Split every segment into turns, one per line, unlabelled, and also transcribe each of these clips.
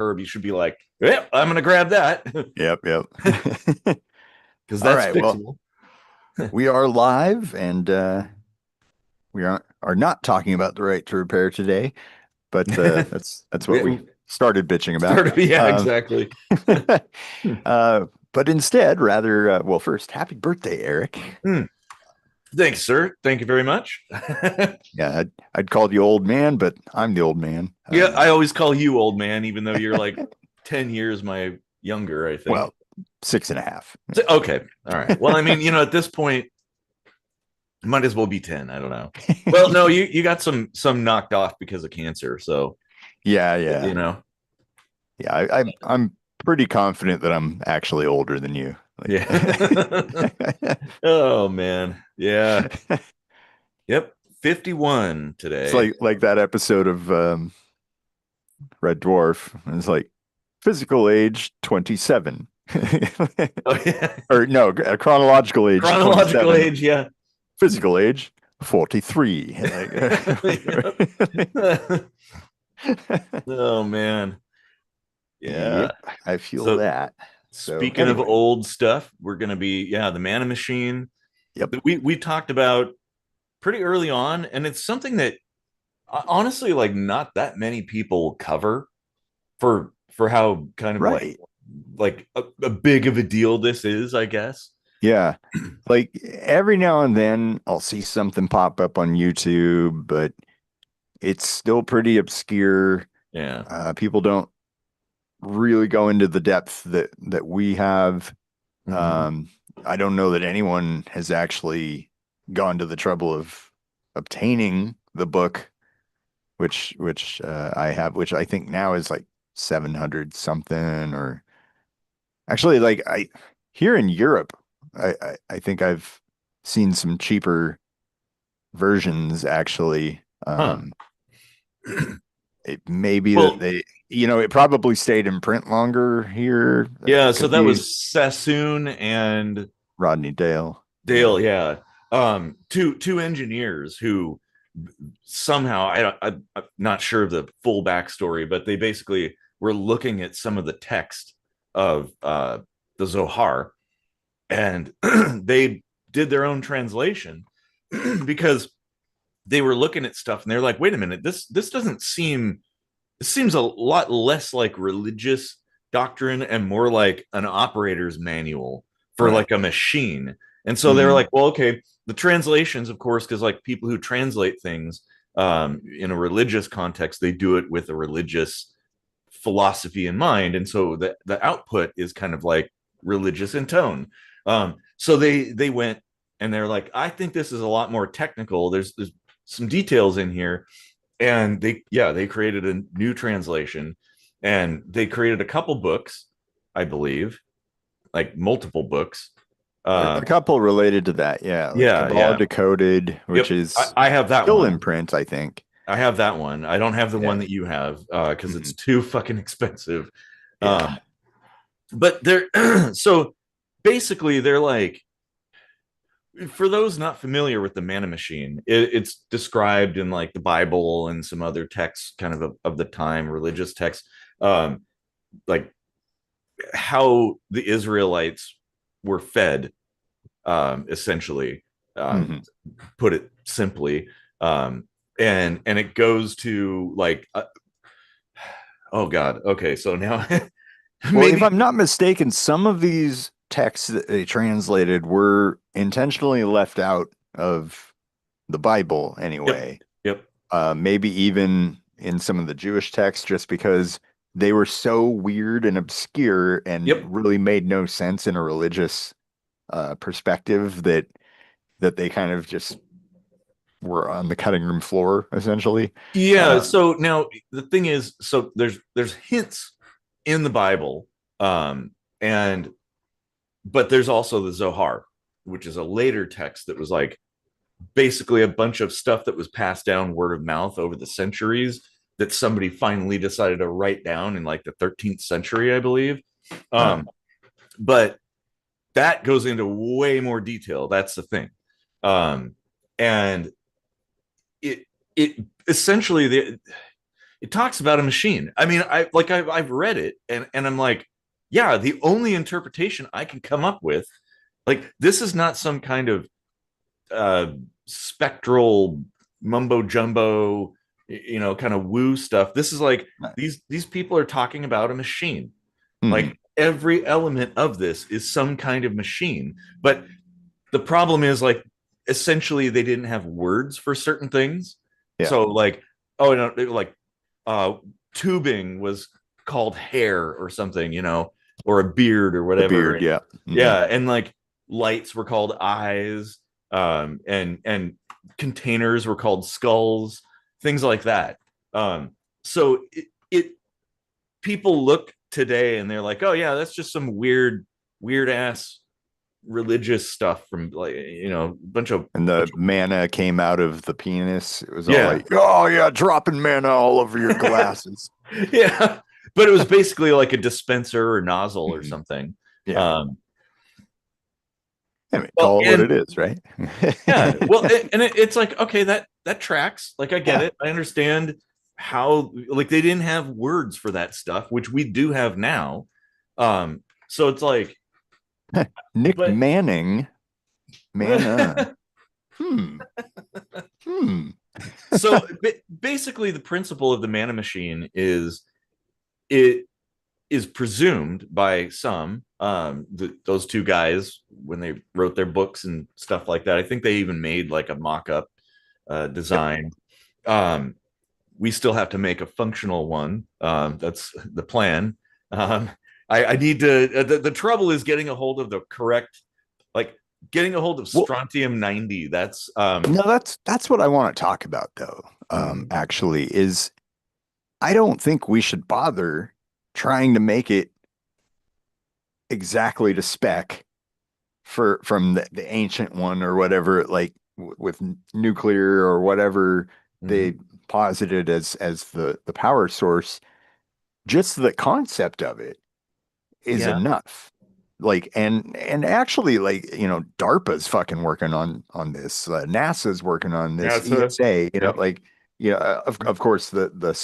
herb, you should be like, yep, I'm going to grab that.
Yep.
Because
All
that's
right. Well,
fixable.
we are live and we are not talking about the right to repair today, but that's what we started bitching about.
Yeah, exactly.
But instead, rather, well, first, happy birthday, Eric.
Thanks, sir. Thank you very much.
Yeah, I'd called you old man, but I'm the old man.
Yeah, I always call you old man, even though you're like 10 years my younger, I think.
Well, 6.5.
So, okay. All right. Well, I mean, at this point, might as well be 10. I don't know. Well, no, you got some knocked off because of cancer. So
Yeah.
Yeah,
I'm pretty confident that I'm actually older than you.
Yeah. Oh man. Yeah. Yep. 51
It's
today.
like that episode of Red Dwarf. It's like physical age 27.
Oh, yeah.
Or no, chronological age
Chronological
27.
age, yeah.
Physical age 43.
Oh man. Yeah.
Yep, I feel
So
that. So
speaking of
anyway,
old stuff, we're gonna be, the Manna Machine
yep.
that we talked about pretty early on, and it's something that honestly, like, not that many people cover for how kind of
Right.
like a big of a deal this is, I guess.
Yeah. Like every now and then I'll see something pop up on YouTube, but it's still pretty obscure.
Yeah.
People don't really go into the depth that we have.
Mhm.
Um, I don't know that anyone has actually gone to the trouble of obtaining the book, which I have, which I think now is like 700 something, or actually like I here in Europe, I think I've seen some cheaper versions actually.
Huh.
It may be that
Well,
they, it probably stayed in print longer here.
yeah,
It
so
could
that
be
was Sassoon and
Rodney Dale. Yeah.
Dale, yeah. Two engineers who somehow, I'm not sure of the full backstory, but they basically were looking at some of the text of the Zohar, and they did their own translation because they were looking at stuff and they're like, wait a minute, this doesn't seem, it seems a lot less like religious doctrine and more like an operator's manual for
Right.
like a machine. And so they were
Hmm.
like, well, okay, the translations, of course, because like people who translate things in a religious context, they do it with a religious philosophy in mind. And so the output is kind of like religious in tone. So they went and they're like, I think this is a lot more technical. There's some details in here, and they created a new translation, and they created a couple books, I believe, like multiple books.
A couple related to that. Yeah. Like Kabbalah
Yeah.
Decoded, which
Yep.
is
I have that
still
one.
in print, I think.
I have that one. I don't have the one
Yeah.
that you have because it's
Mhm.
too fucking expensive.
Yeah.
But they're so basically they're like, for those not familiar with the Manna Machine, it's described in like the Bible and some other texts, kind of the time, religious texts, um, like how the Israelites were fed, essentially,
Hmm.
put it simply, um, and it goes to like, oh God, okay, so now
Well, if
maybe,
I'm not mistaken, some of these texts that they translated were intentionally left out of the Bible
yep,
anyway.
yep,
Maybe even in some of the Jewish texts, just because they were so weird and obscure and
yep.
really made no sense in a religious perspective that they kind of just were on the cutting room floor, essentially.
Yeah.
Uh,
So now the thing is, so there's hints in the Bible, um, and but there's also the Zohar, which is a later text that was like basically a bunch of stuff that was passed down word of mouth over the centuries that somebody finally decided to write down in like the 13th century, I believe.
huh.
Um, but that goes into way more detail. That's the thing. And it essentially it talks about a machine. I mean, I've read it, and I'm like, yeah, the only interpretation I can come up with, like, this is not some kind of uh spectral mumbo jumbo, kind of woo stuff. This is like,
Right.
these people are talking about a machine.
Mhm.
Like, every element of this is some kind of machine. But the problem is, like, essentially they didn't have words for certain things.
Yeah.
So, like, oh no, like, uh tubing was called hair or something, or a beard or
The
whatever.
beard. Yeah. Hmm.
Yeah, and like lights were called eyes, and containers were called skulls, things like that. So it people look today and they're like, oh yeah, that's just some weird ass religious stuff from, like, bunch of
And the manna came out of the penis. It was all
yeah.
like, oh yeah, dropping manna all over your glasses.
Yeah, but it was basically like a dispenser or nozzle or
Mhm.
something.
Yeah.
um
I mean,
well,
call it what
and
it is, right?
yeah, well, it's like, okay, that tracks. Like, I get
Yeah.
it, I understand how, like, they didn't have words for that stuff, which we do have now. So it's like,
Nick
but
Manning, manna. Hmm. Hmm.
so basically the principle of the Manna Machine is, it is presumed by some, those two guys, when they wrote their books and stuff like that. I think they even made like a mock-up
Yep.
design. um, we still have to make a functional one. That's the plan. I need to, the trouble is getting a hold of the correct, like, getting a hold of
Well,
strontium 90. That's
no, that's what I want to talk about though.
mm,
Actually, is I don't think we should bother trying to make it exactly to spec from the ancient one or whatever, like with nuclear or whatever
mhm.
they posited as the power source. Just the concept of it is
Yeah,
enough. Like and actually, like, DARPA's fucking working on this. NASA's working on
yeah,
this.
it's a,
ESA,
yep.
like, of course the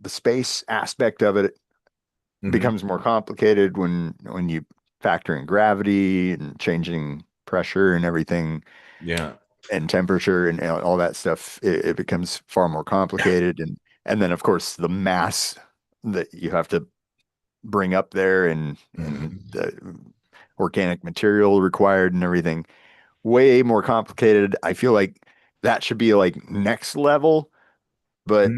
space aspect of it
Hmm.
becomes more complicated when you factor in gravity and changing pressure and everything
Yeah.
and temperature and all that stuff. It becomes far more complicated, and then of course the mass that you have to bring up there and
Hmm.
the organic material required and everything, way more complicated. I feel like that should be like next level, but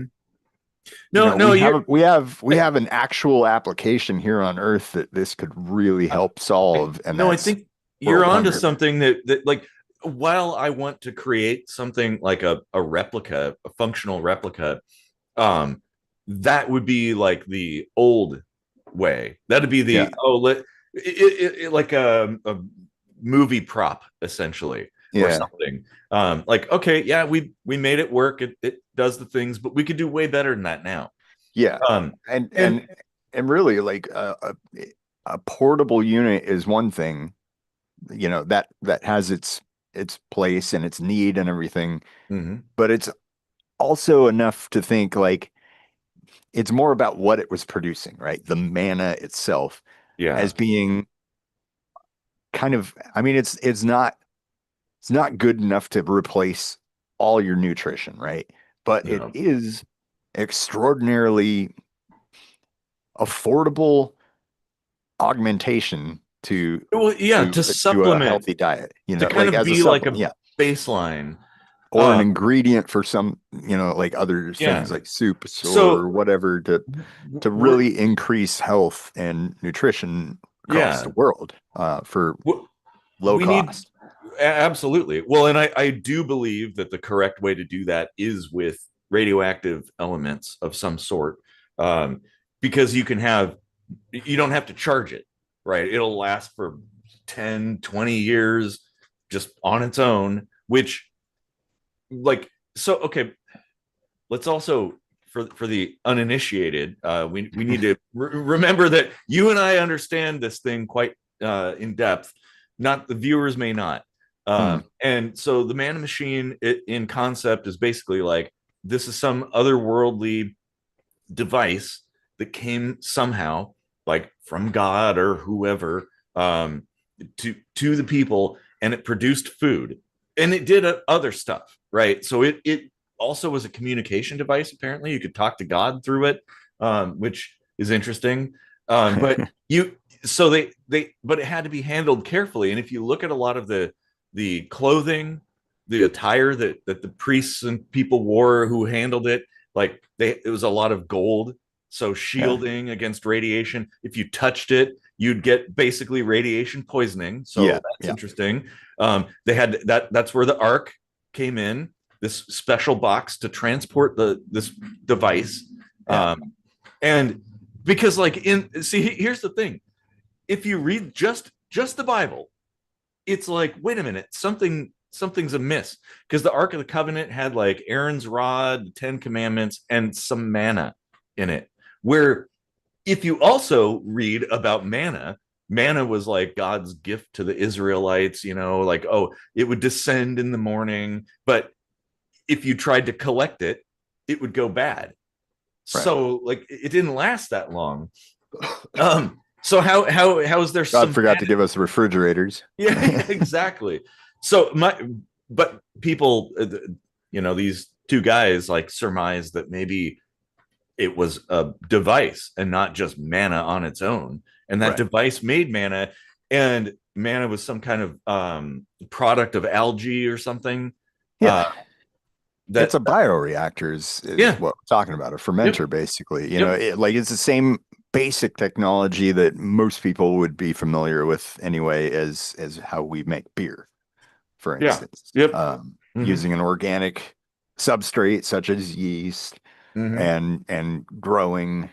No, no, you're,
we have an actual application here on Earth that this could really help solve, and
no, I
that's
think you're
world
onto
hunger.
something, that like, while I want to create something like a replica, a functional replica, um, that would be like the old way. That'd be
Yeah,
the, like a movie prop, essentially, or
yeah,
something. Like, okay, yeah, we made it work. It does the things, but we could do way better than that now.
yeah,
Um,
and
and
and and really, like a portable unit is one thing, that has its place and its need and everything,
mhm,
but it's also enough to think like it's more about what it was producing, right? The mana itself
yeah,
as being kind of, I mean, it's not good enough to replace all your nutrition, right? But it
no,
is extraordinarily affordable augmentation
well, yeah, to
to a
supplement,
healthy diet,
to kind
like
of
as a
be like
supplement,
a
yeah,
baseline.
or an
Um,
ingredient for some, like other
yeah.
things like soups or
So
whatever to
we're,
really increase health and nutrition across
yeah,
the world for low
we need,
cost.
absolutely. Well, and I do believe that the correct way to do that is with radioactive elements of some sort, um, because you don't have to charge it, right? It'll last for 10, 20 years just on its own, which, like, so, okay, let's also, for the uninitiated, we need to remember that you and I understand this thing quite in depth. Not the viewers may not.
Hmm.
And so the Manna Machine, in concept, is basically like, this is some otherworldly device that came somehow, like from God or whoever, to the people, and it produced food, and it did other stuff, right? So it also was a communication device. Apparently, you could talk to God through it, which is interesting. But you, so but it had to be handled carefully. And if you look at a lot of the clothing, the attire that the priests and people wore who handled it, like it was a lot of gold, so
Yeah.
shielding against radiation. If you touched it, you'd get basically radiation poisoning.
Yeah.
So that's
Yeah.
interesting. They had that's where the ark came in, this special box to transport this device.
Yeah.
And because like here's the thing. If you read just the Bible, it's like, wait a minute, something's amiss, because the Ark of the Covenant had like Aaron's rod, the Ten Commandments, and some manna in it. Where if you also read about manna, manna was like God's gift to the Israelites, like, oh, it would descend in the morning, but if you tried to collect it, it would go bad.
Right.
So like it didn't last that long. So how is there
God
some
forgot to give us refrigerators.
yeah, exactly. So but people, these two guys like surmise that maybe it was a device and not just manna on its own, and that
Right.
device made manna, and manna was some kind of product of algae or something.
Yeah.
Uh,
It's
that
a bioreactor is
yeah,
what we're talking about, a
yep,
fermenter, basically.
yep,
It's the same basic technology that most people would be familiar with anyway, as how we make beer, for
yeah,
instance,
yep, mm-hmm,
using an organic substrate such as yeast
mm-hmm,
and growing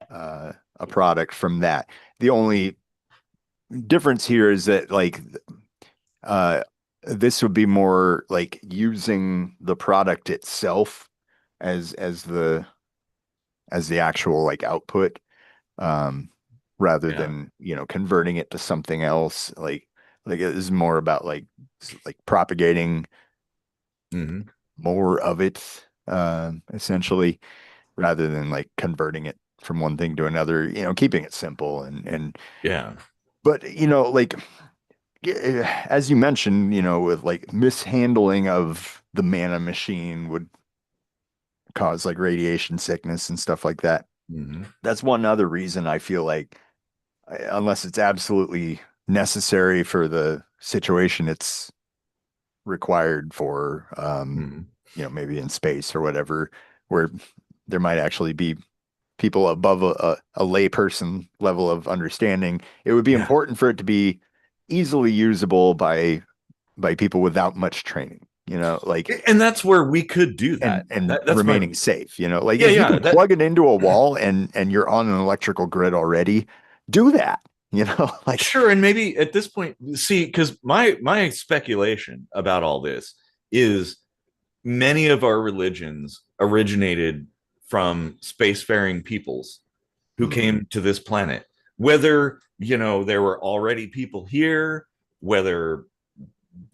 a product from that. The only difference here is that uh, this would be more like using the product itself as the actual like output, um, rather
yeah,
than converting it to something else. Like it is more about like propagating
mm-hmm,
more of it, essentially, rather than like converting it from one thing to another. Keeping it simple and
yeah,
but like as you mentioned, with like mishandling of the Manna Machine would cause like radiation sickness and stuff like that.
mm-hmm,
That's one other reason I feel like, unless it's absolutely necessary for the situation it's required for,
mm-hmm,
maybe in space or whatever, where there might actually be people above a layperson level of understanding, it would be
yeah.
important for it to be easily usable by people without much training, like,
And that's where we could do that.
and
That's my
remaining safe, like
yeah,
if you
yeah.
can
That
plug it into a wall and you're on an electrical grid already, do that, like,
sure. And maybe at this point, see, because my speculation about all this is many of our religions originated from spacefaring peoples who
mm,
came to this planet. Whether there were already people here, whether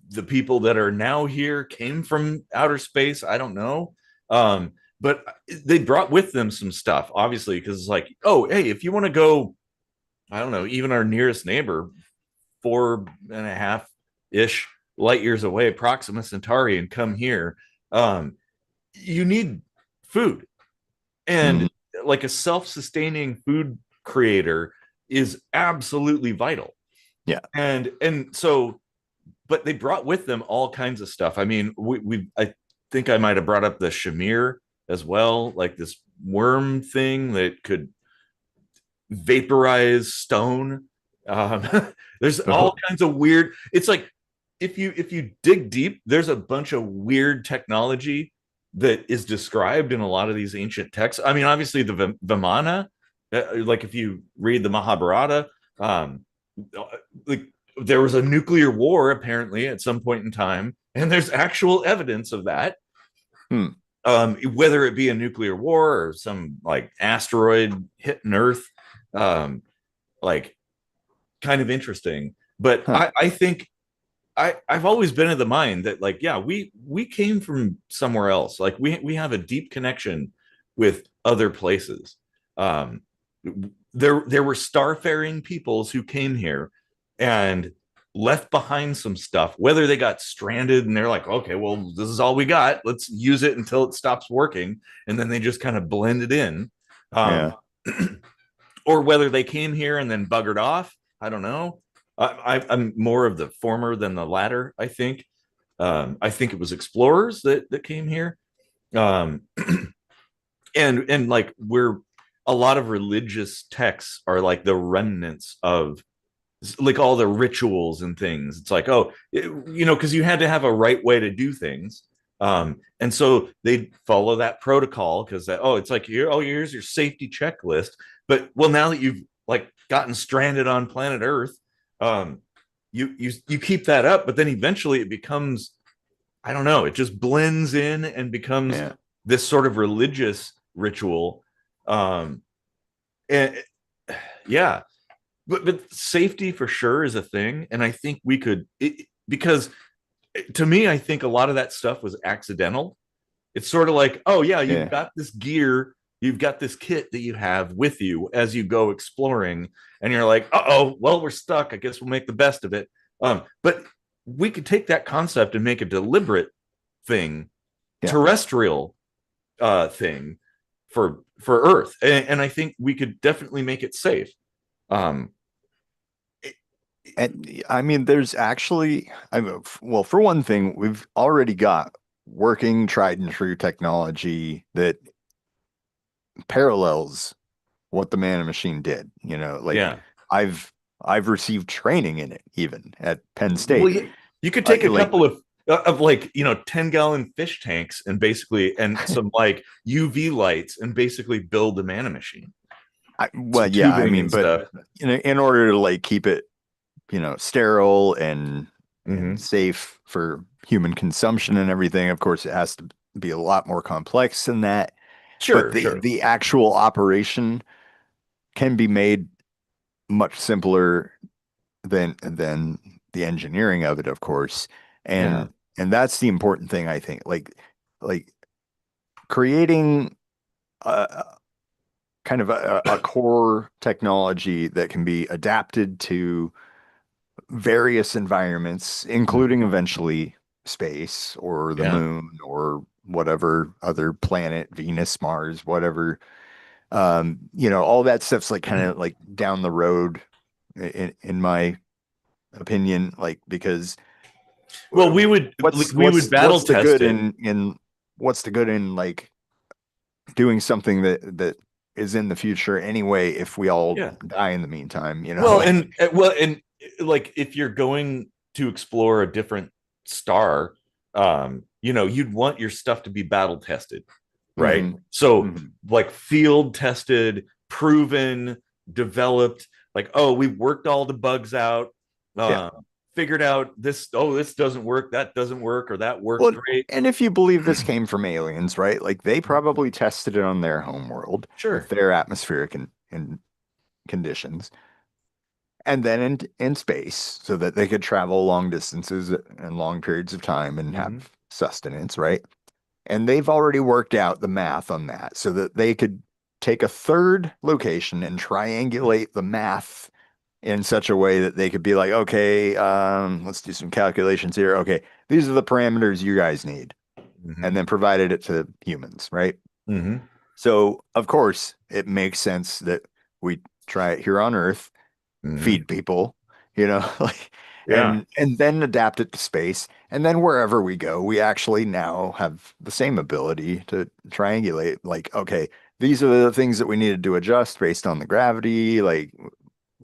the people that are now here came from outer space, I don't know. But they brought with them some stuff, obviously, because it's like, oh, hey, if you want to go, I don't know, even our nearest neighbor, 4.5 ish light years away, Proxima Centauri, and come here, you need food. And
mm,
like a self-sustaining food creator is absolutely vital.
yeah,
And so, but they brought with them all kinds of stuff. I mean, I think I might have brought up the shamir as well, like this worm thing that could vaporize stone. Um, there's all
oh,
kinds of weird. It's like if you dig deep, there's a bunch of weird technology that is described in a lot of these ancient texts. I mean, obviously the Vimana, like if you read the Mahabharata, like there was a nuclear war apparently at some point in time, and there's actual evidence of that.
hmm,
Whether it be a nuclear war or some like asteroid hitting Earth, um, like kind of interesting. But
huh,
I think I've always been of the mind that like, yeah, we came from somewhere else. Like we have a deep connection with other places. Um, there were starfaring peoples who came here and left behind some stuff, whether they got stranded and they're like, okay, well, this is all we got, let's use it until it stops working, and then they just kind of blended in.
Yeah.
um, or whether they came here and then buggered off, I don't know. I'm more of the former than the latter, I think. I think it was explorers that came here. um, and like, we're a lot of religious texts are like the remnants of like all the rituals and things. It's like, oh, because you had to have a right way to do things. And so they follow that protocol because that, oh, it's like, here, oh, here's your safety checklist. But well, now that you've like gotten stranded on planet Earth, you keep that up, but then eventually it becomes, I don't know, it just blends in and becomes
Yeah.
this sort of religious ritual. And yeah, but safety for sure is a thing, and I think we could because to me, I think a lot of that stuff was accidental. It's sort of like, oh yeah, you've
Yeah.
got this gear, you've got this kit that you have with you as you go exploring, and you're like, oh, well, we're stuck, I guess we'll make the best of it. But we could take that concept and make a deliberate thing,
Yeah.
terrestrial thing for Earth, and I think we could definitely make it safe. um
And I mean, there's actually, well, for one thing, we've already got working, tried and true technology that parallels what the Manna Machine did. Like
yeah.
I've I've received training in it, even at Penn
Well,
State.
you could take a
Like,
couple of like 10-gallon fish tanks and basically and some like UV lights and basically build a Manna Machine,
well,
some
yeah, I
tubing
mean,
and
but
stuff.
in order to like keep it, sterile and
Hmm.
safe for human consumption and everything, of course, it has to be a lot more complex than that. But
Sure,
the
sure.
the actual operation can be made much simpler than the engineering of it, of course.
Yeah.
And that's the important thing, I think. Like creating a kind of a core technology that can be adapted to various environments, including
Mhm.
eventually space or the
Yeah.
moon or whatever other planet, Venus, Mars, whatever. All that stuff's like kind of like down the road in my opinion, like because
Well, we would
what's
we would
what's
battle
what's the
test
good
it.
in what's the good in like doing something that is in the future anyway if we all
Yeah.
die in the meantime,
Well,
like
and like if you're going to explore a different star, you'd want your stuff to be battle tested, right?
hmm
So
hmm
like field tested, proven, developed, like, oh, we've worked all the bugs out,
yeah.
uh, figured out this, oh, this doesn't work, that doesn't work, or that works
Well,
great.
and if you believe this came from aliens, right? Like they probably tested it on their home world with
Sure.
their atmospheric and conditions, and then in space so that they could travel long distances and long periods of time and
Hmm.
have sustenance, right? And they've already worked out the math on that so that they could take a third location and triangulate the math in such a way that they could be like, okay, let's do some calculations here. Okay, these are the parameters you guys need, and
Hmm.
then provided it to humans, right?
Hmm.
So, of course, it makes sense that we try it here on Earth,
Hmm.
feed people, like,
Yeah.
and then adapt it to space. And then wherever we go, we actually now have the same ability to triangulate, like, okay, these are the things that we needed to adjust based on the gravity, like,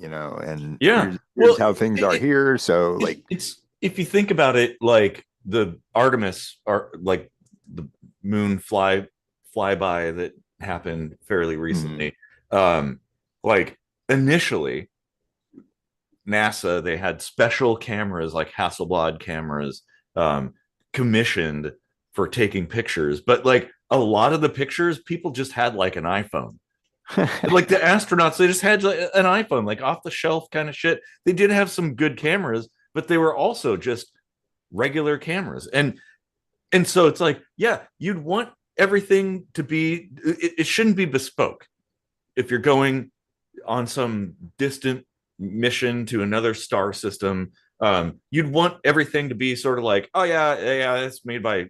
and
Yeah.
here's
Well,
how things are here. So like,
it's if you think about it, like the Artemis are like the moon flyby that happened fairly
mm,
recently. Um, like initially, NASA, they had special cameras like Hasselblad cameras, um, commissioned for taking pictures, but like a lot of the pictures, people just had like an iPhone. Like the astronauts, they just had like an iPhone, like off the shelf kind of shit. They did have some good cameras, but they were also just regular cameras. And so it's like, yeah, you'd want everything to be, it shouldn't be bespoke. If you're going on some distant mission to another star system, you'd want everything to be sort of like, oh yeah, it's made by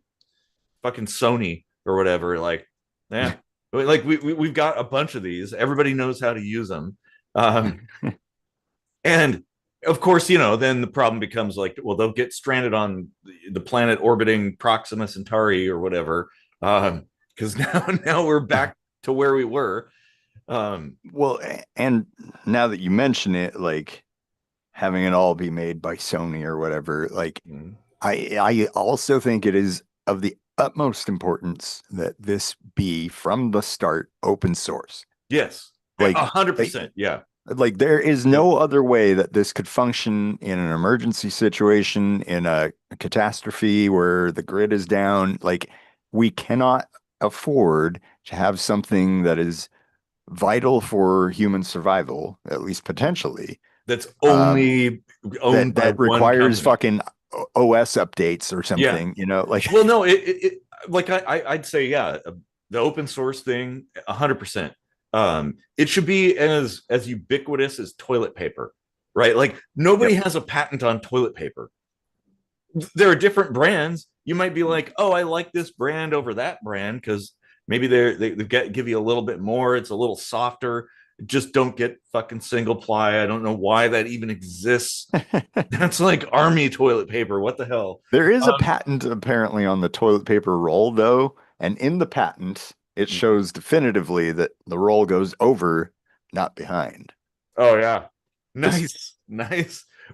fucking Sony or whatever. Like, yeah, like we've got a bunch of these. Everybody knows how to use them. And of course, then the problem becomes like, well, they'll get stranded on the planet orbiting Proxima Centauri or whatever. Because now we're back to where we were.
Well, and now that you mention it, like having it all be made by Sony or whatever, like I also think it is of the utmost importance that this be from the start open source.
Yes, like 100%. Yeah.
Like there is no other way that this could function in an emergency situation, in a catastrophe where the grid is down. Like we cannot afford to have something that is vital for human survival, at least potentially.
That's only owned
that requires fucking OS updates or something, like.
Well, no, it like I'd say, yeah, the open source thing, 100%. It should be as ubiquitous as toilet paper, right? Like nobody has a patent on toilet paper. There are different brands. You might be like, oh, I like this brand over that brand because maybe they give you a little bit more. It's a little softer. Just don't get fucking single ply. I don't know why that even exists. That's like army toilet paper. What the hell?
There is a patent apparently on the toilet paper roll though, and in the patent it shows definitively that the roll goes over, not behind.
Oh yeah, nice.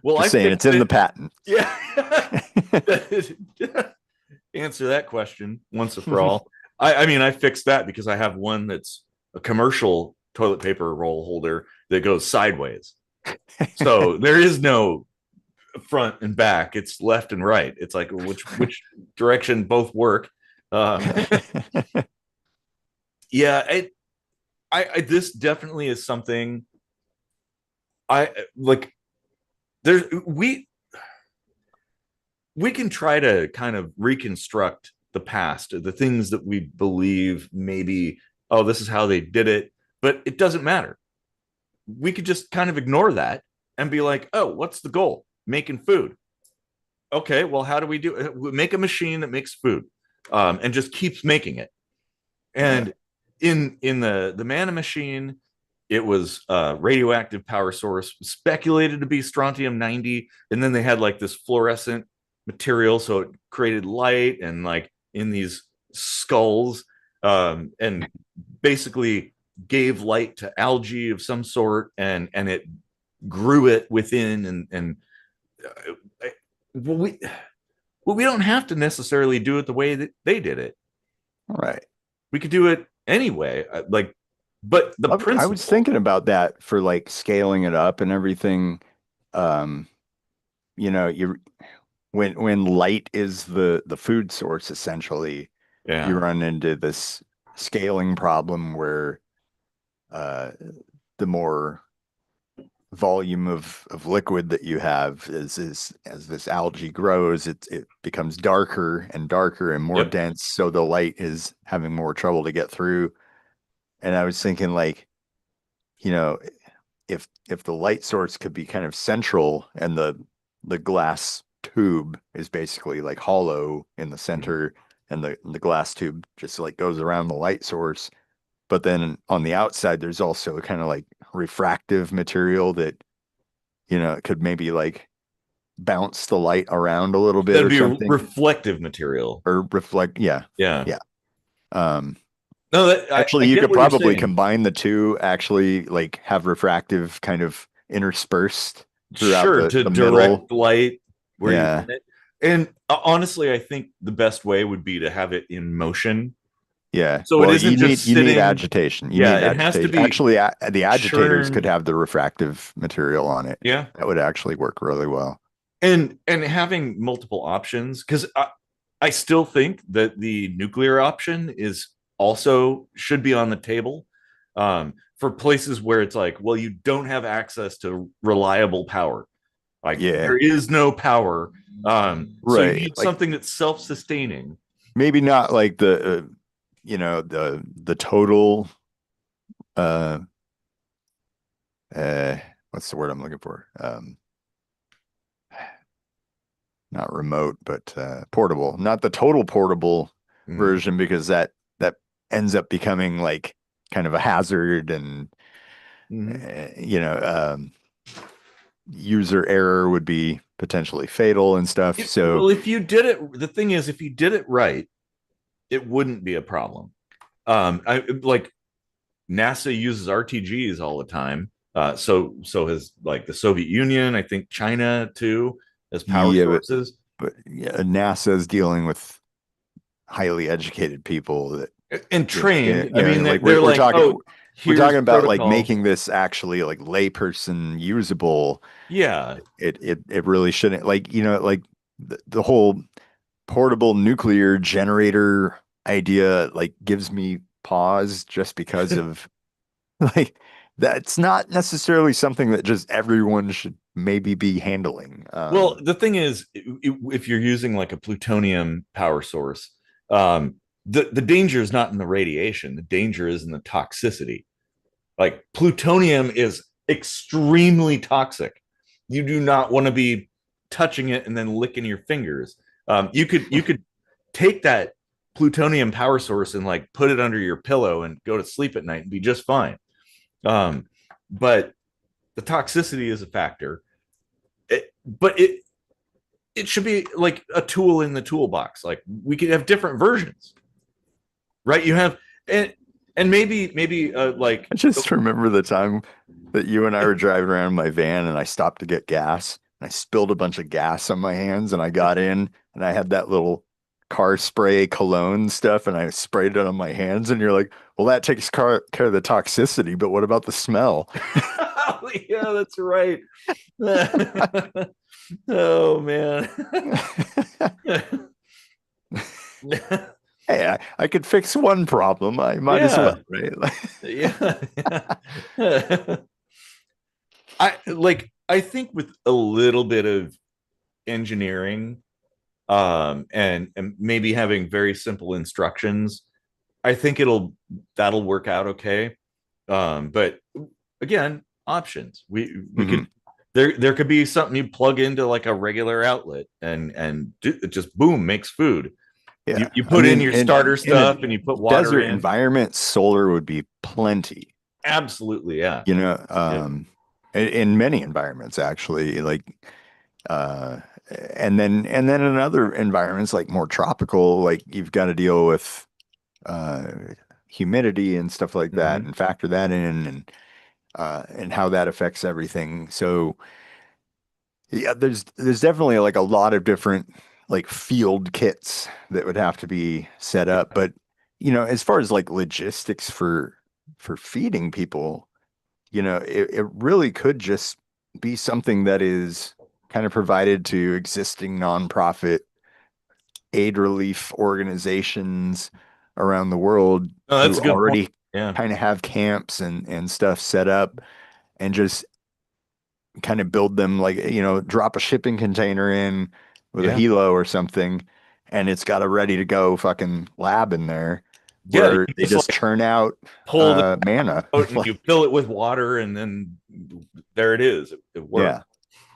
Well,
I'm saying it's in the patent.
Yeah. Answer that question once and for all. I mean, I fixed that because I have one that's a commercial toilet paper roll holder that goes sideways. So there is no front and back. It's left and right. It's like which direction both work. Yeah, I this definitely is something I like. There's we can try to kind of reconstruct the past, the things that we believe maybe, oh, this is how they did it, but it doesn't matter. We could just kind of ignore that and be like, oh, what's the goal? Making food. Okay, well, how do we do it? We make a machine that makes food and just keeps making it. And in the Manna Machine, it was a radioactive power source, speculated to be strontium-90, and then they had like this fluorescent material, so it created light, and like in these skulls, and basically gave light to algae of some sort, and it grew it within, and we don't have to necessarily do it the way that they did it.
Right.
We could do it anyway. Like, but the principle.
I was thinking about that for like scaling it up and everything. When light is the food source, essentially, you run into this scaling problem where the more volume of liquid that you have as this algae grows, it becomes darker and darker and more dense, so the light is having more trouble to get through. And I was thinking, like, if the light source could be kind of central and the glass tube is basically like hollow in the center, and the glass tube just like goes around the light source, but then on the outside there's also a kind of like refractive material that it could maybe like bounce the light around a little bit. That'd be something.
Reflective material
or reflect. Yeah.
No,
actually, you could probably combine the two, actually, like have refractive kind of interspersed throughout the
direct light where you want it. And honestly, I think the best way would be to have it in motion.
Yeah.
So it isn't
you need agitation. It has to be. Actually, the agitators could have the refractive material on it.
Yeah.
That would actually work really well.
And having multiple options, because I still think that the nuclear option also should be on the table for places where it's like, well, you don't have access to reliable power. Like there is no power. So you need something that's self-sustaining.
Maybe not like the the total uh uh what's the word I'm looking for? Not remote, but portable. Not the total portable
Mm.
version, because that ends up becoming like kind of a hazard, and
Mhm.
you know, user error would be potentially fatal and stuff. So
Well, if you did it, the thing is, if you did it right, it wouldn't be a problem. I like NASA uses RTGs all the time. So has like the Soviet Union, I think China too, as power
yeah,
sources.
but yeah, NASA is dealing with highly educated people that
And trained. I mean,
like
they're like, oh,
we're
here's
talking about like
protocol.
making this actually like layperson usable.
Yeah.
It really shouldn't, like, like the whole portable nuclear generator idea like gives me pause, just because of like that's not necessarily something that just everyone should maybe be handling.
Well, the thing is, if you're using like a plutonium power source, the danger is not in the radiation. The danger is in the toxicity. Like plutonium is extremely toxic. You do not want to be touching it and then licking your fingers. You could take that plutonium power source and like put it under your pillow and go to sleep at night and be just fine. But the toxicity is a factor. But it should be like a tool in the toolbox. Like we could have different versions, right? You have and maybe like
I just remember the time that you and I were driving around in my van, and I stopped to get gas, and I spilled a bunch of gas on my hands, and I got in, and I had that little car spray cologne stuff, and I sprayed it on my hands, and you're like, well, that takes care of the toxicity, but what about the smell?
yeah, that's right. Oh man.
Hey, I could fix one problem. I might as well,
Yeah.
right?
Yeah. I think with a little bit of engineering, and maybe having very simple instructions, I think that'll work out okay. But again, options. We
Mhm.
could there could be something you plug into like a regular outlet and it just boom makes food.
Yeah.
You
I
put in
mean,
your starter
in a
stuff and you put water
desert
in.
environment, solar would be plenty.
Absolutely, yeah.
you know,
Yeah.
um, in many environments actually, like, uh, and then in other environments like more tropical, like you've got to deal with uh, humidity and stuff like that,
Mm-hmm.
and factor that in, and how that affects everything. So yeah, there's definitely like a lot of different like field kits that would have to be set up, but as far as like logistics for feeding people, it really could just be something that is kind of provided to existing nonprofit aid relief organizations around the world
Oh, that's
who
a good point.
already
Yeah.
kind of have camps and stuff set up, and just kind of build them, like, drop a shipping container in with a
Yeah.
helo or something, and it's got a ready to go fucking lab in there
Yeah.
where
You
they
just
just
like
churn out
pull the
manna.
out and
Like,
you fill it with water and then there it is. It works.
yeah,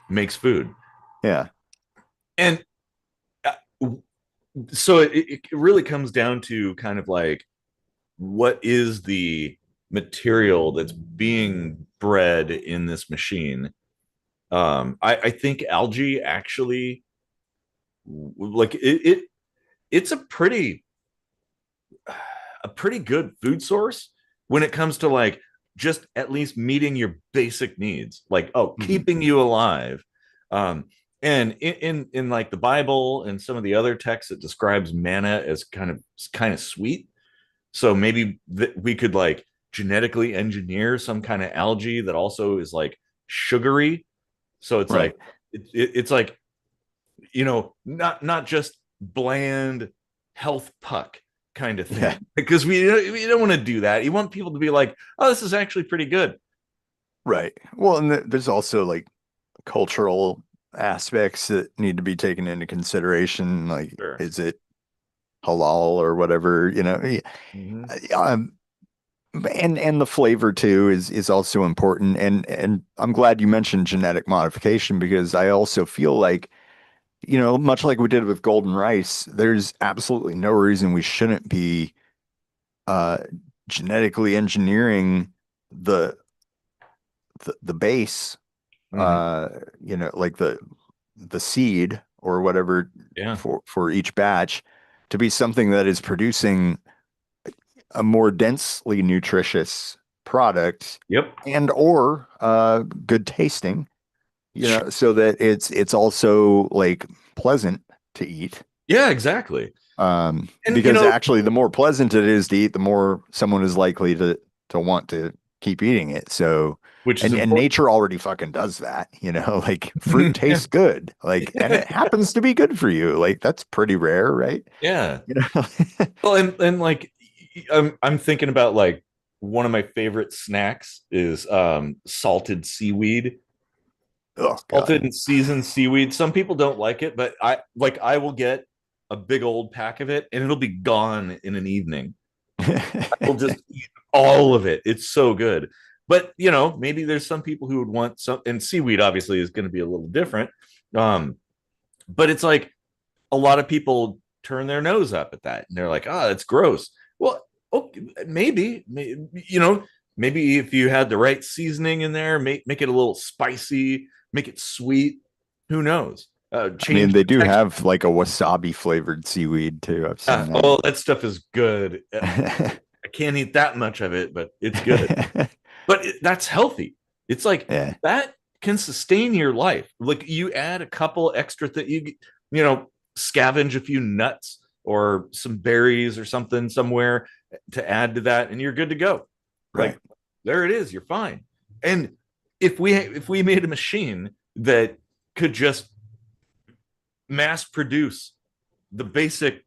Makes food.
yeah.
And so it really comes down to kind of like what is the material that's being bred in this machine. I think algae actually like it's a pretty good food source when it comes to like just at least meeting your basic needs, like
Mhm.
keeping you alive. um and in like the Bible and some of the other texts, it describes manna as kind of sweet. So maybe we could like genetically engineer some kind of algae that also is like sugary. So it's like
Right.
it's like not just bland health puck kind of
Yeah.
thing, because we don't want to do that. You want people to be like, oh, this is actually pretty good.
Right. Well, and there's also like cultural aspects that need to be taken into consideration. Like,
Sure.
is it halal or whatever,
Hmm.
um, and the flavor too is also important. And I'm glad you mentioned genetic modification because I also feel like, much like we did with golden rice, there's absolutely no reason we shouldn't be uh, genetically engineering the the base,
Hmm.
like the seed or whatever
Yeah.
for each batch to be something that is producing a more densely nutritious product
Yep.
and or good tasting,
Sure.
so that it's also like pleasant to eat.
Yeah, exactly. And
Because actually the more pleasant it is to eat, the more someone is likely to want to keep eating it. So
which is
and
important.
nature already fucking does that, like fruit tastes good. Like and it happens to be good for you. Like that's pretty rare, right?
Yeah.
You know?
Well, and like I'm thinking about like one of my favorite snacks is salted seaweed.
Oh
Salted
God.
and seasoned seaweed. Some people don't like it, but I will get a big old pack of it and it'll be gone in an evening. I'll just eat all of it. It's so good. But maybe there's some people who would want some, and seaweed obviously is going to be a little different. Um, but it's like a lot of people turn their nose up at that and they're like, oh, that's gross. Well, okay, maybe if you had the right seasoning in there, make it a little spicy, make it sweet. Who knows?
I mean,
Change
they do
the texture.
have like a wasabi flavored seaweed too. I've seen that.
Oh, that stuff is good. I can't eat that much of it, but it's good. But that's healthy. It's like
Yeah.
that can sustain your life. Like you add a couple extra that you know scavenge a few nuts or some berries or something somewhere to add to that, and you're good to go. Like
Right.
there it is. You're fine. And if we made a machine that could just mass produce the basic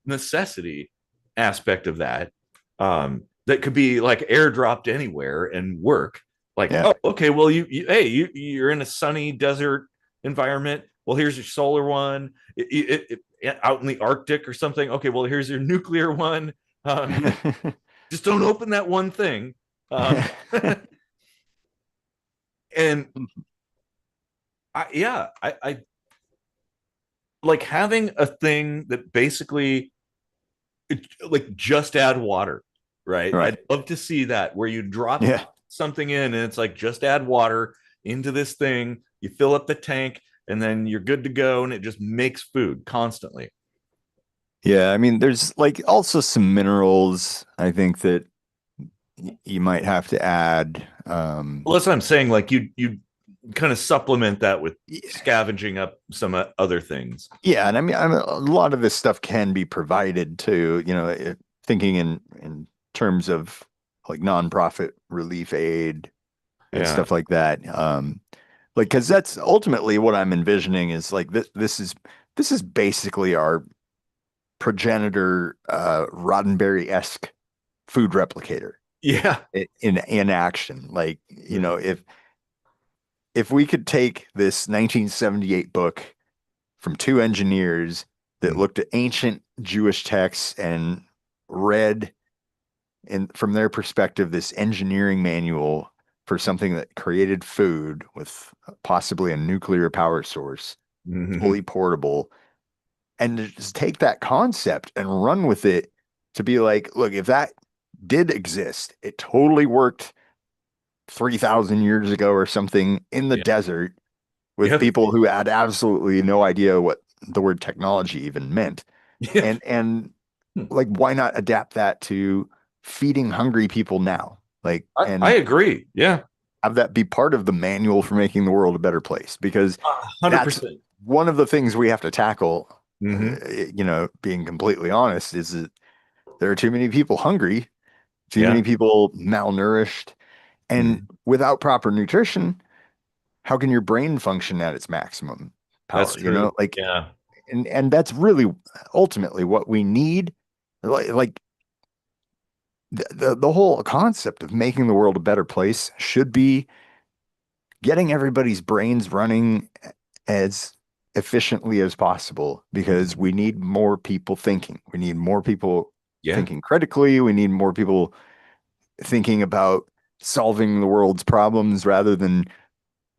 necessity aspect of that, that could be like airdropped anywhere and work. Like,
Yeah.
oh, okay, well, hey, you're in a sunny desert environment. Well, here's your solar one. Out in the Arctic or something. Okay, well, here's your nuclear one. Um, just don't open that one thing. Um, and I like having a thing that basically like just add water, right? I'd
Right.
love to see that where you drop
Yeah.
something in and it's like just add water into this thing, you fill up the tank, and then you're good to go, and it just makes food constantly.
Yeah. I mean, there's like also some minerals I think that you might have to add.
Well, that's what I'm saying. Like you kind of supplement that with scavenging up some other things.
Yeah, and a lot of this stuff can be provided too, thinking in terms of like nonprofit relief aid and
Yeah.
stuff like that. Like, because that's ultimately what I'm envisioning is like this is basically our progenitor, Roddenberry-esque food replicator
Yeah.
in action. Like,
Mhm.
if we could take this 1978 book from two engineers that
Mhm.
looked at ancient Jewish texts and read, from their perspective, this engineering manual for something that created food with possibly a nuclear power source,
Mhm.
fully portable, and to just take that concept and run with it to be like, look, if that did exist, it totally worked 3,000 years ago or something in the
Yeah.
desert with
Yep.
people who had absolutely no idea what the word technology even meant.
Yep.
And
Hmm.
like, why not adapt that to feeding hungry people now? Like,
I
and
agree. Yeah.
have that be part of the manual for making the world a better place, because that's
100%.
one of the things we have to tackle.
Hmm.
Being completely honest, is that there are too many people hungry, too many
Yeah.
people malnourished, and
Mhm.
without proper nutrition, how can your brain function at its maximum
That's
power?
true.
Like,
Yeah.
and that's really ultimately what we need. Like the whole concept of making the world a better place should be getting everybody's brains running as efficiently as possible because we need more people thinking. We need more people
Yeah.
thinking critically. We need more people thinking about solving the world's problems rather than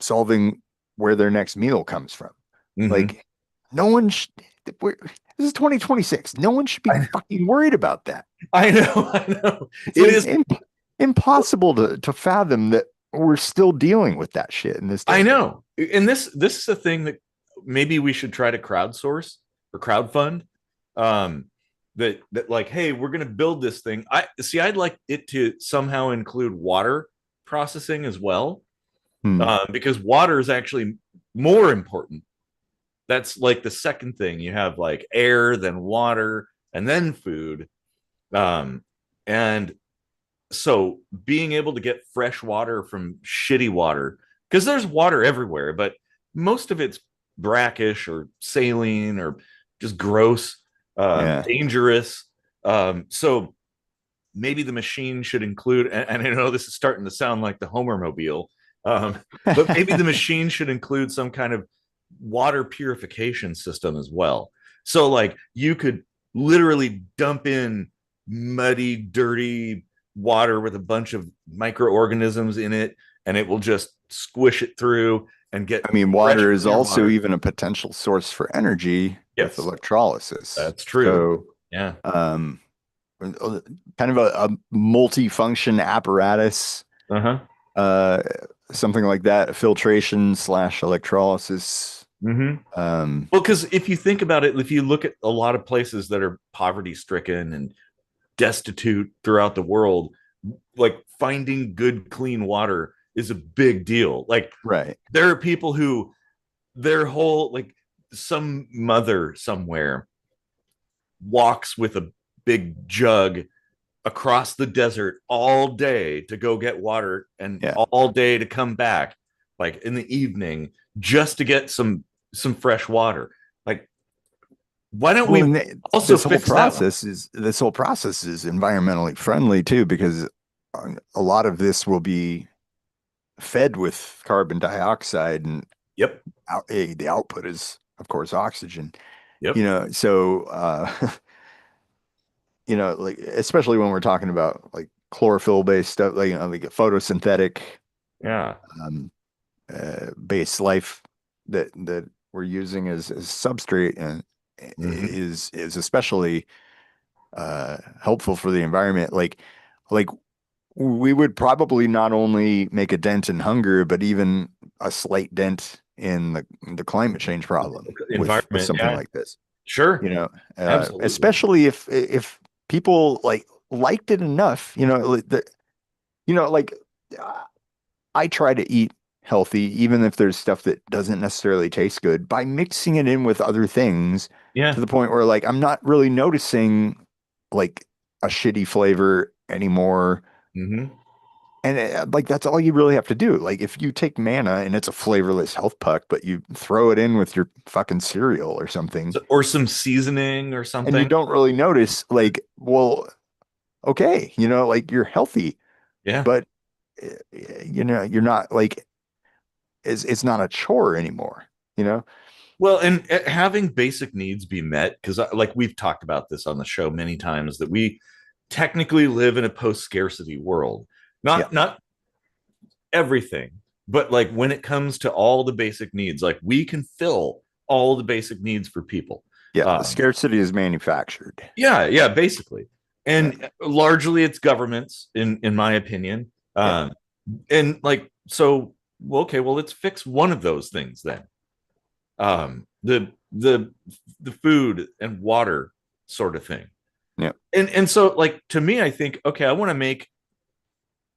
solving where their next meal comes from.
Hmm.
Like, no one sh we're, this is 2026. No one should be fucking worried about that.
I know. I know.
It's
It is.
impossible to fathom that we're still dealing with that shit in this day
I
and age.
know. And this is a thing that maybe we should try to crowdsource or crowdfund. Um, that like, hey, we're gonna build this thing. I see. I'd like it to somehow include water processing as well,
Hmm.
because water is actually more important. That's like the second thing. You have like air, then water, and then food. And so being able to get fresh water from shitty water, because there's water everywhere, but most of it's brackish or saline or just gross,
Yeah.
dangerous. So maybe the machine should include, and I know this is starting to sound like the Homer mobile, um, but maybe the machine should include some kind of water purification system as well. So like you could literally dump in muddy, dirty water with a bunch of microorganisms in it, and it will just squish it through and get
I mean,
fresh,
water is
clear
also
water.
even a potential source for energy with
Yes,
electrolysis.
that's true.
So,
Yeah.
um, kind of a multi-function apparatus,
Uh-huh.
uh, something like that, filtration slash electrolysis.
Mm-hmm.
Um,
Well, because if you think about it, if you look at a lot of places that are poverty stricken and destitute throughout the world, like finding good, clean water is a big deal. Like
right.
there are people who their whole, like some mother somewhere walks with a big jug across the desert all day to go get water and
Yeah.
all day to come back like in the evening just to get some fresh water. Like why don't
Well,
we
and
also fix that one?
this whole process is environmentally friendly too, because a lot of this will be fed with carbon dioxide, and
Yep.
the output is, of course, oxygen.
Yep.
So like especially when we're talking about like chlorophyll based stuff, like like a photosynthetic
Yeah.
um, based life that we're using as substrate, and
Mm-hmm.
is especially helpful for the environment. Like we would probably not only make a dent in hunger, but even a slight dent in the climate change problem with
Environment.
something
Yeah.
like this.
Sure.
You know,
Absolutely.
especially if people like liked it enough. Like uh, I try to eat healthy, even if there's stuff that doesn't necessarily taste good, by mixing it in with other things to
Yeah.
the point where like I'm not really noticing like a shitty flavor anymore.
Mm-hmm.
And like that's all you really have to do. Like if you take manna and it's a flavorless health puck, but you throw it in with your fucking cereal or something,
So, or some seasoning or
and you
something.
don't really notice, like, well, okay, like you're healthy,
Yeah.
but you're not like it's not a chore anymore, you know?
Well, and having basic needs be met, because like we've talked about this on the show many times, that we technically live in a post-scarcity world.
Yeah.
Not everything, but like when it comes to all the basic needs, like we can fill all the basic needs for people.
Yeah. The
Um,
scarcity is manufactured.
yeah, yeah, basically,
Yeah.
and largely it's governments, in my opinion.
Yeah.
And like so, well, okay, well, let's fix one of those things then. The food and water sort of thing.
Yeah.
And so like to me, I think, okay, I want to make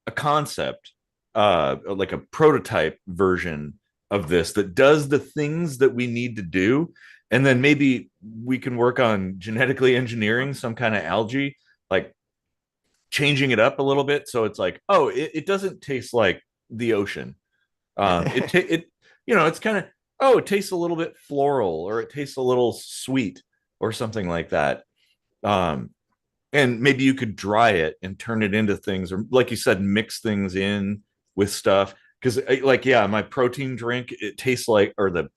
a concept, like a prototype version of this that does the things that we need to do, and then maybe we can work on genetically engineering some kind of algae, like changing it up a little bit so it's like, oh, it doesn't taste like the ocean. It it's kind of, oh, it tastes a little bit floral, or it tastes a little sweet, or something like that. Um, and maybe you could dry it and turn it into things, or like you said, mix things in with stuff. Because like, yeah, my protein drink, it tastes like, or the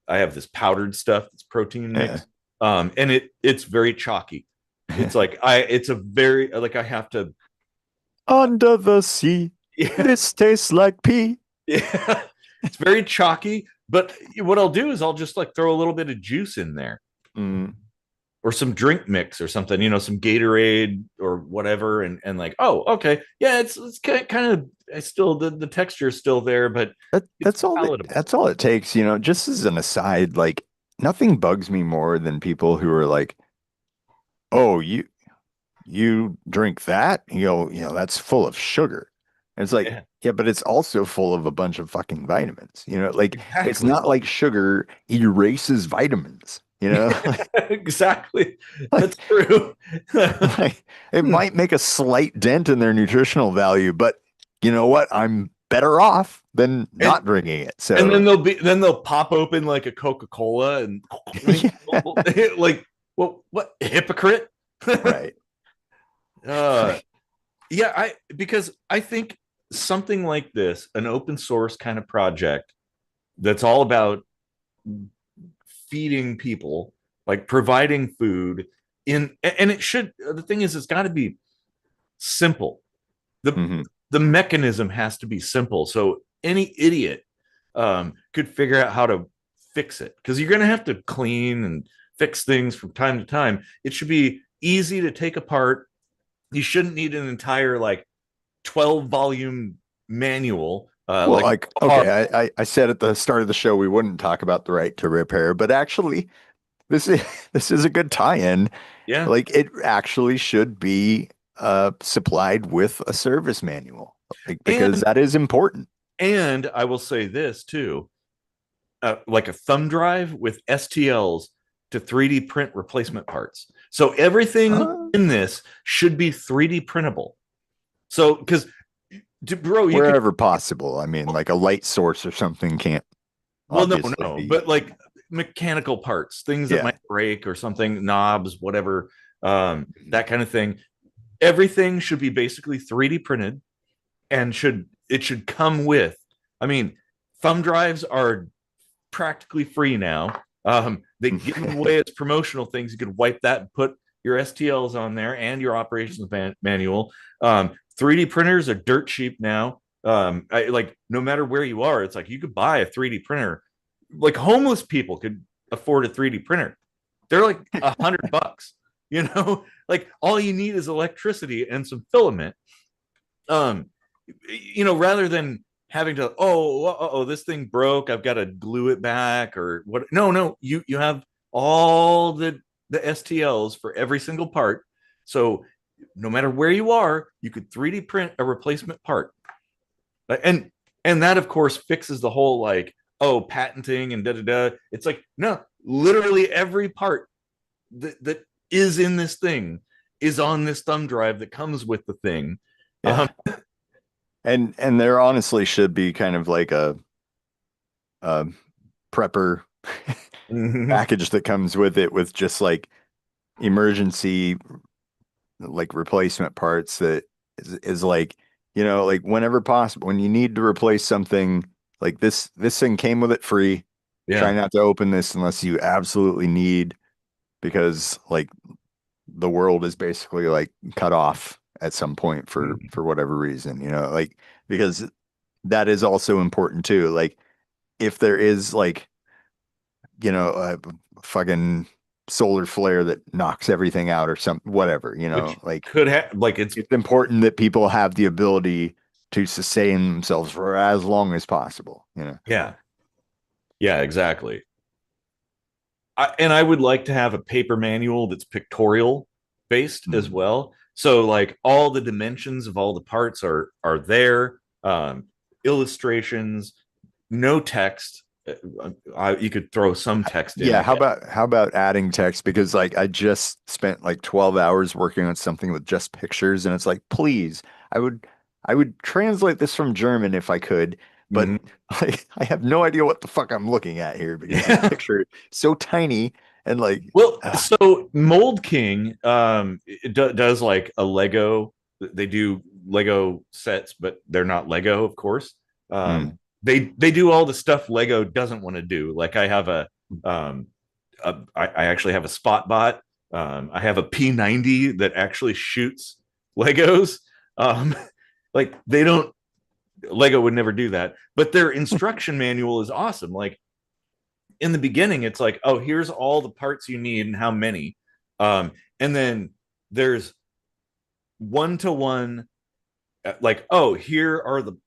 I have this powdered stuff that's protein
Yeah.
mix. And it's very chalky. It's like it's a very like I have to.
Under the sea,
Yeah,
this tastes like pee.
yeah. It's very chalky. But what I'll do is I'll just like throw a little bit of juice in there
Mm.
or some drink mix or something, some Gatorade or whatever, and like, oh, okay, yeah, it's kind of, it's still the texture is still there, but it's palatable.
That's all it takes, just as an aside, like nothing bugs me more than people who are like, "Oh, you drink that? That's full of sugar." And it's like,
Yeah,
yeah, but it's also full of a bunch of fucking vitamins. Like it's
exactly.
not like sugar erases vitamins,
Exactly.
Like,
That's true.
like it might make a slight dent in their nutritional value, but you know what? I'm better off than
and
not drinking it.
and
So,
then they'll pop open like a Coca-Cola and
yeah,
like, well, what hypocrite?
right.
uh yeah, because I think something like this, an open source kind of project that's all about feeding people, like providing food and it should, the thing is, it's got to be simple. The
Hmm.
the mechanism has to be simple. So any idiot could figure out how to fix it, because you're going to have to clean and fix things from time to time. It should be easy to take apart. You shouldn't need an entire like 12 volume manual,
Well,
like
like,
Zohar.
okay, I said at the start of the show we wouldn't talk about the right to repair, but actually, this is this is a good tie-in.
Yeah.
Like, it actually should be supplied with a service manual, like because
and
that is important.
and I will say this too, like a thumb drive with STLs to 3D print replacement parts. So everything
Uh,
in this should be 3D printable. So, because, bro, you could,
Wherever possible. I mean, like a light source or something can't
well, no,
obviously
no,
be.
but like mechanical parts, things that
Yeah.
might break or something, knobs, whatever, that kind of thing. Everything should be basically 3D printed, and should come with. I mean, thumb drives are practically free now. They give them away as promotional things. You could wipe that and put your STLs on there and your operations manual. 3D printers are dirt cheap now. Like no matter where you are, it's like you could buy a 3D printer. Like homeless people could afford a 3D printer. They're like $100. Like all you need is electricity and some filament. Um, rather than having to, this thing broke, I've got to glue it back or what. No, you have all the STLs for every single part. So no matter where you are, you could 3D print a replacement part. And that of course fixes the whole like, oh, patenting and da da da. It's like, no, literally every part that is in this thing is on this thumb drive that comes with the thing. um
Yeah. And there honestly should be kind of like a prepper package that comes with it with just like emergency like replacement parts that is like, like whenever possible, when you need to replace something like this thing came with it free. Try
yeah.
not to open this unless you absolutely need, because like the world is basically like cut off at some point for whatever reason, like because that is also important too. Like if there is like, a fucking solar flare that knocks everything out or something, whatever,
Which
like
could have, like,
it's important that people have the ability to sustain themselves for as long as possible.
yeah, yeah, exactly. And I would like to have a paper manual that's pictorial based as
Mm.
well. So like all the dimensions of all the parts are there. Illustrations, no text. You could throw some text in,
Yeah,
I guess.
how about adding text? Because like I just spent like 12 hours working on something with just pictures, and it's like, please, I would I would translate this from German if I could, but
Mhm.
I have no idea what the fuck I'm looking at here because this
Yeah.
picture is so tiny and like
Well,
ah,
so Mold King does like a Lego. They do Lego sets, but they're not Lego, of course.
mm,
They do all the stuff Lego doesn't want to do. Like I have I actually have a spot bot. I have a P90 that actually shoots Legos. Um, like they don't, Lego would never do that, but their instruction manual is awesome. Like in the beginning, it's like, oh, here's all the parts you need and how many. And then there's one-to-one, like, oh, here are the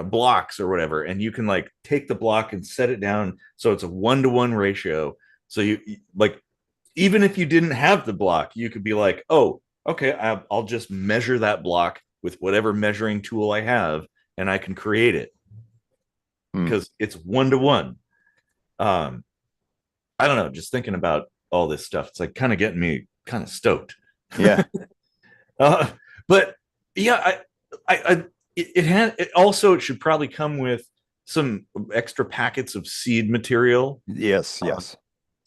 blocks or whatever, and you can like take the block and set it down so it's a one-to-one ratio. So you like, even if you didn't have the block, you could be like, oh, okay, I'll just measure that block with whatever measuring tool I have, and I can create it because it's one-to-one. I don't know, just thinking about all this stuff, it's like kind of getting me kind of stoked.
Yeah.
uh, but yeah, it also, it should probably come with some extra packets of seed material.
Yes.
Um,
Yes. I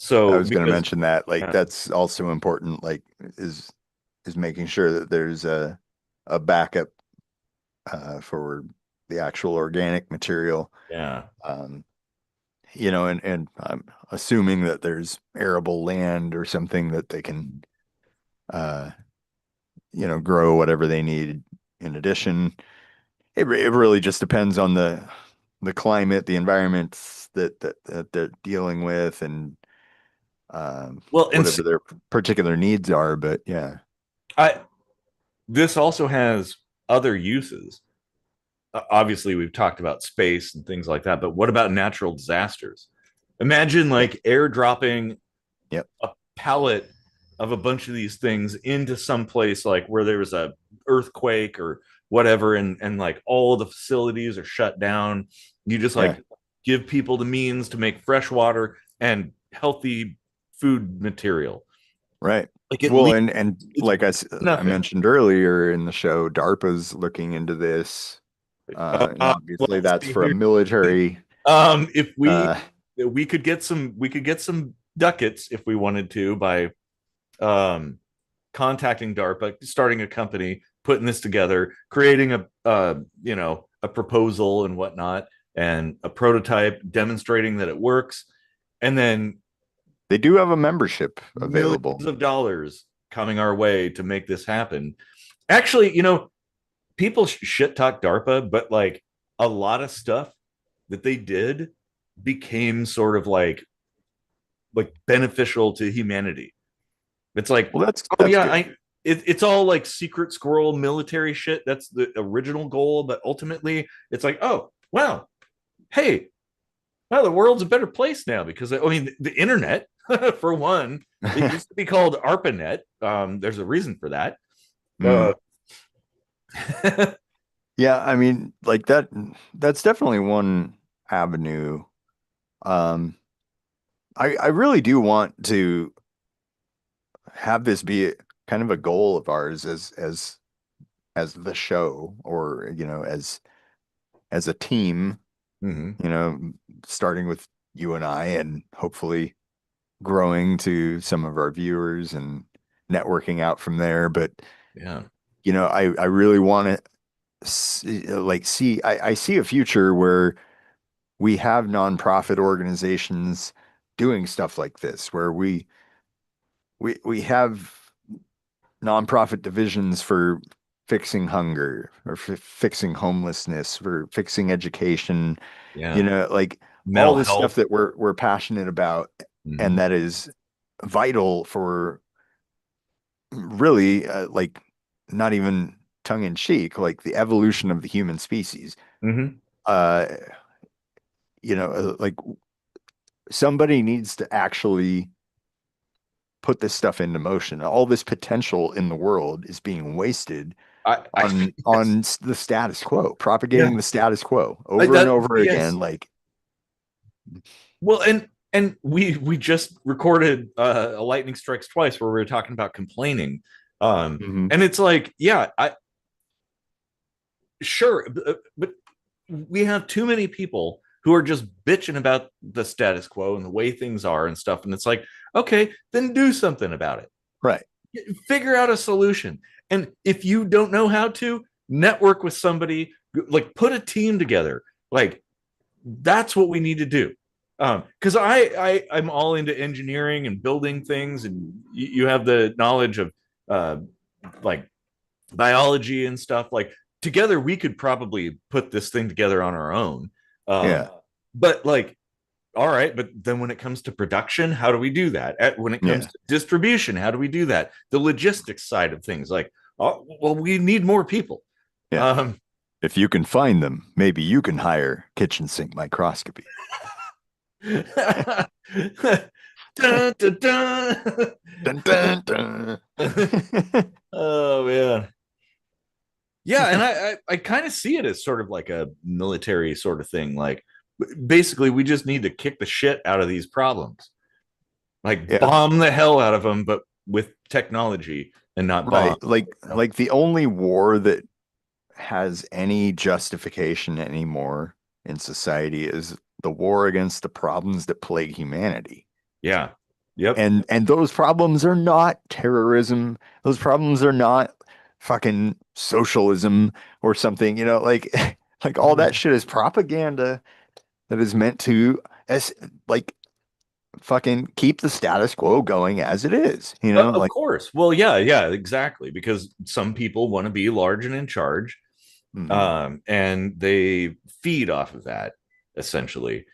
so
was going to
because
mention that. Like, that's also important. Like, is making sure that there's a backup for the actual organic material.
yeah,
And I'm assuming that there's arable land or something that they can, uh, grow whatever they need. In addition, it really just depends on the climate, the environments that they're dealing with, and
well, and
whatever their particular needs are. But yeah,
I this also has other uses. Obviously, we've talked about space and things like that, but what about natural disasters? Imagine
yeah,
like airdropping
yep,
a pallet of a bunch of these things into some place like where there was a earthquake or whatever, and like all the facilities are shut down. You just
yeah,
like give people the means to make fresh water and healthy food material.
right.
Like at
Well,
least
and
it's
like I
nothing.
mentioned earlier in the show, DARPA's looking into this, and obviously
Well,
that's
see
for a
here.
military.
If
Uh,
we could get some ducats if we wanted to by um contacting DARPA, starting a company, putting this together, creating a proposal and whatnot, and a prototype demonstrating that it works, and then
they do have a membership
millions
available.
of dollars coming our way to make this happen. Actually, people shit talk DARPA, but like a lot of stuff that they did became sort of like beneficial to humanity. It's like,
Well,
oh
that's
yeah,
good.
it's all like secret squirrel military shit. That's the original goal, but ultimately, it's like, oh wow, hey, well, the world's a better place now because I mean the internet, for one, it used to be called ARPANET. There's a reason for that. Uh,
Mm. Yeah, I mean, like that's definitely one avenue. Um, I really do want to have this be kind of a goal of ours as the show, or as a team,
mhm,
you know, starting with you and I, and hopefully growing to some of our viewers and networking out from there. But
yeah,
I really want to see, I see a future where we have nonprofit organizations doing stuff like this, where we have nonprofit divisions for fixing hunger, or fixing homelessness, for fixing education,
yeah,
like all
mental
this stuff
health.
that we're passionate about, and
Mhm.
that is vital for, really, like, not even tongue in cheek, like the evolution of the human species.
Mhm.
Uh, like, somebody needs to actually put this stuff into motion. All this potential in the world is being wasted
I
on
think it's
the status quo,
yeah.
propagating the status quo
I,
over and
that
over
yes.
again. Like,
Well, and we just recorded a lightning strikes twice where we were talking about complaining.
mhm.
And it's like, yeah, I sure, but we have too many people who are just bitching about the status quo and the way things are and stuff. And it's like, okay, then do something about it.
Right.
Figure out a solution. And if you don't know how to, network with somebody, like put a team together. Like that's what we need to do. Because I'm all into engineering and building things, and you have the knowledge of uh, like biology and stuff. Like together, we could probably put this thing together on our own.
Yeah.
But like, all right, but then when it comes to production, how do we do that? When it comes
Yeah.
to distribution, how do we do that? The logistics side of things, like, oh, well, we need more people.
Yeah.
Um,
If you can find them, maybe you can hire kitchen sink microscopy.
dun, dun, dun.
Dun, dun, dun.
Oh man. Yeah, and I kind of see it as sort of like a military sort of thing. Like basically we just need to kick the shit out of these problems. Like
Yeah.
bomb the hell out of them, but with technology and not bomb.
Right. Like the only war that has any justification anymore in society is the war against the problems that plague humanity.
Yeah. Yep.
And those problems are not terrorism. Those problems are not fucking socialism or something, like like all that shit is propaganda that is meant to as like fucking keep the status quo going as it is,
Of
like
course. Well, yeah, yeah, exactly. Because some people want to be large and in charge,
mhm.
and they feed off of that essentially.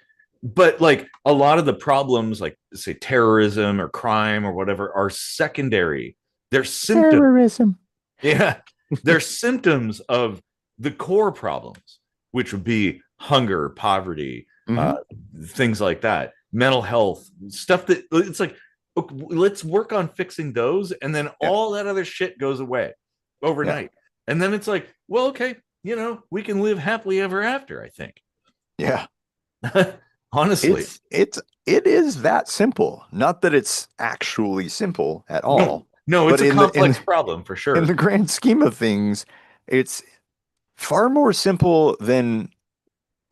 But like a lot of the problems, like say terrorism or crime or whatever, are secondary. They're symptoms.
Terrorism.
Yeah, they're symptoms of the core problems, which would be hunger, poverty,
Hmm.
things like that, mental health, stuff that it's like, okay, let's work on fixing those, and then
Yeah.
all that other shit goes away
Yeah.
overnight. And then it's like, well, okay, we can live happily ever after, I think.
Yeah.
Honestly.
It is that simple. Not that it's actually simple at
No,
all,
no,
but
it's a
in the
complex problem for
in
sure.
the grand scheme of things, it's far more simple than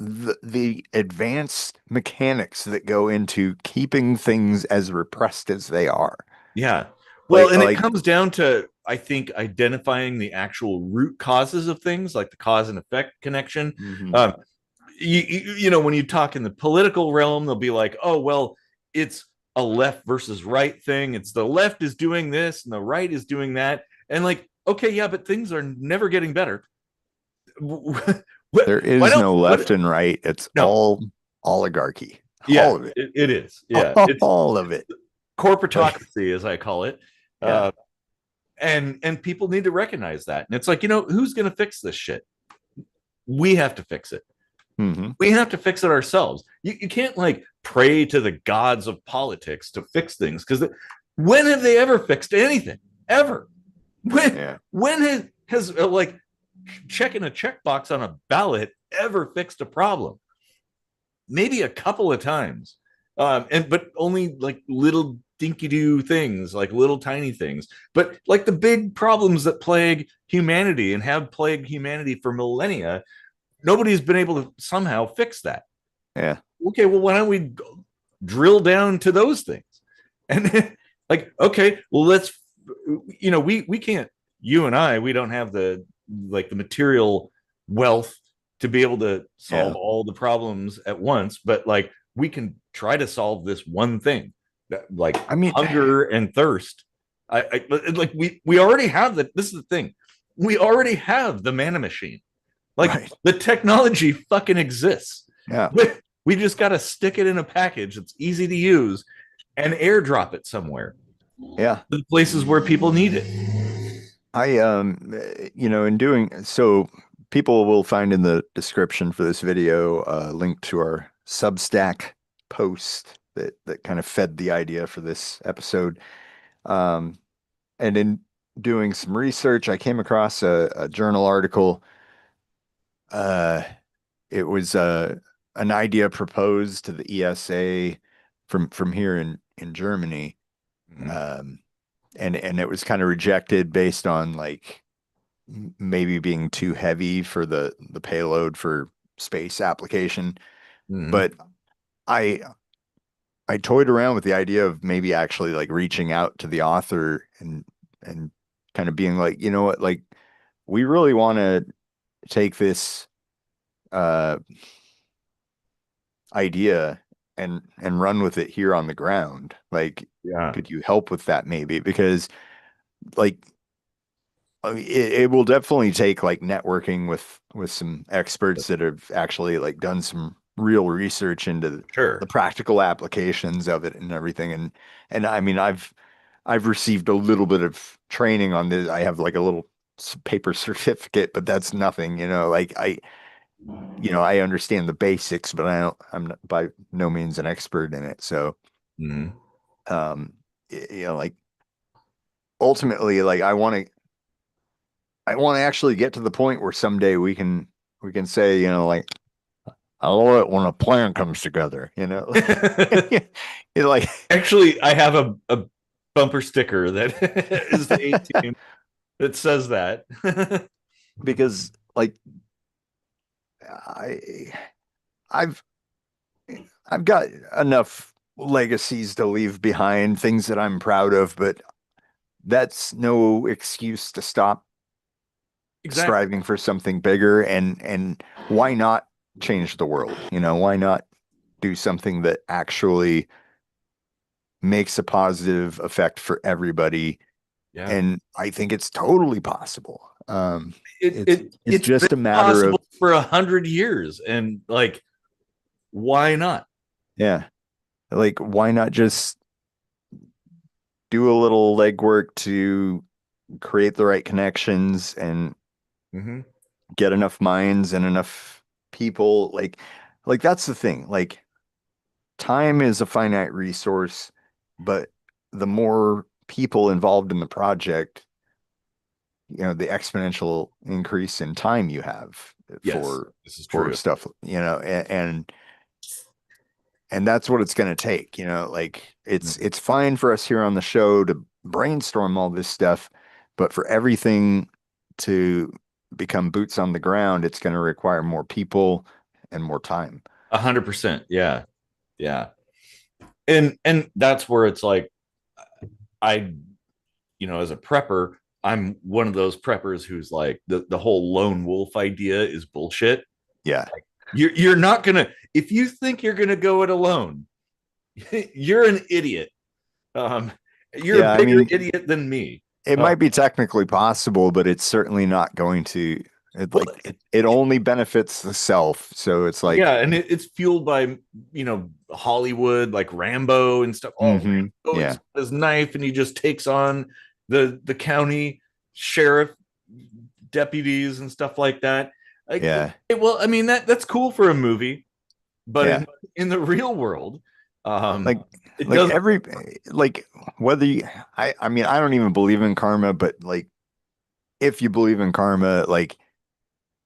the advanced mechanics that go into keeping things as repressed as they are.
Yeah. Well,
Like
and it
like
comes down to, I think, identifying the actual root causes of things, like the cause and effect connection.
mhm.
Um, when you talk in the political realm, they'll be like, oh, well, it's a left versus right thing. It's the left is doing this and the right is doing that. And like, okay, yeah, but things are never getting better.
There
Why
is
don't,
no left
what?
and right. It's
No.
all oligarchy.
Yeah,
All of it.
it is. Yeah. It's
All of it. Like,
corporatocracy, as I call it.
yeah.
Uh, and people need to recognize that. And it's like, who's going to fix this shit? We have to fix it.
Hmm.
We have to fix it ourselves. You can't like pray to the gods of politics to fix things, because when have they ever fixed anything? Ever? When
Yeah.
when has like checking a checkbox on a ballot ever fixed a problem? Maybe a couple of times, but only like little dinky doo things, like little tiny things. But like the big problems that plague humanity and have plagued humanity for millennia, nobody's been able to somehow fix that.
Yeah.
Okay, well, why don't we drill down to those things? And like, okay, well, let's, we can't, you and I, we don't have the material wealth to be able to solve
Yeah.
all the problems at once, but like we can try to solve this one thing, that like
I mean,
hunger and thirst. Like we already have that. This is the thing, we already have the Manna Machine. Like
right.
the technology fucking exists.
Yeah.
We just got to stick it in a package that's easy to use and airdrop it somewhere.
Yeah.
The places where people need it.
In doing so, people will find in the description for this video a link to our Substack post that kind of fed the idea for this episode. Um, and in doing some research, I came across a journal article. Uh, it was an idea proposed to the ESA from here in Germany.
Mhm.
Um, and it was kind of rejected based on like maybe being too heavy for the payload for space application.
Mhm.
But I I toyed around with the idea of maybe actually like reaching out to the author and kind of being like, you know what, like we really want to take this uh idea and run with it here on the ground. Like,
Yeah,
could you help with that maybe? Because like it will definitely take like networking with some experts that have actually like done some real research into the
sure.
practical applications of it and everything. And I mean, I've received a little bit of training on this. I have like a little paper certificate, but that's nothing, like I understand the basics, but I'm not, by no means an expert in it. So,
Mhm.
um, like ultimately, like I want to actually get to the point where someday we can say, like, I love it when a plan comes together, like
Actually, I have a bumper sticker that is the 18 that says that.
because like I I've I've got enough legacies to leave behind, things that I'm proud of, but that's no excuse to stop
Exactly.
striving for something bigger. And why not change the world? Why not do something that actually makes a positive effect for everybody?
Yeah.
And I think it's totally possible.
It
It's
it
it's
it's been
just a matter of,
possible for 100 years, and like, why not?
yeah, like why not just do a little legwork to create the right connections and
Hmm.
get enough minds and enough people, like that's the thing. Like, time is a finite resource, but the more people involved in the project, the exponential increase in time you have
Yes,
for
this is
for
true.
stuff, and that's what it's going to take. Like,
Mhm.
it's fine for us here on the show to brainstorm all this stuff, but for everything to become boots on the ground, it's going to require more people and more time.
100%. Yeah, yeah. And that's where it's like, I, as a prepper, I'm one of those preppers who's like, the whole lone wolf idea is bullshit.
Yeah.
You're not gonna, if you think you're gonna go it alone, you're an idiot. Um, you're a
Yeah, I
bigger
mean,
idiot than me.
it
Uh,
might be technically possible, but it's certainly not going to.
well,
It only benefits the self. So it's like,
yeah, and it's fueled by Hollywood, like Rambo and stuff. Oh, Rambo, he's
yeah,
got his knife and he just takes on the county sheriff deputies and stuff like that. Like,
yeah,
well, I mean, that's cool for a movie, but
yeah.
in the real world, um,
Like,
it
like
doesn't.
every, like whether you, I mean, I don't even believe in karma, but like, if you believe in karma, like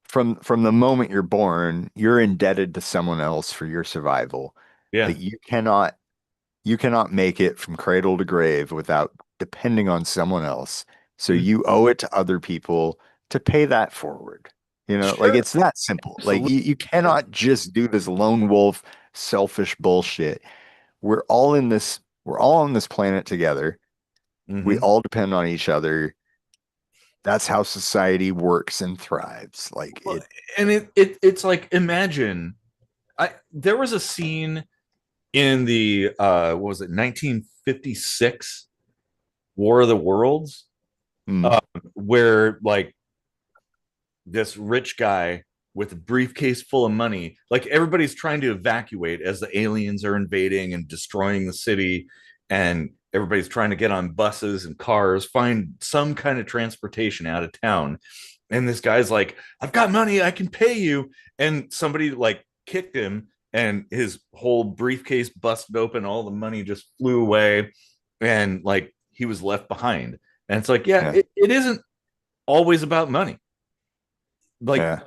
from the moment you're born, you're indebted to someone else for your survival.
Yeah.
Like, you cannot make it from cradle to grave without depending on someone else. So
Mhm.
you owe it to other people to pay that forward. Like,
Sure.
it's that simple. Like,
Absolutely.
you
Yeah.
cannot just do this lone wolf, selfish bullshit. We're all on this planet together. We
Hmm.
all depend on each other. That's how society works and thrives. Like
Well,
it,
and it's like, imagine, there was a scene in the what was it, 1956 War of the Worlds,
mm,
uh, where like this rich guy with a briefcase full of money, like everybody's trying to evacuate as the aliens are invading and destroying the city, and everybody's trying to get on buses and cars, find some kind of transportation out of town. And this guy's like, I've got money, I can pay you. And somebody like kicked him, and his whole briefcase busted open, all the money just flew away, and like he was left behind. And it's like, yeah,
yeah,
it isn't always about money. Like,
yeah.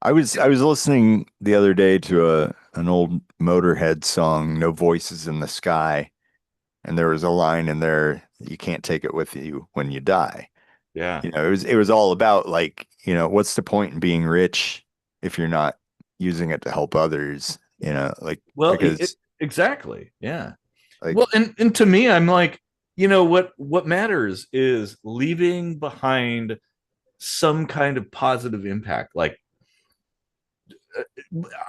I was listening the other day to an old Motorhead song, "No Voices in the Sky," and there was a line in there, "You can't take it with you when you die."
yeah.
It was all about, like, what's the point in being rich if you're not using it to help others? Like,
Well,
because
exactly. Yeah.
like,
Well, and to me, I'm like, what matters is leaving behind some kind of positive impact. Like,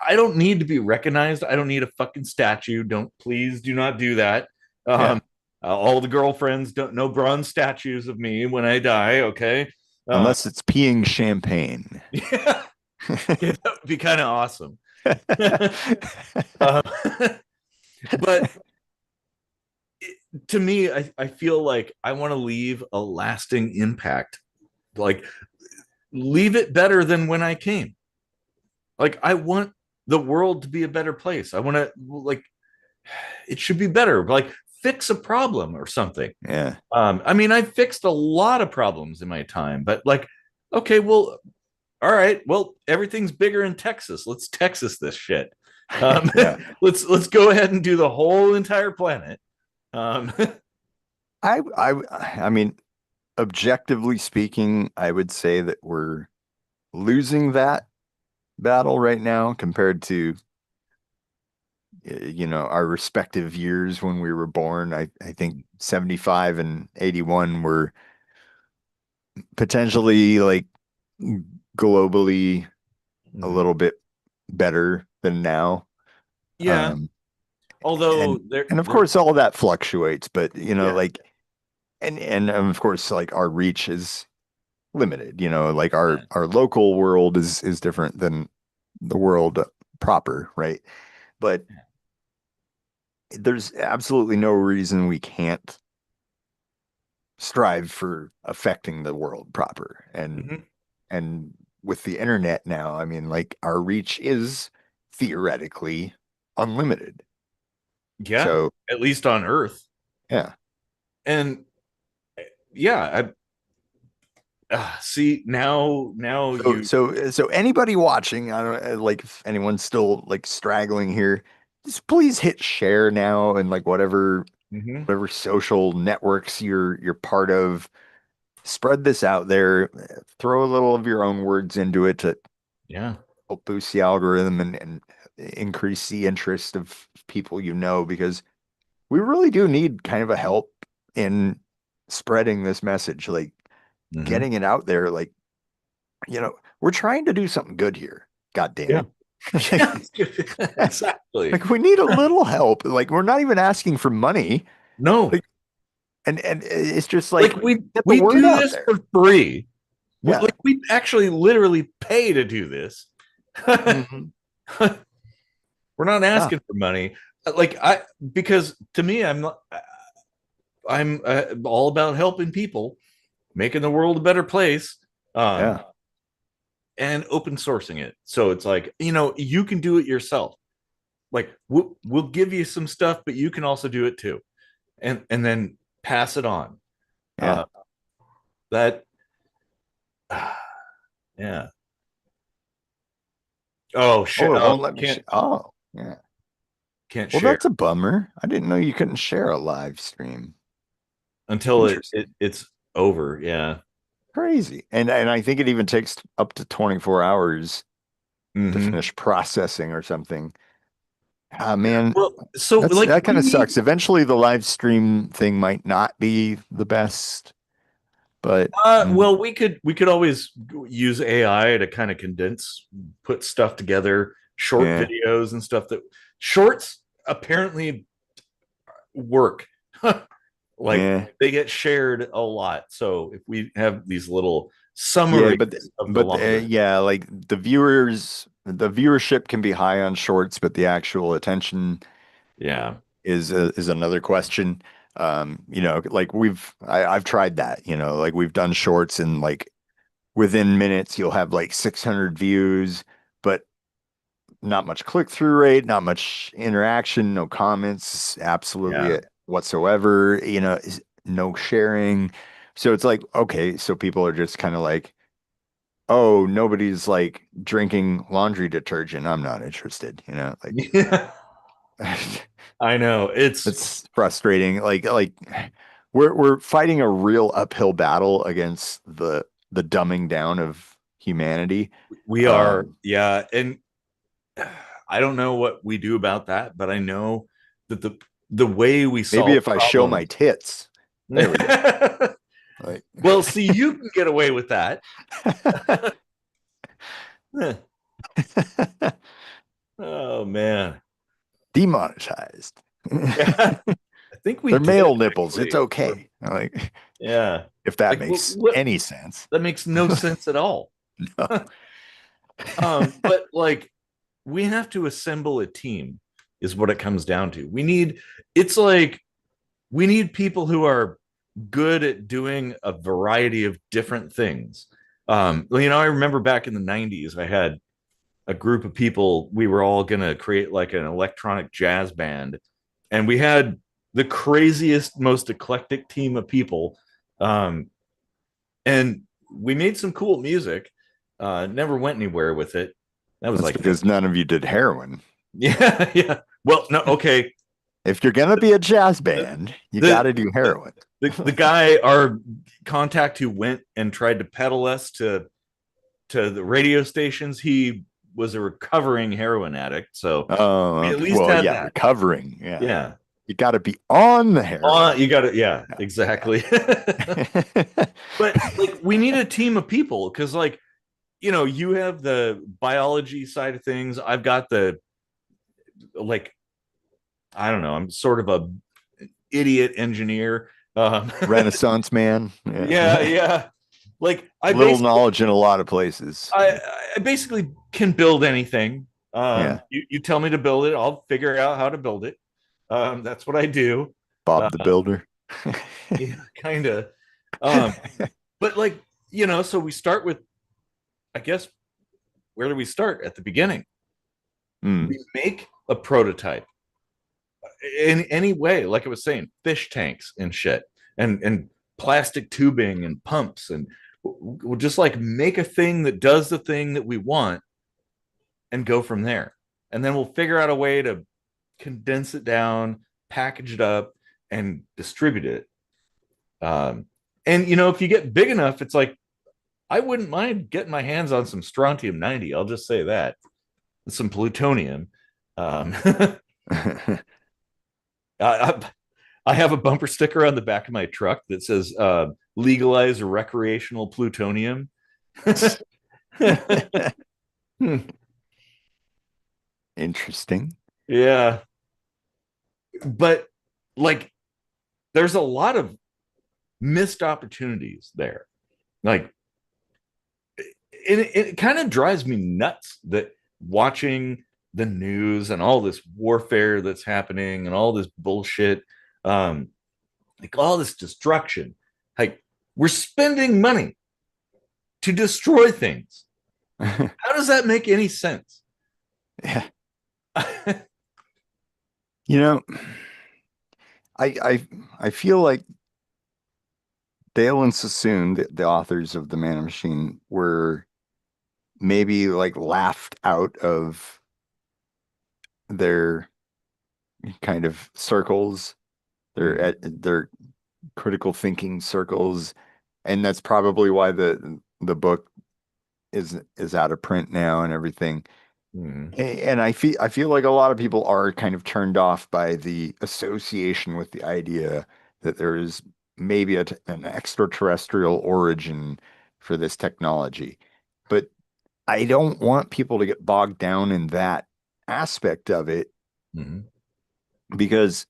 I don't need to be recognized. I don't need a fucking statue. Please do not do that.
Yeah.
All the girlfriends don't no bronze statues of me when I die. Okay. Uh,
Unless it's peeing champagne.
yeah, yeah, that would be kind of awesome. uh, but to me, I feel like I want to leave a lasting impact. Like, leave it better than when I came. Like, I want the world to be a better place. I want to, like, it should be better. Like, fix a problem or something.
Yeah.
I mean, I fixed a lot of problems in my time, but like, okay, well, all right, well, everything's bigger in Texas. Let's Texas this shit.
Yeah.
Let's go ahead and do the whole entire planet. Um,
I mean, objectively speaking, I would say that we're losing that battle right now compared to our respective years when we were born. I think 75 and 81 were potentially like globally a little bit better than now.
yeah,
Um,
although
and and of course all of that fluctuates, but
yeah,
like and of course like our reach is limited, like
yeah.
our local world is different than the world proper, right? But there's absolutely no reason we can't strive for affecting the world proper.
Mhm.
And with the internet now, I mean, like our reach is theoretically unlimited.
Yeah,
So
at least on Earth.
yeah.
And yeah, see now
So
you.
so anybody watching, I don't like if anyone's still like straggling here, just please hit share now and like
Mhm.
whatever social networks you're part of. Spread this out there. Throw a little of your own words into it to
Yeah.
help boost the algorithm and increase the interest of people because we really do need kind of a help in spreading this message, like
Mhm.
getting it out there. Like, we're trying to do something good here. God damn
Yeah.
it.
Yeah. Exactly.
Like we need a little help. Like we're not even asking for money.
No.
Like and it's just
Like,
like get the
we
word
do
out
this
there.
for free.
Yeah.
Like, we actually literally pay to do this.
Hmm.
We're not
Yeah.
asking for money. Like, because to me, I'm all about helping people, making the world a better place,
Yeah.
and open sourcing it. So it's like, you can do it yourself. Like, we'll give you some stuff, but you can also do it too, and then pass it on.
Yeah.
Uh, that yeah. Oh shit!
Oh, it
Oh,
won't let me
can't
Oh, yeah.
can't
Well,
share
that's a bummer. I didn't know you couldn't share a live stream.
until
Interesting.
it's over. Yeah.
Crazy. And I think it even takes up to 24 hours to
Hmm.
finish processing or something. Ah, man,
Well, so like
that kind
we
of
need.
sucks. Eventually the live stream thing might not be the best, but
Well, we could always use AI to kind of condense, put stuff together, short
yeah.
videos and stuff. That shorts apparently work. Like,
Yeah.
they get shared a lot. So if we have these little
Yeah,
summaries of the longer,
yeah, like the viewership can be high on shorts, but the actual attention
yeah,
is another question. Like I've tried that, like we've done shorts and like within minutes you'll have like 600 views, but not much click-through rate, not much interaction, no comments,
yeah,
absolutely whatsoever, no sharing. So it's like, okay, so people are just kind of like, oh, nobody's like drinking laundry detergent. I'm not interested, like
yeah. I know
it's frustrating. Like we're fighting a real uphill battle against the dumbing down of humanity.
we are,
Um,
yeah, and I don't know what we do about that, but I know that the way we
maybe
solve
if I show my
problems.
tits, there we go. Like,
Well, see, you can get away with that. Oh man.
Demonetized.
Yeah. I think we
They're
did
male nipples. It's
actually.
okay. Like,
Yeah.
if that
Like
makes
what
any sense.
that makes no sense at all.
No.
But like we have to assemble a team is what it comes down to. It's like we need people who are good at doing a variety of different things. I remember back in the 90s, I had a group of people. We were all going to create like an electronic jazz band, and we had the craziest, most eclectic team of people. Um, and we made some cool music. Never went anywhere with it. That was
That's
like,
because none of you did heroin.
yeah, yeah. Well, no, okay.
If you're gonna be a jazz
The
band, you got
the
to do heroin.
the guy, our contact who went and tried to peddle us to the radio stations, he was a recovering heroin addict. So
Oh,
we at
okay.
least
Well,
had
yeah,
that.
recovering. Yeah,
Yeah.
you got to be on the heroin.
You got to, yeah,
Yeah,
exactly.
yeah.
But like, we need a team of people because, like, you have the biology side of things. I've got the, like, I don't know, I'm sort of a idiot engineer.
Renaissance man.
Yeah,
Yeah.
yeah. Like,
Little knowledge in a lot of places.
I, I basically can build anything.
Yeah,
You tell me to build it, I'll figure out how to build it. That's what I do. Uh,
Bob the Builder.
yeah, kind of. Um, but like, so we start with, I guess, where do we start? At the beginning.
Mm.
We make a prototype in any way, like I was saying, fish tanks and shit, and plastic tubing and pumps, and we'll just like make a thing that does the thing that we want and go from there. And then we'll figure out a way to condense it down, package it up, and distribute it. And if you get big enough, it's like I wouldn't mind getting my hands on some strontium 90. I'll just say that. Some plutonium. I, I, I have a bumper sticker on the back of my truck that says legalize recreational plutonium.
Interesting.
Yeah. But like, there's a lot of missed opportunities there. Like, it kind of drives me nuts that watching the news and all this warfare that's happening and all this bullshit, um, like all this destruction, like we're spending money to destroy things. How does that make any sense?
Yeah. You know, I feel like Dale and Sassoon, the authors of the Manna Machine, were maybe like laughed out of their kind of circles, their critical thinking circles, and that's probably why the book is out of print now and everything.
Mm-hmm.
And I feel like a lot of people are kind of turned off by the association with the idea that there is maybe an extraterrestrial origin for this technology. But I don't want people to get bogged down in that aspect of it
Mm-hmm.
because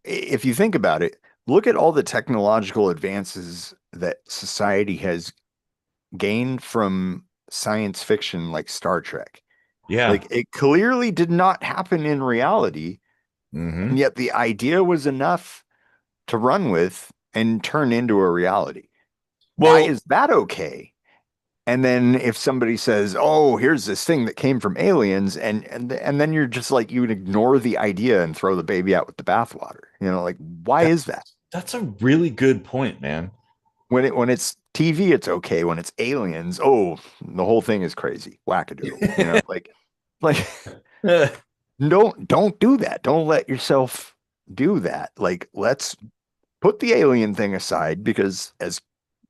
if you think about it, look at all the technological advances that society has gained from science fiction like Star Trek.
Yeah.
Like it clearly did not happen in reality, and
Mm-hmm.
yet the idea was enough to run with and turn into a reality. Why
Well,
is that okay? And then if somebody says, "Oh, here's this thing that came from aliens," and then you're just like you would ignore the idea and throw the baby out with the bathwater. Like why is that?
that's a really good point, man.
When it's TV, it's okay. When it's aliens, oh, the whole thing is crazy, wackadoodle. Like don't do that. Don't let yourself do that. Like let's put the alien thing aside because as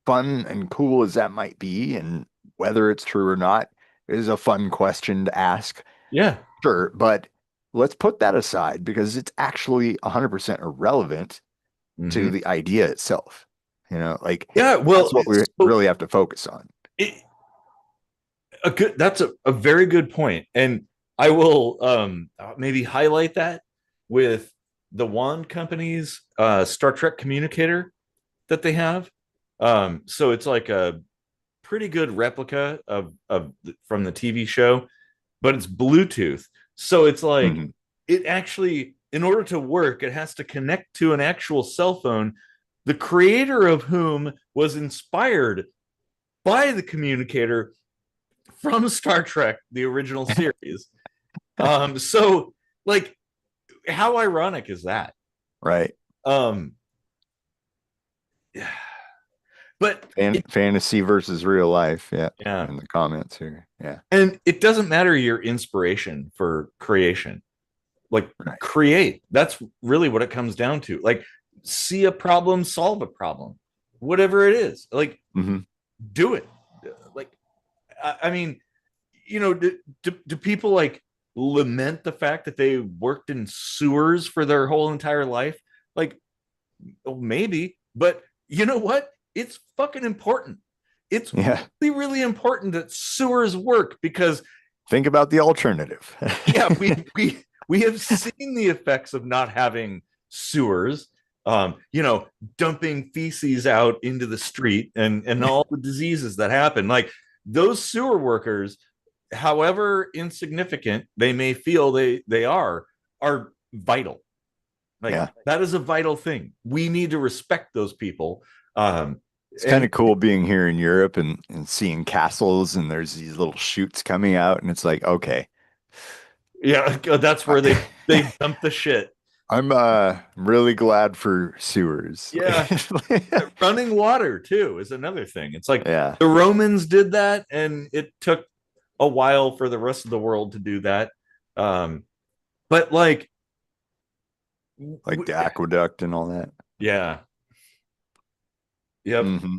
fun and cool as that might be, and whether it's true or not is a fun question to ask.
Yeah.
Sure, but let's put that aside because it's actually 100% irrelevant to
Mm-hmm.
the idea itself. Like
Yeah.
that's
Well,
what we
so
really have to focus on.
it, that's a very good point. And I will maybe highlight that with the Wand Company's Star Trek communicator that they have. So it's like a pretty good replica of from the TV show, but it's Bluetooth. So it's like
Mhm.
it actually, in order to work, it has to connect to an actual cell phone, the creator of whom was inspired by the communicator from Star Trek, the original series. So like, how ironic is that?
Right.
Um, but
Fantasy versus real life. Yeah.
yeah,
In the comments here. Yeah.
and it doesn't matter your inspiration for creation. Like,
Right.
create. That's really what it comes down to. Like, see a problem, solve a problem, whatever it is. Like,
Hmm.
do it. Like, I mean, do people like lament the fact that they worked in sewers for their whole entire life? Like, oh, maybe, but you know what? It's fucking important. It's
Yeah.
really, really important that sewers work because
Think about the alternative.
yeah, we have seen the effects of not having sewers. Dumping feces out into the street and all the diseases that happen. Like those sewer workers, however insignificant they may feel they are vital. Like
Yeah.
that is a vital thing. We need to respect those people.
It's kind
And
of cool being here in Europe and seeing castles and there's these little shoots coming out and it's like, okay.
yeah, that's where they dump the shit.
I'm really glad for sewers.
Yeah, running water too is another thing. It's like
Yeah.
the Romans did that, and it took a while for the rest of the world to do that. Um, but like,
Like the aqueduct and all that.
yeah, yep.
Hmm.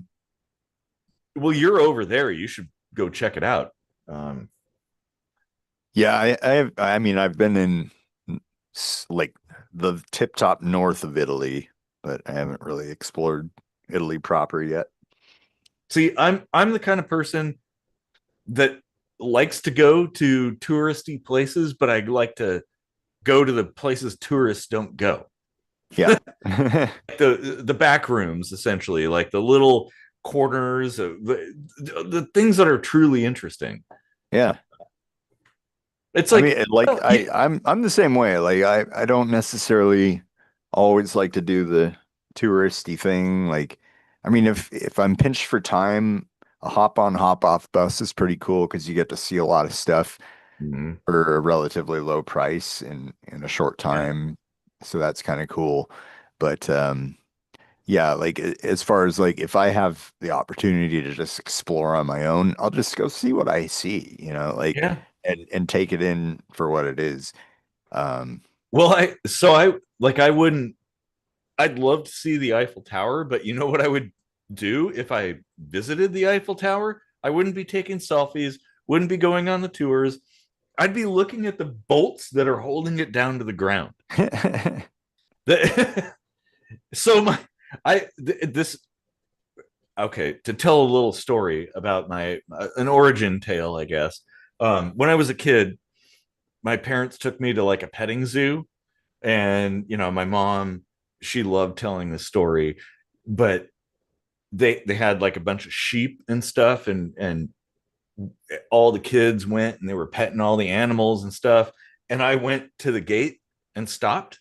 Well, you're over there. You should go check it out. Um,
Yeah, I mean, I've been in like the tip top north of Italy, but I haven't really explored Italy proper yet.
See, I'm the kind of person that likes to go to touristy places, but I like to go to the places tourists don't go.
Yeah.
The back rooms, essentially, like the little corners of the things that are truly interesting.
Yeah.
It's
I
like,
mean, like
oh, yeah,
I'm the same way. Like I don't necessarily always like to do the touristy thing. Like, I mean, if I'm pinched for time, a hop on, hop off bus is pretty cool because you get to see a lot of stuff
mhm,
for a relatively low price in a short
yeah,
time. So that's kind of cool. But yeah, like as far as like if I have the opportunity to just explore on my own, I'll just go see what I see, like
yeah.
and take it in for what it is. Um,
Well, I wouldn't. I'd love to see the Eiffel Tower, but you know what I would do if I visited the Eiffel Tower? I wouldn't be taking selfies, wouldn't be going on the tours. I'd be looking at the bolts that are holding it down to the ground. The, so my I this okay, to tell a little story about my an origin tale, I guess. When I was a kid, my parents took me to like a petting zoo, and my mom, she loved telling the story, but they had like a bunch of sheep and stuff, and all the kids went and they were petting all the animals and stuff, and I went to the gate and stopped,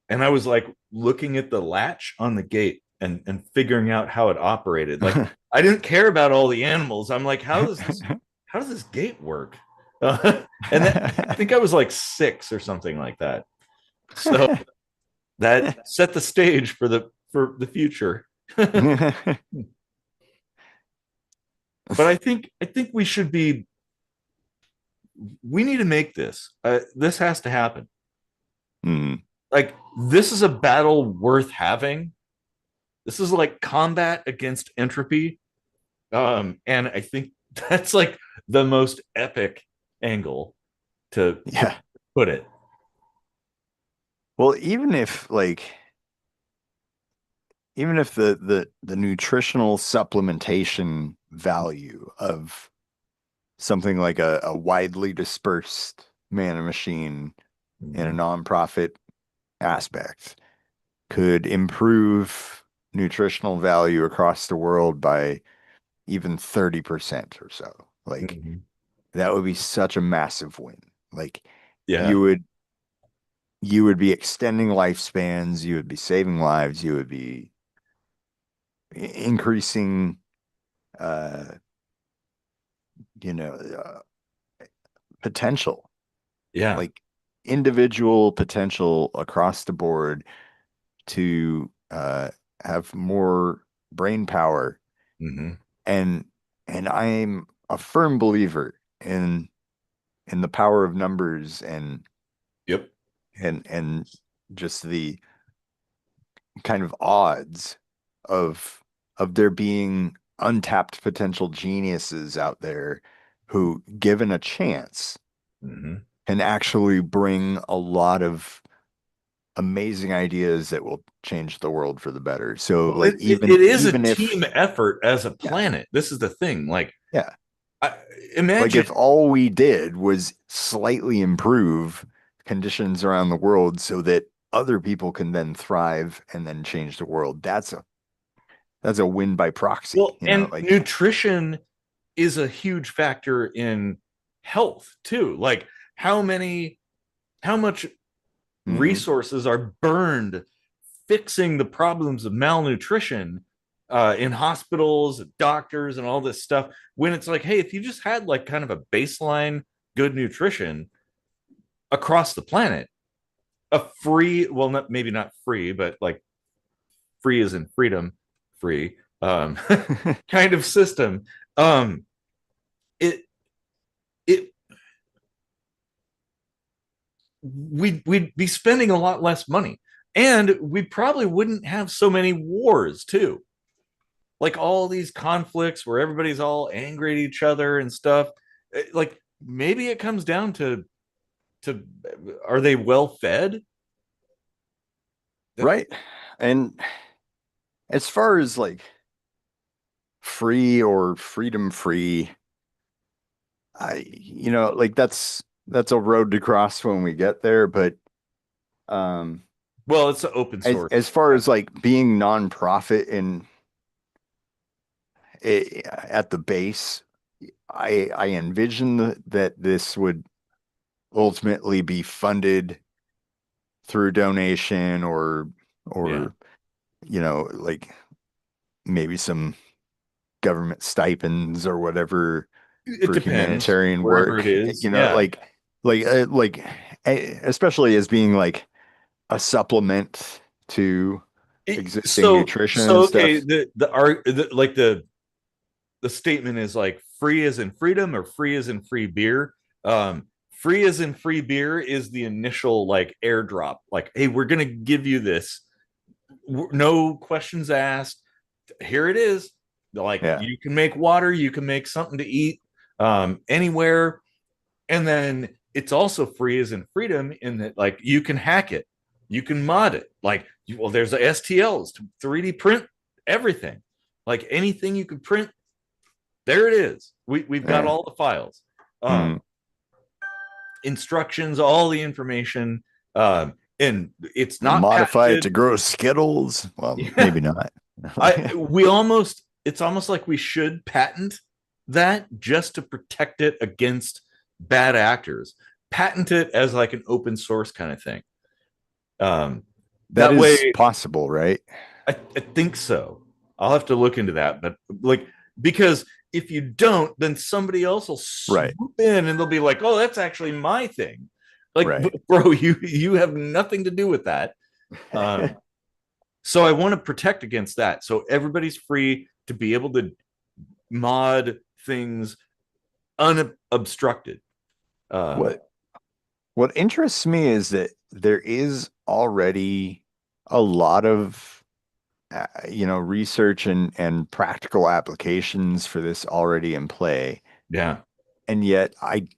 and I was like looking at the latch on the gate and figuring out how it operated. Like I didn't care about all the animals. I'm like, how does this gate work? And that, I think I was like 6 or something like that. So that set the stage for the future. But I think we need to make this. This has to happen.
Mm,
Like this is a battle worth having. This is like combat against entropy. And I think that's like the most epic angle to
yeah.
put it.
Well, even if the nutritional supplementation value of something like a widely dispersed Manna Machine in a
Mhm.
nonprofit aspect could improve nutritional value across the world by even 30% or so. Like
Mhm.
that would be such a massive win. Like
Yeah.
you would you would be extending lifespans, you would be saving lives, you would be increasing uh you know potential,
Yeah.
like individual potential across the board to have more brain power.
Hmm.
And I'm a firm believer in the power of numbers
Yep.
and just the kind of odds of there being untapped potential geniuses out there who, given a chance,
Hmm.
can actually bring a lot of amazing ideas that will change the world for the better. So
Well,
like
it is a
even
team
if
effort as a
yeah,
planet. This is the thing. Like,
yeah.
I,
Like
imagine.
if all we did was slightly improve conditions around the world so that other people can then thrive and then change the world. That's a win by proxy,
Well, and
like
nutrition is a huge factor in health too. Like, how many, how much
mhm.
resources are burned fixing the problems of malnutrition in hospitals, doctors, and all this stuff. When it's like, hey, if you just had like kind of a baseline good nutrition across the planet, a free, well, not, maybe not free, but like free as in freedom, free kind of system, um, it it we'd be spending a lot less money, and we probably wouldn't have so many wars too, like all these conflicts where everybody's all angry at each other and stuff. Like maybe it comes down to are they well fed?
Right. And as far as like free or freedom free, like that's a road to cross when we get there, but um
Well, it's an open source.
as far as like being nonprofit and at the base, I envision that this would ultimately be funded through donation
Yeah,
or like maybe some government stipends or whatever
it
for
depends
humanitarian
wherever
work,
it is. Yeah.
especially as being like a supplement to existing nutrition
So
and
okay,
stuff.
the statement is like free as in freedom or free as in free beer. Free as in free beer is the initial like airdrop. Like, hey, we're gonna give you this, no questions asked. Here it is. Like,
Yeah.
you can make water, you can make something to eat anywhere, and then it's also free as in freedom in that like you can hack it, you can mod it. Like, well, there's a STLs to 3D print everything. Like anything you can print, there it is. We've got
Yeah.
all the files,
Mm.
instructions, all the information, and it's not
Modify it
patented.
to grow Skittles. Well,
Yeah,
maybe not.
we almost, it's almost like we should patent that just to protect it against bad actors. Patent it as like an open source kind of thing. Um,
That
that
is
way,
possible, right?
I think so. I'll have to look into that, but like, because if you don't, then somebody else will
Right.
swoop in and they'll be like, "Oh, that's actually my thing." Like,
Right.
bro, you have nothing to do with that. Um, so I want to protect against that. So everybody's free to be able to mod things unobstructed. Um,
What what interests me is that there is already a lot of research and practical applications for this already in play.
yeah.
And yet I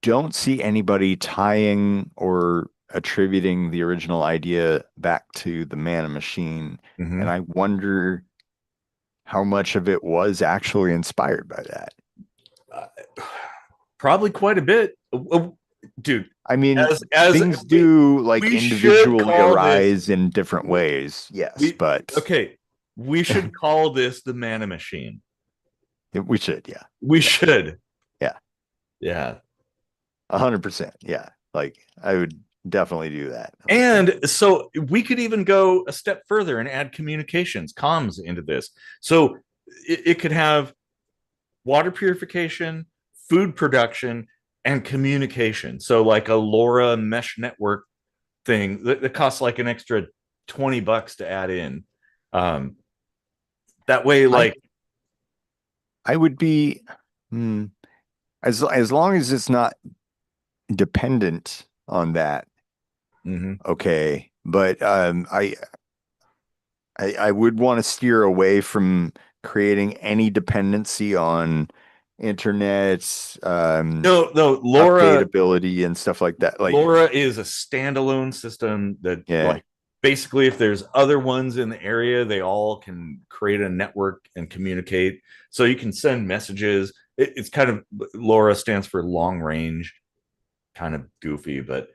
don't see anybody tying or attributing the original idea back to the Manna Machine. And
Mm-hmm.
I wonder how much of it was actually inspired by that.
Uh, Probably quite a bit. Dude,
I mean,
as
things do like
we should
individually
call this
arise in different ways. Yes,
we
but
okay. We should call this the Manna Machine.
we should. Yeah.
We
Yeah.
should.
Yeah.
Yeah.
100%. Yeah. Like I would definitely do that.
And so we could even go a step further and add communications, comms into this. So it could have water purification, food production, and communication. So like a LoRa mesh network thing that costs like an extra $20 to add in. Um, that way, like
I would be as long as it's not dependent on that. Okay, but I would want to steer away from creating any dependency on internet,
no,
updatability and stuff like that. Like,
LoRa is a standalone system that
yeah,
like basically if there's other ones in the area, they all can create a network and communicate. So you can send messages. It's kind of LoRa stands for long range, kind of goofy, but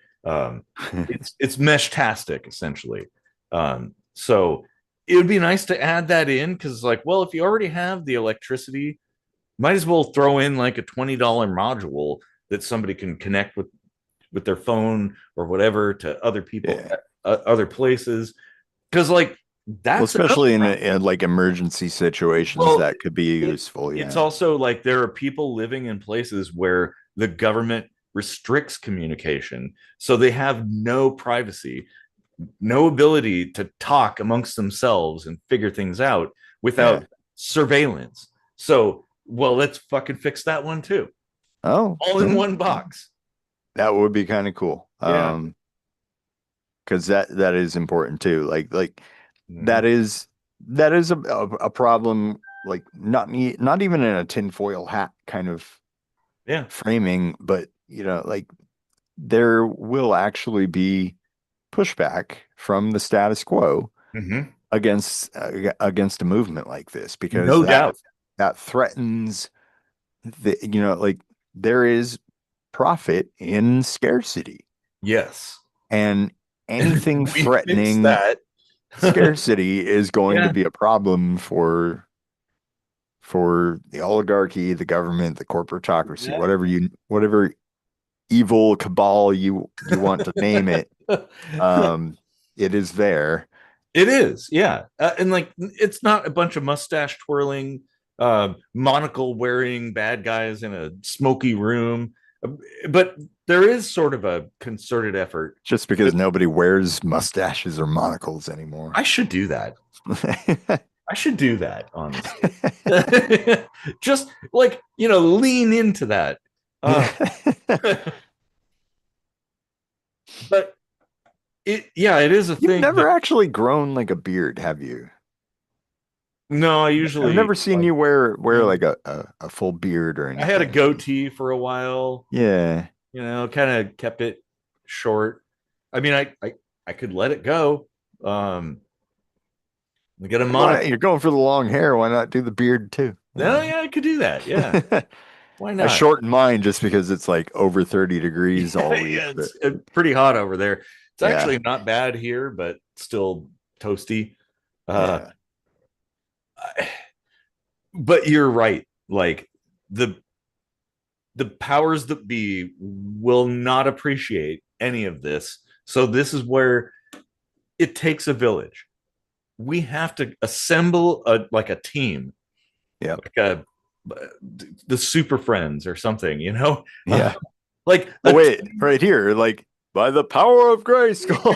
it's mesh-tastic essentially. So it would be nice to add that in because like, well, if you already have the electricity, might as well throw in like a $20 module that somebody can connect with their phone or whatever to other people
yeah.
at other places because like that's
Well, especially in like emergency situations,
well,
that could be useful.
it's
Yeah,
also like there are people living in places where the government restricts communication, so they have no privacy, no ability to talk amongst themselves and figure things out
yeah.
without surveillance. So well, let's fucking fix that one too,
Oh,
all in one box.
that would be kind of cool.
Yeah.
Because that is important too. Like
Mhm.
that is a problem. Like not even in a tinfoil hat kind of
Yeah.
framing, but like there will actually be pushback from the status quo
Mm-hmm.
against a movement like this because
No doubt.
that threatens like there is profit in scarcity,
Yes.
and anything
We fix
threatening
that.
scarcity is going to
Yeah.
be a problem for the oligarchy, the government, the corporatocracy, whatever evil cabal you want to name it. Um, it is there.
It is, yeah. And like it's not a bunch of mustache twirling, monocle wearing bad guys in a smoky room, but there is sort of a concerted effort.
Just because nobody wears mustaches or monocles anymore.
I should do that. I should do that, honestly. Just like, lean into that. But it is a
You've
thing that
never actually grown like a beard, have you?
no, I
I've
usually
never seen
like,
you wear like a full beard or
I had a
anything.
goatee for a while,
Yeah.
kind of kept it short. I mean, I could let it go. We get a monocle.
You're going for the long hair. Why not do the beard too?
No, yeah, I could do that. Yeah. Why
I
not?
shorten mine just because it's like over 30 degrees
Yeah,
all week.
yeah,
But
it's pretty hot over there. It's
yeah,
actually not bad here, but still toasty. Uh,
yeah.
but you're right. Like the the powers that be will not appreciate any of this. So this is where it takes a village. We have to assemble a team,
Yep.
like the Super Friends or something,
Yeah.
like
Oh wait, right here, like by the power of Grayskull.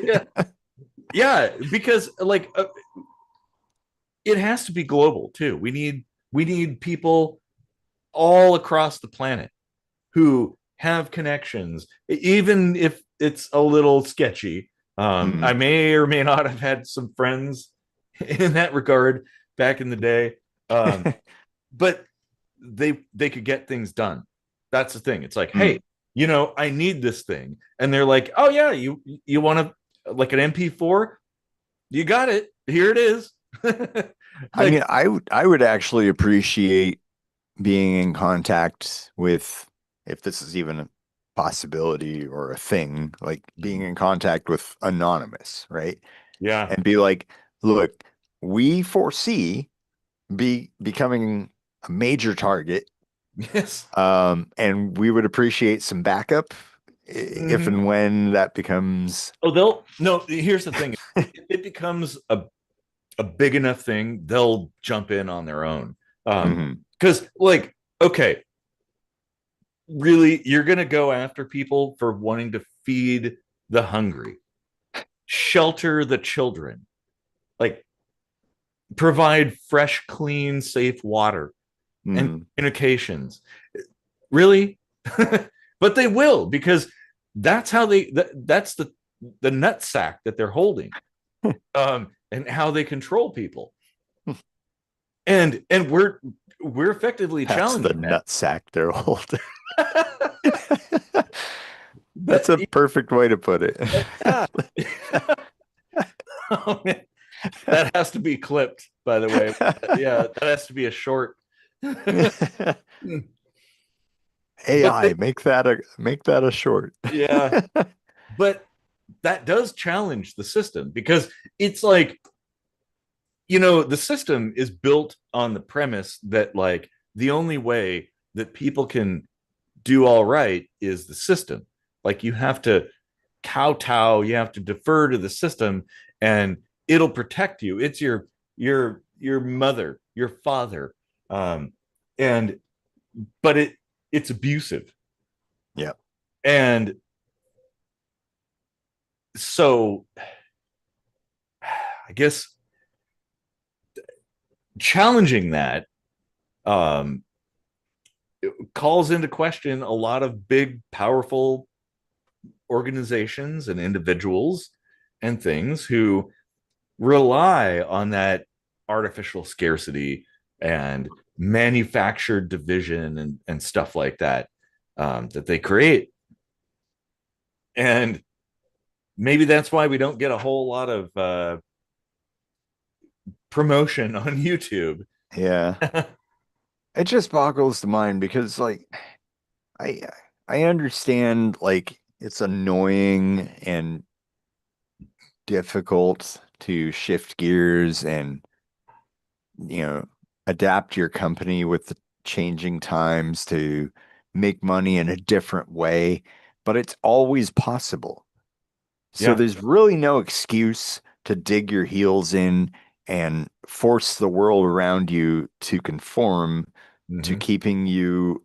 yeah, yeah, because like it has to be global too. We need people all across the planet who have connections, even if it's a little sketchy. I
Hmm.
may or may not have had some friends in that regard back in the day, but they could get things done. That's the thing. It's like,
Hmm.
hey, I need this thing, and they're like, oh yeah, you want to like an MP4? You got it. Here it is.
I
Like,
mean, I would actually appreciate being in contact with, if this is even possibility or a thing, like being in contact with Anonymous, right?
Yeah.
And be like, look, we foresee becoming a major target,
Yes.
and we would appreciate some backup if
Mhm.
and when that becomes.
Oh, they'll no. Here's the thing: if it becomes a big enough thing, they'll jump in on their own.
Mhm.
Because like, okay, really, you're gonna go after people for wanting to feed the hungry, shelter the children, like provide fresh, clean, safe water and
Mhm.
communications. Really? But they will, because that's how that's the nut sack that they're holding, and how they control people. And we're effectively
That's the
challenging that.
nut sack they're holding.
But
That's a perfect way to put it.
yeah. Oh, man. That has to be clipped, by the way. Yeah, that has to be a short. But
AI, make that a short.
yeah, but that does challenge the system, because it's like, the system is built on the premise that like the only way that people can do all right is the system. Like you have to kowtow, you have to defer to the system, and it'll protect you. It's your mother, your father, and but it's abusive.
Yeah.
And so I guess challenging that, um, calls into question a lot of big, powerful organizations and individuals and things who rely on that artificial scarcity and manufactured division and stuff like that, that they create. And maybe that's why we don't get a whole lot of promotion on YouTube.
Yeah. It just boggles the mind because like I I understand like it's annoying and difficult to shift gears and you know adapt your company with the changing times to make money in a different way, but it's always possible. So
Yeah.
there's really no excuse to dig your heels in and force the world around you to conform to
Mm-hmm.
keeping you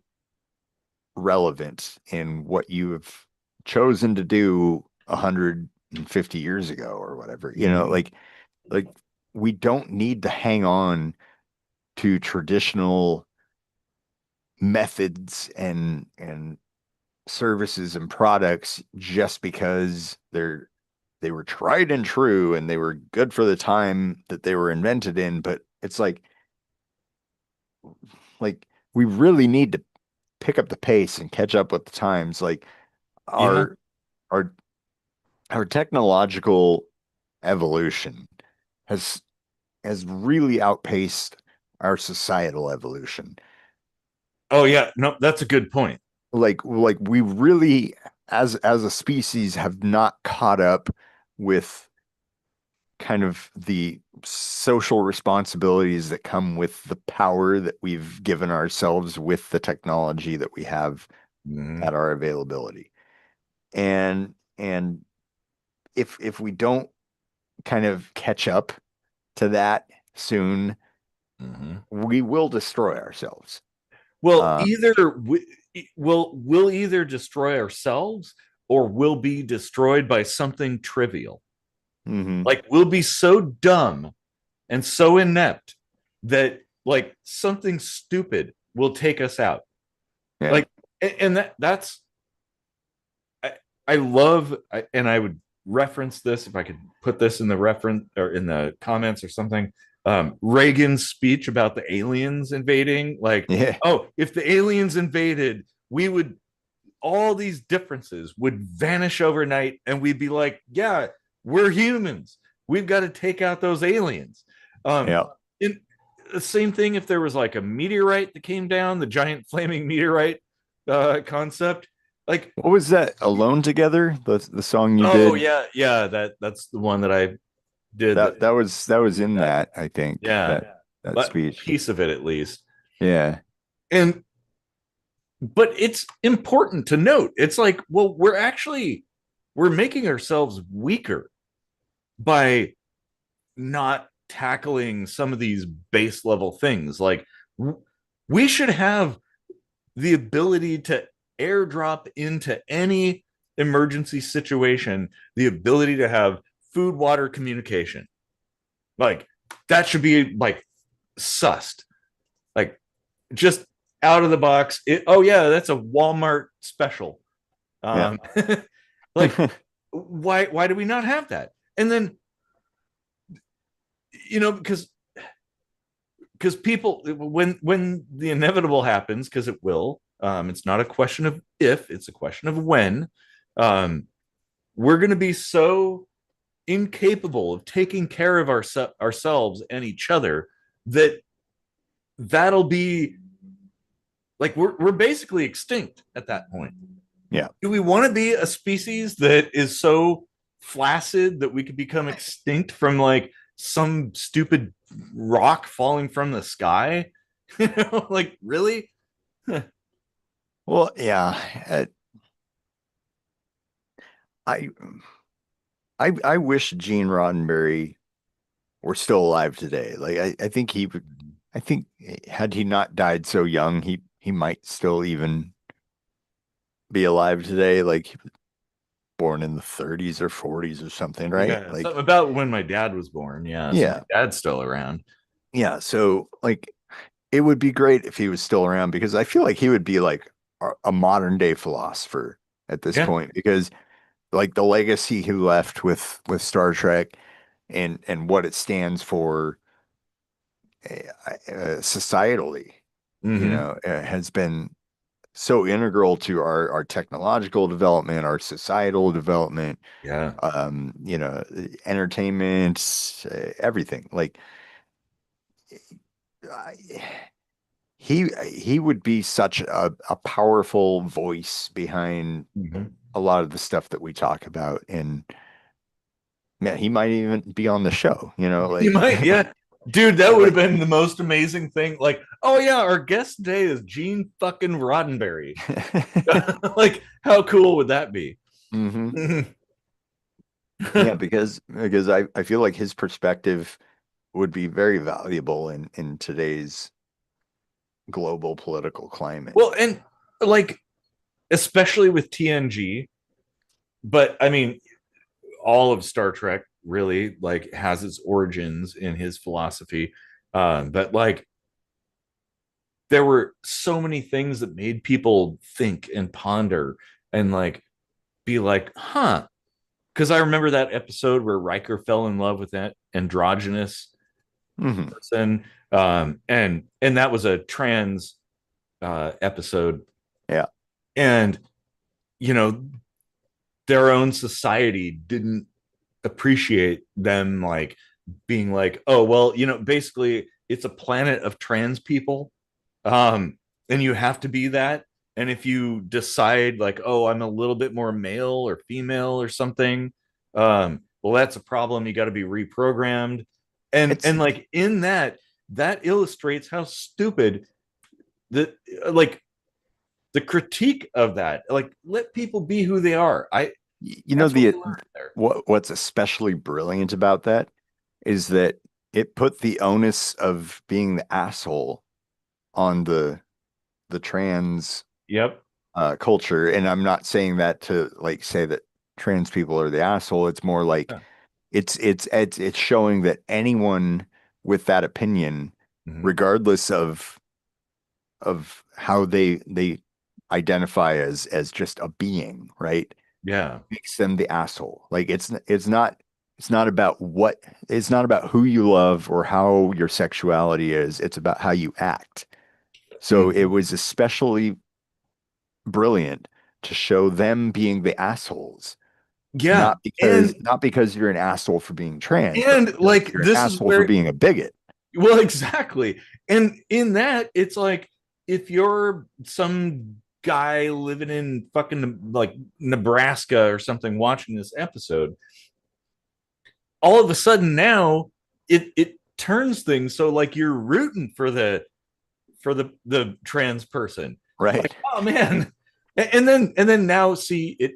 relevant in what you have chosen to do 150 years ago or whatever.
Mm-hmm.
Like we don't need to hang on to traditional methods and services and products just because they were tried and true and they were good for the time that they were invented in. But it's like we really need to pick up the pace and catch up with the times. Like
Yeah.
our our our technological evolution has has really outpaced our societal evolution.
Oh yeah. No, that's a good point.
Like we really as a species have not caught up with kind of the social responsibilities that come with the power that we've given ourselves with the technology that we have
Mm-hmm.
at our availability. And if we don't kind of catch up to that soon,
Mm-hmm.
we will destroy ourselves.
Well,
Uh,
either we'll either destroy ourselves, or we'll be destroyed by something trivial.
mhm.
Like we'll be so dumb and so inept that like something stupid will take us out.
Yeah.
Like, and that's I, I love, and I would reference this if I could put this in the reference or in the comments or something. Reagan's speech about the aliens invading, like,
Yeah.
oh, if the aliens invaded, we would all these differences would vanish overnight, and we'd be like, yeah, we're humans. We've got to take out those aliens. Um,
Yeah.
in the same thing, if there was like a meteorite that came down, the giant flaming meteorite concept, Like,
What was that? Alone Together? The song you
oh
did?
yeah, yeah, that's the one that I did that.
That was in
that
that, I think,
yeah,
that
but
speech.
piece of it at least.
Yeah.
And but it's important to note, it's like, well, we're making ourselves weaker by not tackling some of these base level things. Like, we should have the ability to airdrop into any emergency situation, the ability to have food, water, communication. Like, that should be like sussed. Like, just out of the box. Oh yeah, that's a Walmart special.
Yeah.
Um, like, why do we not have that? And then, because people, when the inevitable happens, because it will, it's not a question of if, it's a question of when. um, we're going to be so incapable of taking care of ourselves and each other that that'll be like, we're basically extinct at that point.
Yeah.
Do we want to be a species that is so flaccid that we could become extinct from like some stupid rock falling from the sky? Like, really?
Well, yeah. I I wish Gene Roddenberry were still alive today. Like I think he would, I think had he not died so young, he might still even be alive today. Like he was born in the 30s or 40s or something, right?
Yeah,
Like,
something about when my dad was born. Yeah, so my
yeah.
dad's still around.
Yeah. So like it would be great if he was still around because I feel like he would be like a modern day philosopher at this
Yeah.
point because like the legacy he left with Star Trek and what it stands for societally,
Mm-hmm.
has been so integral to our technological development, our societal development,
Yeah.
you know, entertainment, everything. Like I, he would be such a powerful voice behind
Mm-hmm.
a lot of the stuff that we talk about. And man, he might even be on the show,
You
like
might, yeah. Dude, that would have
like
been the most amazing thing. Like, oh yeah, our guest today is Gene fucking Roddenberry. Like, how cool would that be?
hmm
Mhm.
Yeah, because I feel like his perspective would be very valuable in today's global political climate.
Well, and like, especially with TNG, but I mean, all of Star Trek really like has its origins in his philosophy. But like, there were so many things that made people think and ponder and like be like, huh. Because I remember that episode where Riker fell in love with that androgynous
hmm
person, and that was a trans episode,
Yeah.
and you know their own society didn't appreciate them like being like, oh well, basically it's a planet of trans people, um and you have to be that. And if you decide like, oh, I'm a little bit more male or female or something, well, that's a problem, you got to be reprogrammed. And
It's
like, in that illustrates how stupid the like the critique of that, like, let people be who they are.
you know
That's what
the
we learned there.
what's especially brilliant about that is that it put the onus of being the asshole on the trans
Yep.
culture. And I'm not saying that to like say that trans people are the asshole. It's more like
Yeah.
it's showing that anyone with that opinion,
Mhm.
regardless of how they identify as just a being, right?
Yeah.
Makes them the asshole. Like it's not about it's not about who you love or how your sexuality is. It's about how you act. So it
Mhm.
was especially brilliant to show them being the assholes,
Yeah.
not because you're an asshole for being trans, but
And
because
like,
you're an
this is
asshole for
where,
being a bigot.
well, exactly. And in that, it's like, if you're some guy living in fucking like Nebraska or something watching this episode, all of a sudden now it turns things so like you're rooting for the trans person.
Right.
Like, oh man. And then now see it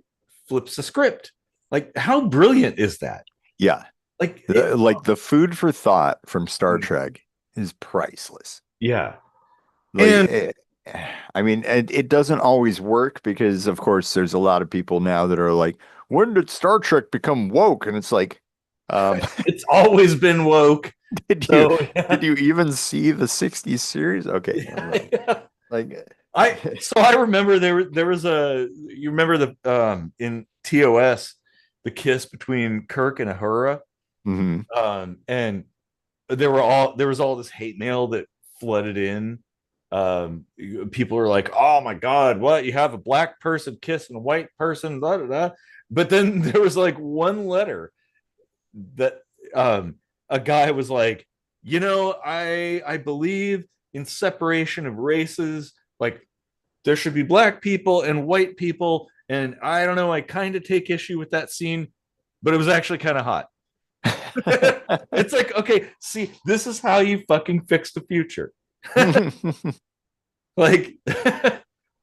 flips the script. Like, how brilliant is that?
Yeah.
Like
Like the food for thought from Star Trek is priceless.
yeah.
Like,
And
I mean, it doesn't always work because, of course, there's a lot of people now that are like, when did Star Trek become woke? And it's like, um,
it's always been woke.
did you
So
did
yeah.
you even see the 60s series? Okay, never
Yeah,
mind.
yeah.
Like,
I remember there was a, you remember the in TOS, the kiss between Kirk and Uhura,
mhm.
and there was all this hate mail that flooded in. People were like, oh my god, what, you have a black person kissing a white person, blah, blah, blah. But then there was like one letter that a guy was like, I believe in separation of races, like there should be black people and white people, and I don't know, I kind of take issue with that scene, but it was actually kind of hot. It's like, okay, see, this is how you fucking fix the future. Like,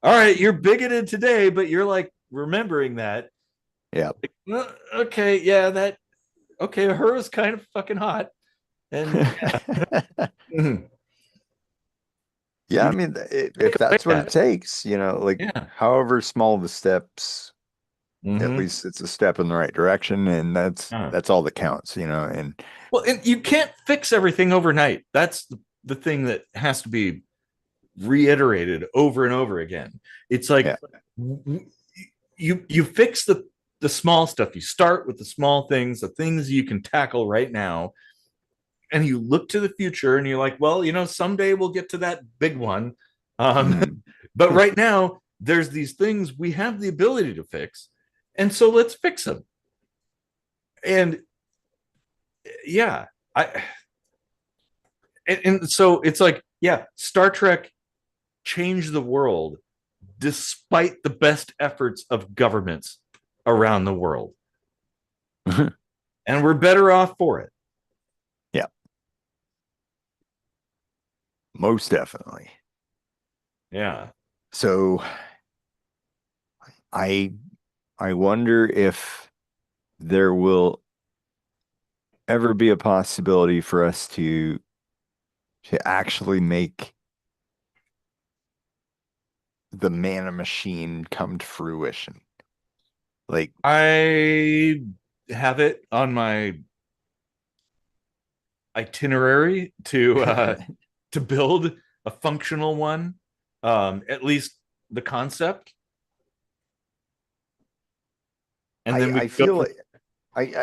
all right, you're bigoted today, but you're like remembering that.
Yeah.
Like, well, okay, yeah, that okay, her is kind of fucking hot. And mhm,
Yeah,
we
I mean,
take
if
away
that's what it
that.
takes, like
Yeah.
however small the steps, at
Hmm.
least it's a step in the right direction, and that's all that counts, and
Well, and you can't fix everything overnight. That's the thing that has to be reiterated over and over again. It's
yeah.
like you fix the small stuff. You start with the small things, the things you can tackle right now, and you look to the future and you're like, well, someday we'll get to that big one. Um,
Mm.
but right now, there's these things we have the ability to fix, and so let's fix them. And yeah, I and so it's like, yeah, Star Trek changed the world despite the best efforts of governments around the world, and we're better off for it.
Yeah, most definitely.
Yeah.
So I I wonder if there will ever be a possibility for us to actually make the Manna Machine come to fruition. Like,
I have it on my itinerary to build a functional one, at least the concept, and then we
I
go
feel
from
like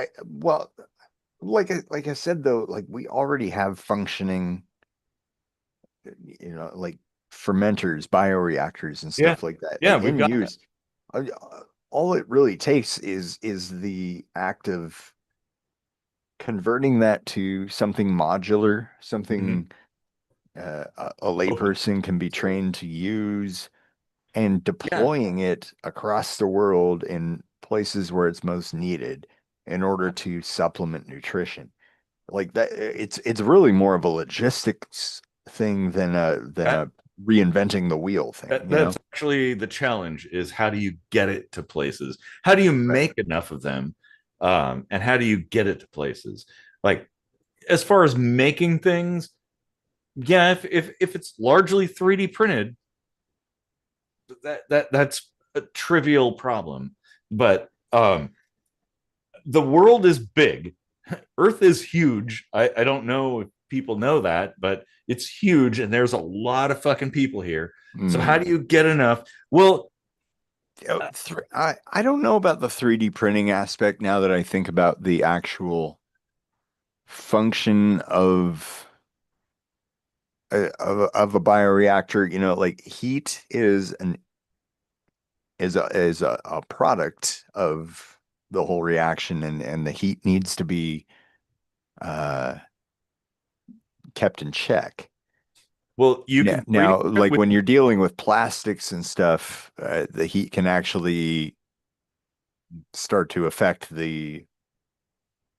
well, like I said though, like we already have functioning, like fermenters, bioreactors, and
yeah,
stuff like that,
yeah,
like
we've
in
got that.
use. All it really takes is the act of converting that to something modular,
Mhm.
something a
Open.
layperson can be trained to use, and
Yeah,
deploying it across the world in places where it's most needed in order to supplement nutrition. Like that, it's really more of a logistics thing than
that,
a reinventing the wheel thing,
that's actually the challenge: is how do you get it to places? How do you
Right.
make enough of them? And how do you get it to places? Like, as far as making things, yeah, if it's largely 3D printed, that's a trivial problem. But the world is big. Earth is huge. I don't know if people know that, but it's huge, and there's a lot of fucking people here. So how
Mm.
do you get enough? Well,
I don't know about the 3D printing aspect now that I think about the actual function of a bioreactor. Like heat is a product of the whole reaction, and the heat needs to be uh kept in check.
Well, you
Now,
can 3D
now,
print
like
with
when you're dealing with plastics and stuff, the heat can actually start to affect the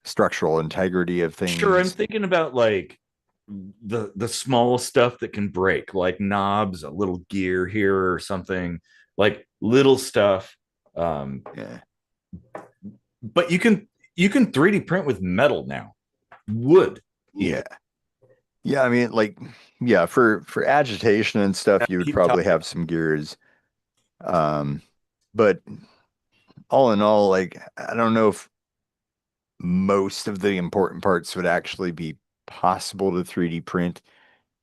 structural integrity of
sure. I'm
things.
thinking about like the small stuff that can break, like knobs, a little gear here or something, like little stuff. Um,
Yeah.
but you can 3D print with metal now, wood even.
Yeah. Yeah, I mean, like, yeah, for agitation and stuff, you would
Keep
probably
talking.
have some gears. Um, but all in all, like, I don't know if most of the important parts would actually be possible to 3D print.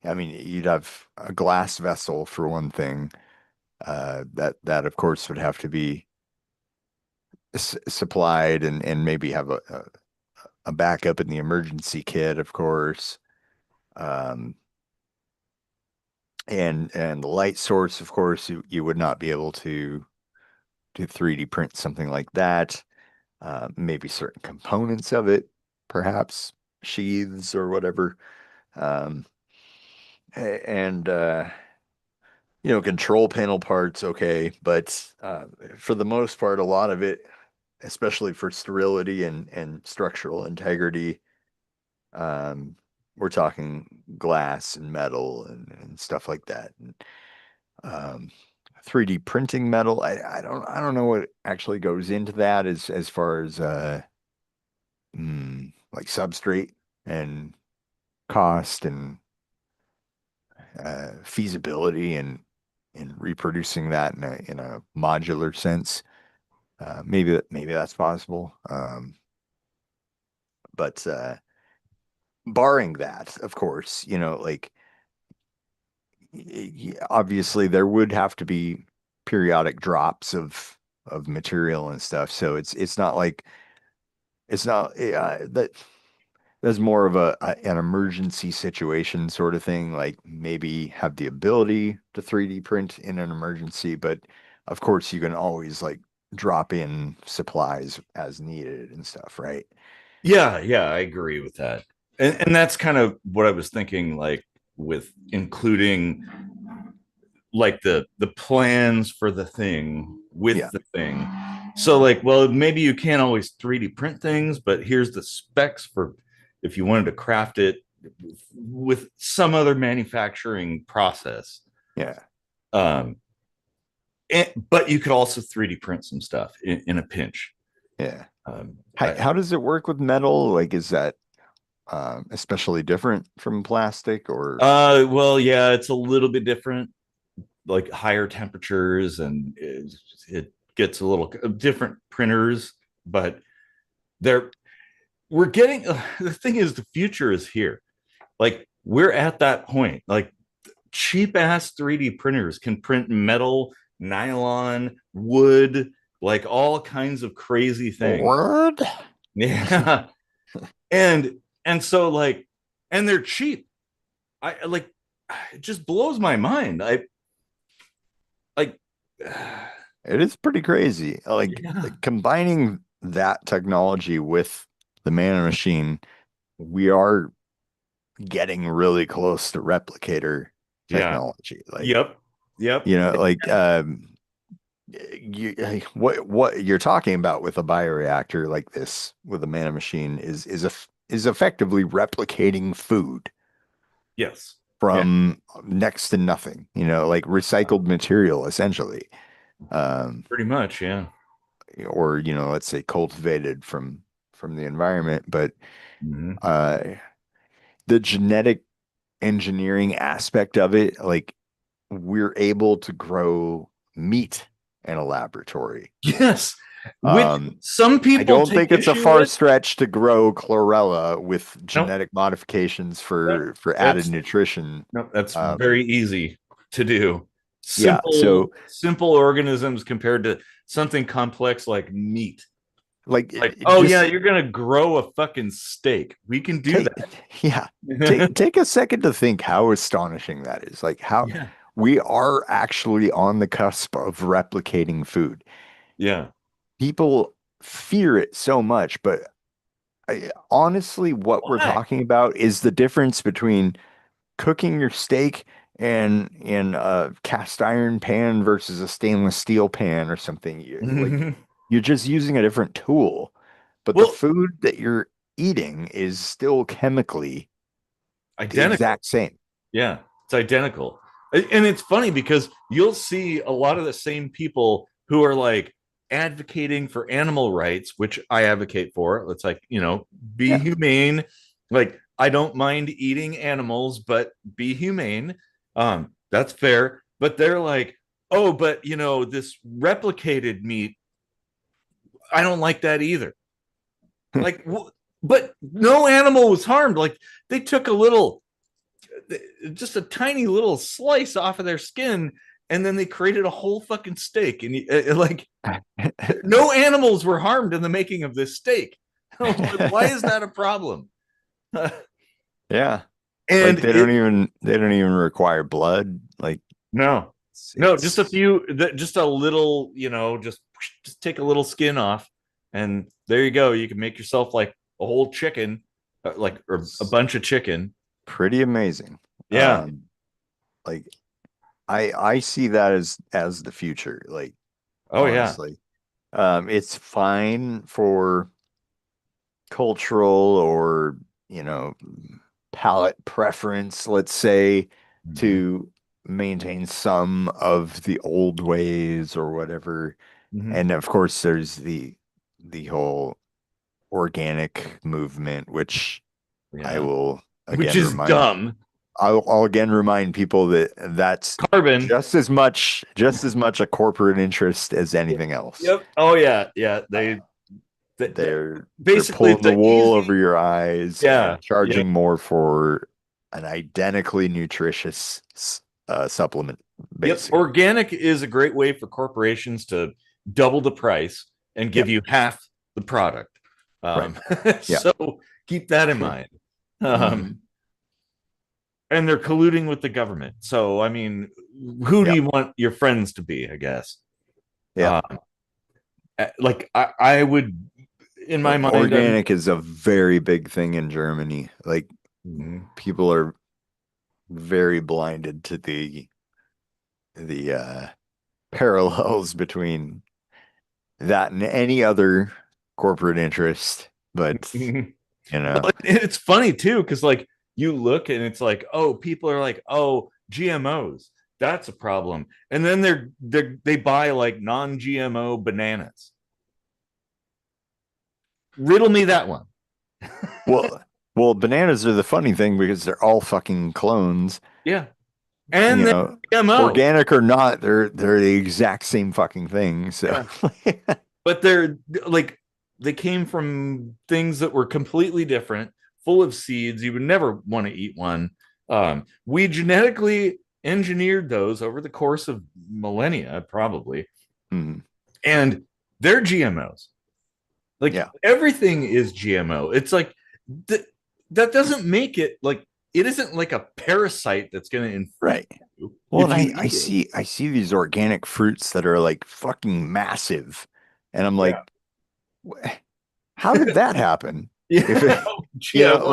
I mean, you'd have a glass vessel for one thing. That of course would have to be supplied and maybe have a backup in the emergency kit, of course. Um, and the light source, of course, you would not be able to 3D print something like that. Maybe certain components of it, perhaps sheaths or whatever. Um, and control panel parts, okay, but for the most part, a lot of it, especially for sterility and structural integrity, um, we're talking glass and metal and stuff like that. And, um, 3D printing metal, I don't know what actually goes into that as far as like substrate and cost and feasibility and reproducing that in a modular sense. Maybe that's possible. But barring that, of course, like obviously there would have to be periodic drops of material and stuff. So it's not like it's not that that's more of an emergency situation sort of thing. Like maybe have the ability to 3D print in an emergency, but of course you can always like drop in supplies as needed and stuff, right?
Yeah, yeah, I agree with that. And
Yeah.
and that's kind of what I was thinking, like with including like the plans for the thing with
Yeah.
the thing. So like, well, maybe you can't always 3D print things, but here's the specs for if you wanted to craft it with some other manufacturing process.
Yeah.
Um, but you could also 3D print some stuff in a pinch.
Yeah.
Um,
How,
I,
how does it work with metal? Like, is that especially different from plastic or?
well, yeah, it's a little bit different, like higher temperatures, and it gets a little different printers, but they're we're getting the thing is the future is here. Like we're at that point. Like cheap ass 3D printers can print metal, nylon, wood, like all kinds of crazy things.
Word?
Yeah. And so like and they're cheap. I like it just blows my mind. I like
It is pretty crazy.
yeah.
Like combining that technology with the Manna Machine, we are getting really close to replicator
Yeah.
technology. Like,
Yep. Yep.
like what you're talking about with a bioreactor like this with a Manna Machine is effectively replicating food
Yes. Yeah.
from next to nothing, like recycled material essentially. Um,
Pretty much. Yeah.
or let's say cultivated from the environment, but
Mhm.
uh the genetic engineering aspect of it, like we're able to grow meat in a laboratory.
Yes. Which
Um,
some
I
people
don't
take
think it's a
issue
far
with.
stretch to grow chlorella with
No,
genetic modifications
that,
for added
that's
nutrition.
no, that's
Um,
very easy to do.
yeah, so
Simple organisms compared to something complex like meat.
like
Like, oh yeah,
just
you're gonna grow a fucking steak. We can do
take yeah,
that.
take a second to think how astonishing that is. Like how
Yeah.
we are actually on the cusp of replicating food.
Yeah.
People fear it so much, but honestly, what we're
Why?
talking about is the difference between cooking your steak in a cast iron pan versus a stainless steel pan or something. You're just using a different tool, but the
Well,
food that you're eating is still chemically the
identical.
exact same.
Yeah, it's identical. And it's funny because you'll see a lot of the same people who are like advocating for animal rights, which I advocate for. It's like, be
Yeah.
humane. Like, I don't mind eating animals, but be humane. That's fair. But they're like, oh, but this replicated meat, I don't like that either. Like, but no animal was harmed. Like, they took just a tiny little slice off of their skin, and then they created a whole fucking steak. And like, no animals were harmed in the making of this steak. Why is that a problem?
Yeah. Like
And
they don't even require blood. Like
no, no, just a
it's
few, just a little, just take a little skin off, and there you go. You can make yourself like a whole chicken, or a bunch of chicken.
pretty amazing.
Yeah.
Like I see that as the future, like
Oh yeah.
honestly. It's fine for cultural or, you know, palate preference, let's say,
Mm-hmm.
to maintain some of the old ways or whatever.
Mm-hmm.
And of course, there's the whole organic movement, which I
Yeah.
will
Which
again
is
remind
dumb.
I'll again remind people that that's
Carbon.
just as much a corporate interest as anything else.
Yep. Oh yeah. Yeah.
They're
Basically
pulling the
the
wool over
easy.
your eyes
Yeah.
and
Yep.
charging more for an identically nutritious supplement,
Yep.
basically.
Organic is a great way for corporations to double the price and give
Yep.
you half the product.
Right.
Um,
Yeah.
so keep that in mind. Um,
Hmm.
and they're colluding with the government. So I mean, who do
Yeah.
you want your friends to be? I guess.
Yeah.
Um, like I would, in my mind,
Organic is a very big thing in Germany. Like
Mhm.
people are very blinded to the parallels between that and any other corporate interest. But you know,
Well, it's funny too, because like you look and it's like, oh, people are like, oh, GMOs, that's a problem, and then they buy like non-GMO bananas. Riddle me that one.
well, well, bananas are the funny thing because they're all fucking clones.
Yeah, and
You
then
know,
GMO.
organic or not, they're the exact same fucking thing. So,
Yeah, but they're like they came from things that were completely different, full of seeds. You would never want to eat one. We genetically engineered those over the course of millennia, probably,
mm,
and they're GMOs. Like
yeah,
everything is GMO. It's like th- that doesn't make it like it isn't like a parasite that's going to infect
right.
you
Well, and
if you
I
eat it.
see I see these organic fruits that are like fucking massive, and I'm
Yeah.
like, how did that happen? If
Yeah.
it,
GMO.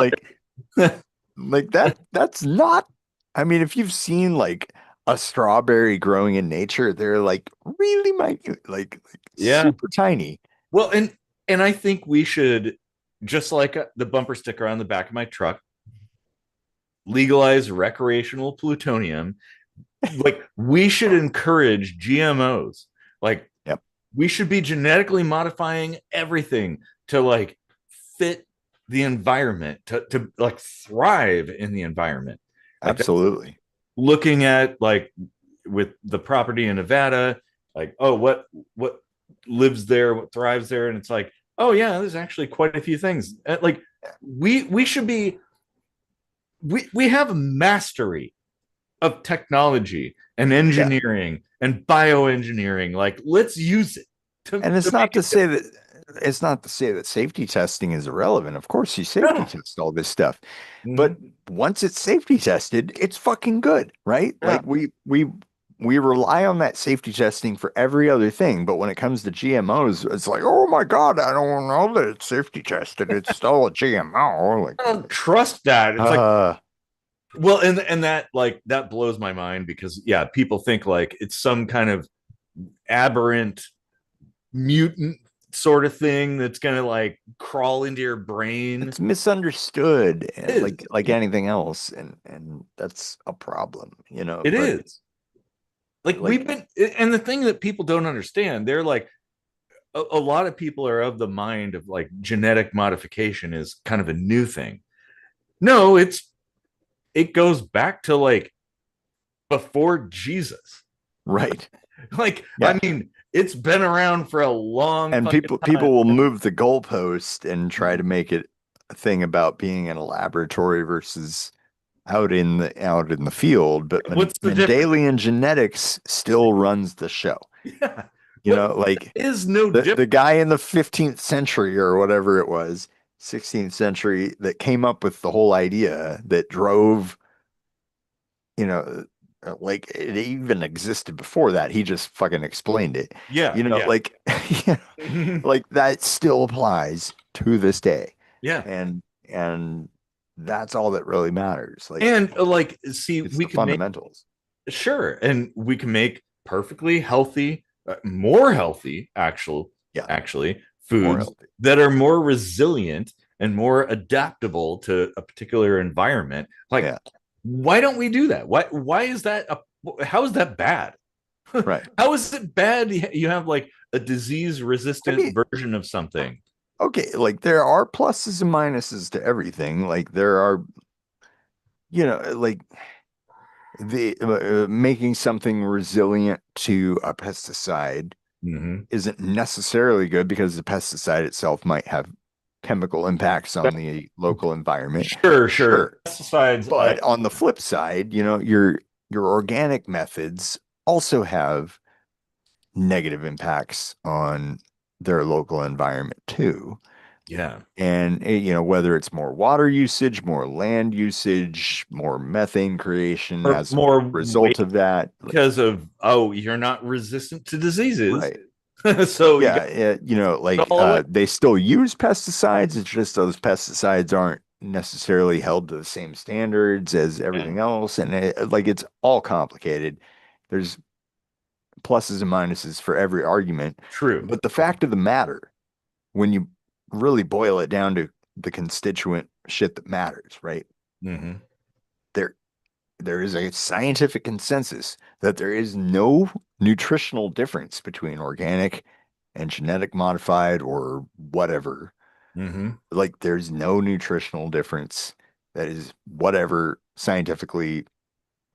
like that's not. I mean, if you've seen like a strawberry growing in nature, they're like really minute, like
Yeah.
super tiny.
Well, and I think we should, just like the bumper sticker on the back of my truck, legalize recreational plutonium. Like we should encourage GMOs. Like
Yep,
we should be genetically modifying everything to like fit the environment, to like thrive in the environment. Like that,
absolutely.
looking at like with the property in Nevada, like, oh, what lives there, what thrives there, and it's like, oh yeah, there's actually quite a few things. Like we should be we have mastery of technology and
Yeah.
engineering and bioengineering. Like let's use it
And
to make it
it's not to say that safety testing is irrelevant. Of course, you safety
no.
test all this stuff. But
Mm-hmm.
once it's safety tested, it's fucking good, right?
Yeah.
Like we rely on that safety testing for every other thing, but when it comes to GMOs, it's like, oh my God, I don't know that it's safety tested. It's still a GMO. Like,
I don't trust that. It's like
uh,
Well, and that like that blows my mind because yeah, people think like it's some kind of aberrant mutant sort of thing that's gonna like crawl into your brain.
It's misunderstood,
It
and
is.
like
Yeah,
anything else, and that's a problem,
it
but
is. Like we've
like
been, and the thing that people don't understand, they're like a lot of people are of the mind of like genetic modification is kind of a new thing. No, it goes back to like before Jesus.
right.
Like, I
Yeah.
mean, it's been around for a long
And
fucking
people
time.
will move the goalpost and try to make it a thing about being in a laboratory versus out in the field, but
What's the difference?
Mendelian genetics still runs the show.
Yeah. What
Like
is no
the
different?
guy in the 15th century or whatever it was, 16th century, that came up with the whole idea that drove, you know, like it even existed before that. He just fucking explained it.
Yeah, yeah.
Like like that still applies to this day.
Yeah.
And that's all that really matters.
And like, see,
It's
we
the
can make
fundamentals.
sure, and we can make perfectly healthy, more healthy,
Yeah,
actually,
more
foods
healthy.
that are more resilient and more adaptable to a particular environment. Like,
Yeah,
why don't we do that? Why is that how is that bad?
right.
How is it bad you have like a disease
I
resistant
mean,
version of something?
okay, like there are pluses and minuses to everything. Like there are, like the making something resilient to a pesticide
Mm-hmm.
isn't necessarily good because the pesticide itself might have chemical impacts on the local environment.
Sure, sure.
Sure.
Pesticides,
But on the flip side, your organic methods also have negative impacts on their local environment too.
yeah,
And whether it's more water usage, more land usage, more methane creation
or
as a
more
result
weight
of that, like,
because of oh, you're not resistant to diseases,
right.
so you
Yeah,
got it
like
all away.
they still use pesticides. It's just those pesticides aren't necessarily held to the same standards as
Yeah,
everything else, and like it's all complicated. There's pluses and minuses for every argument,
true.
but the fact of the matter, when you really boil it down to the constituent shit that matters, right?
Hmm.
There, there is a scientific consensus that there is no nutritional difference between organic and genetic modified or whatever.
Hmm.
Like there's no nutritional difference that is whatever scientifically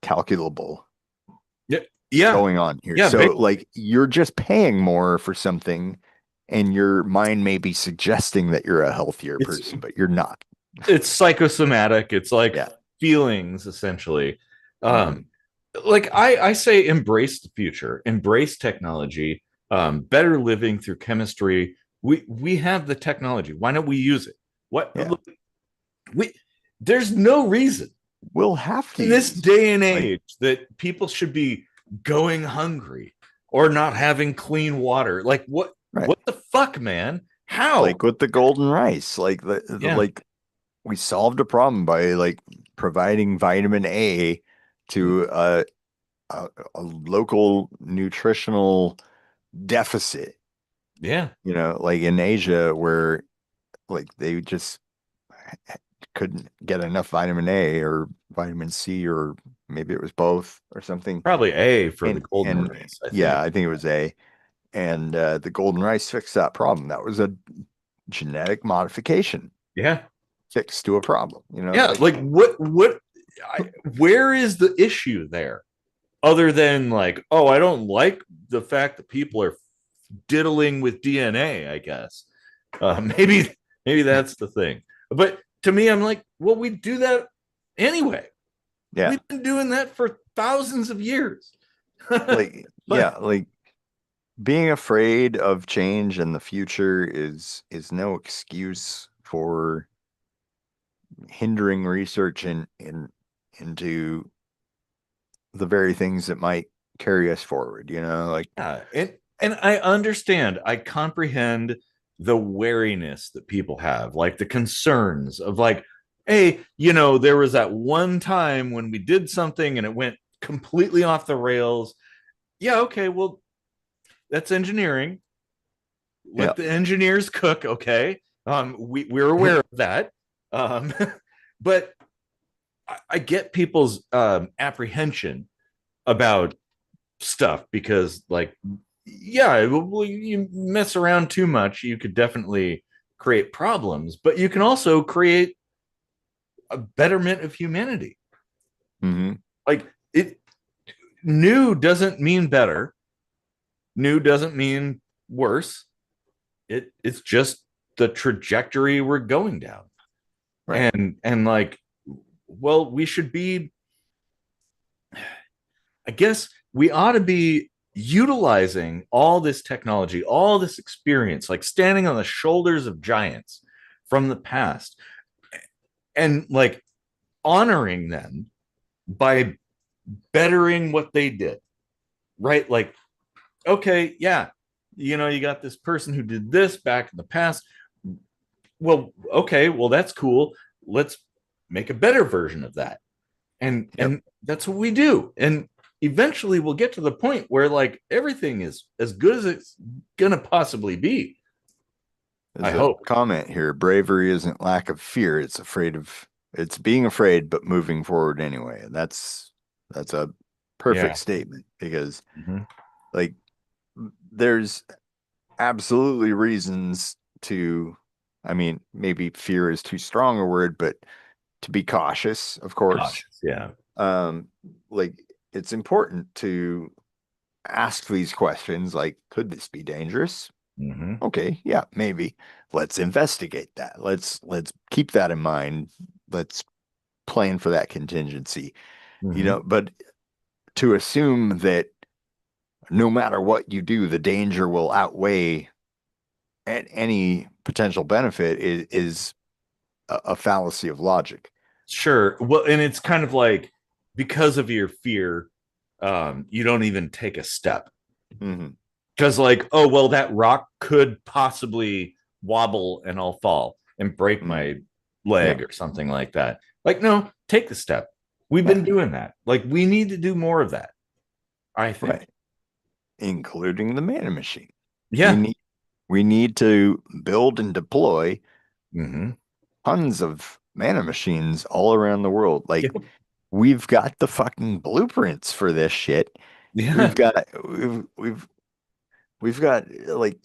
calculable
Yeah, yeah,
going on here.
yeah.
So like you're just paying more for something and your mind may be suggesting that you're a healthier
It's
person, but you're not.
it's psychosomatic. It's like
Yeah.
feelings essentially.
Hmm.
Um, like I say, embrace the future, embrace technology, better living through chemistry. We have the technology. Why don't we use it? What
Yeah.
we there's no reason
We'll have to
in this
use
day and
like
age that people should be going hungry or not having clean water. Like
right.
what the fuck, man? How?
Like with the golden rice, like
Yeah.
like we solved a problem by like providing vitamin A to a local nutritional deficit,
Yeah.
like in Asia where like they just couldn't get enough vitamin A or vitamin C or maybe it was both or something.
Probably A for the golden
And
race, I
yeah,
think.
I think it was A. And the golden rice fixed that problem. That was a genetic modification
Yeah.
fix to a problem,
Yeah.
like
Like where is the issue there? Other than like, oh, I don't like the fact that people are diddling with DNA, I guess. Maybe that's the thing. But to me, I'm like, well, we do that anyway.
yeah,
We've been doing that for thousands of years.
like
But
yeah, like being afraid of change in the future is no excuse for hindering research into the very things that might carry us forward, like
yeah, and I understand, I comprehend the wariness that people have, like the concerns of like, hey, there was that one time when we did something and it went completely off the rails. Yeah, okay, well, that's engineering.
Yeah.
Let the engineers cook, okay? We're aware of that. Um, but I get people's apprehension about stuff because, like, yeah, well, you mess around too much, you could definitely create problems, but you can also create a betterment of humanity.
Hmm.
Like, it new doesn't mean better, new doesn't mean worse. It's just the trajectory we're going down.
Right.
And like, well, we should be, I guess we ought to be utilizing all this technology, all this experience, like standing on the shoulders of giants from the past, and like honoring them by bettering what they did, right? Like, okay, yeah, you got this person who did this back in the past. Well, okay, well, that's cool. Let's make a better version of that. And
Yep.
and that's what we do. And eventually we'll get to the point where like everything is as good as it's gonna possibly be. I
There's a
hope.
comment here. Bravery isn't lack of fear. It's being afraid, but moving forward anyway. And that's a perfect
Yeah.
statement because
Mhm.
like there's absolutely reasons to, I mean, maybe fear is too strong a word, but to be cautious, of course.
Cautious. Yeah.
Um, like it's important to ask these questions like, could this be dangerous?
Hmm.
Okay, yeah, maybe. Let's investigate that. Let's keep that in mind. Let's plan for that contingency.
Hmm.
But to assume that no matter what you do, the danger will outweigh any potential benefit is a fallacy of logic.
Sure. Well, and it's kind of like because of your fear, you don't even take a step.
Hmm.
Because like, oh well, that rock could possibly wobble and I'll fall and break
Hmm.
my
Yeah,
leg or something like that. Like, no, take the step. We've
yeah,
been doing that. Like, we need to do more of that, I think.
right. Including the Manna Machine. We
Yeah.
need we need to build and deploy
Hmm.
tons of Manna Machines all around the world. Like
Yep.
we've got the fucking blueprints for this shit. We've
Yeah.
got we've got like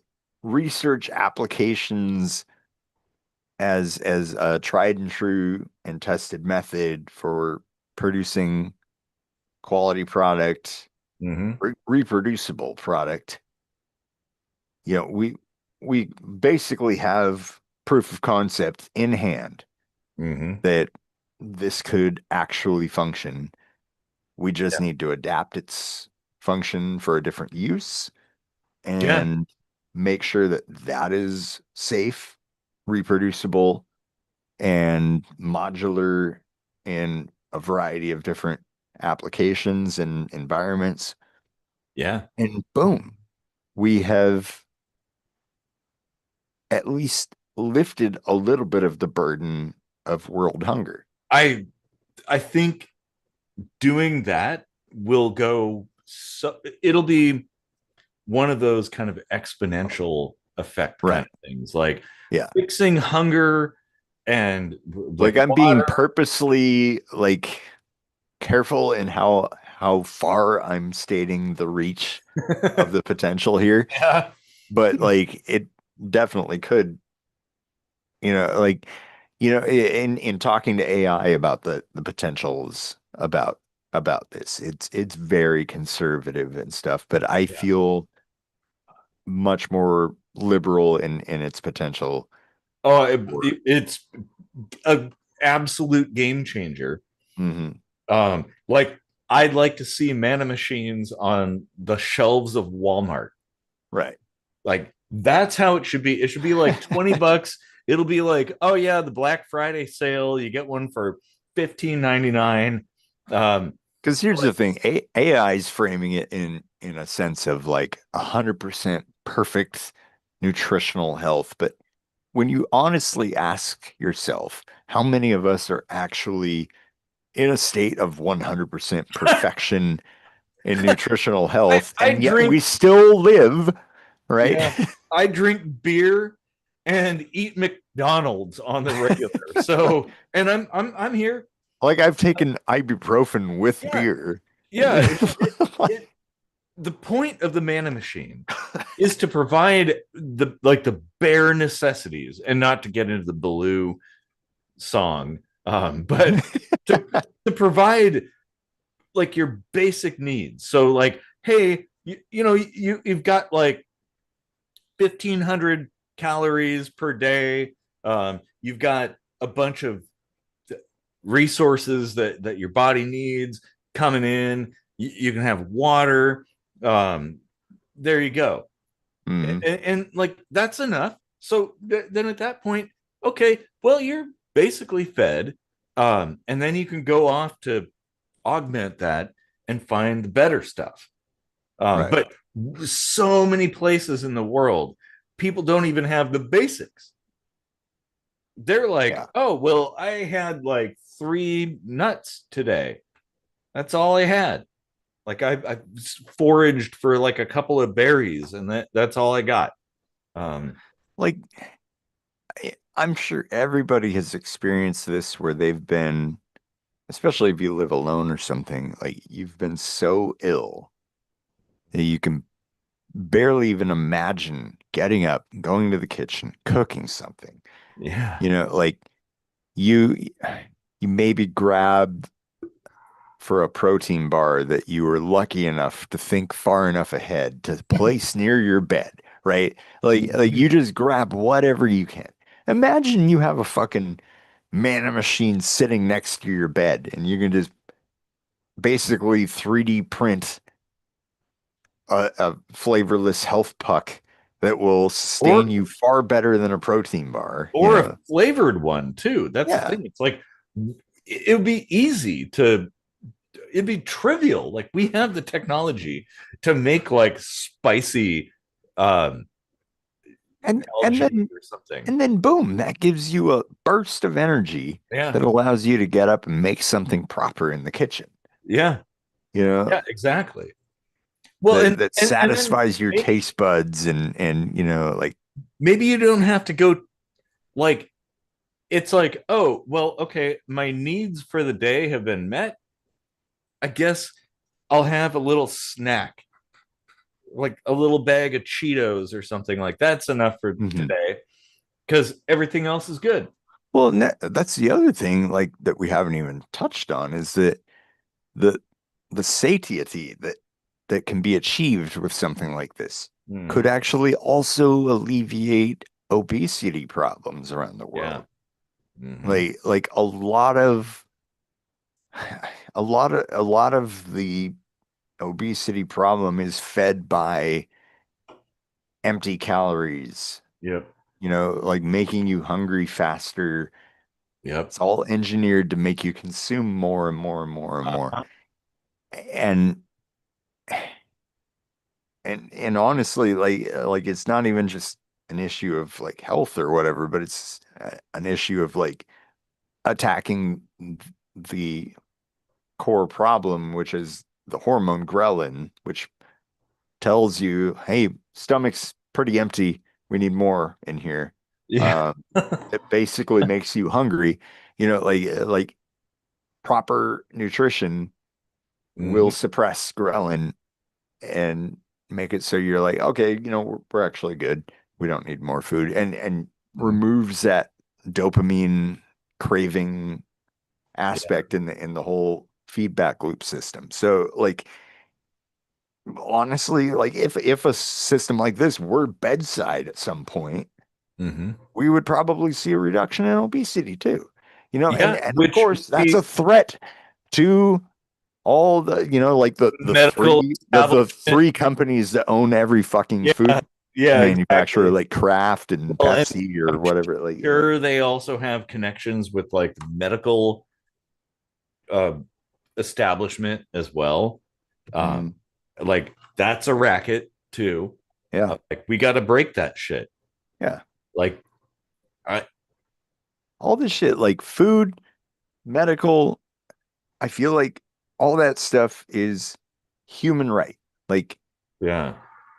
research applications as a tried and true and tested method for producing quality product,
Hmm.
reproducible product. We basically have proof of concept in hand
Hmm.
that this could actually function. We
Yeah.
just need to adapt its function for a different use
Yeah.
and make sure that that is safe, reproducible, and modular in a variety of different applications and environments.
Yeah.
And boom, we have at least lifted a little bit of the burden of world hunger.
I think doing that will go so it'll be one of those kind of exponential effect kind
Right.
of things, like
Yeah.
fixing hunger and like
Like I'm being
water.
purposely like careful in how far I'm stating the reach of the potential here,
Yeah.
but like it definitely could, like in talking to AI about the potentials about this, it's very conservative and stuff, but I
Yeah.
feel much more liberal in its potential
Oh,
for.
it's a absolute game changer.
Hmm.
Like I'd like to see mana machines on the shelves of Walmart.
Right.
Like that's how it should be. It should be like 20 bucks. It'll be like, oh yeah, the Black Friday sale, you get one for 15.99.
Because here's
Like,
the thing, AI is framing it in a sense of like 100% perfect nutritional health, but when you honestly ask yourself, how many of us are actually in a state of 100% perfection in nutritional health,
I
and yet
drink,
we still live, right?
yeah, I drink beer and eat McDonald's on the regular. So, and I'm here.
Like I've taken ibuprofen with
Yeah,
beer.
yeah. The point of the Manna Machine is to provide the bare necessities, and not to get into the blue song, but to to provide like your basic needs. So like, hey, you've got like 1,500 calories per day. You've got a bunch of resources that your body needs coming in. You can have water. Um, there you go.
Mm,
And like that's enough. So then at that point, okay, well, you're basically fed. And then you can go off to augment that and find the better stuff.
right.
But so many places in the world, people don't even have the basics. They're like,
Yeah.
oh, well, I had like 3 nuts today. That's all I had. Like I foraged for like a couple of berries, and that's all I got. Um,
Like I'm sure everybody has experienced this where they've been, especially if you live alone or something, like you've been so ill that you can barely even imagine getting up, going to the kitchen, cooking something.
yeah.
You know, like you you maybe grab for a protein bar that you were lucky enough to think far enough ahead to place near your bed, right? Like you just grab whatever you can. Imagine you have a fucking Manna machine sitting next to your bed and you can just basically 3D print a flavorless health puck that will sustain
or
you far better than a protein bar, you
or a
know?
flavored one too. That's the
Yeah.
thing. It's like it would be easy to, it'd be trivial. Like we have the technology to make like spicy
And
algae
then
or something.
And then boom, that gives you a burst of energy
Yeah.
that allows you to get up and make something proper in the kitchen,
Yeah.
you know,
Yeah, exactly. Well,
that
and then
satisfies your taste buds and like
maybe you don't have to go like, it's like, oh, well, okay, my needs for the day have been met. I guess I'll have a little snack, like a little bag of Cheetos or something. Like that's enough for
mhm.
today because everything else is good.
Well, that's the other thing like that we haven't even touched on is that the the satiety that can be achieved with something like this could
Hmm.
actually also alleviate obesity problems around the
Yeah.
world.
Hmm.
Like a lot of the obesity problem is fed by empty calories,
Yep.
like making you hungry faster.
Yep.
It's all engineered to make you consume more and more and more and more.
Uh-huh.
And and honestly, like it's not even just an issue of like health or whatever, but it's an issue of like attacking the core problem, which is the hormone ghrelin, which tells you, hey, stomach's pretty empty. We need more in here.
Yeah.
Uh, it basically makes you hungry. Like proper nutrition will
Hmm.
suppress ghrelin and make it so you're like, okay, we're actually good. We don't need more food, and removes that dopamine craving
Yeah.
aspect in the whole feedback loop system. So like honestly, like if a system like this were bedside at some point,
Hmm.
we would probably see a reduction in obesity too. And
Yeah.
and of
Which
course
would
that's a
be
threat to all the, like the
medical
three the
establishment.
three companies that own every fucking
Yeah.
food
Yeah,
manufacturer
exactly.
like Kraft and
Well, and
Pepsi or
I'm
whatever, like,
sure they also have connections with like the medical uh, establishment as well.
mm,
Um, like that's a racket too.
yeah,
Like we got to break that shit.
yeah.
Like I
All this shit, like food, medical, I feel like all that stuff is human right. Like
yeah.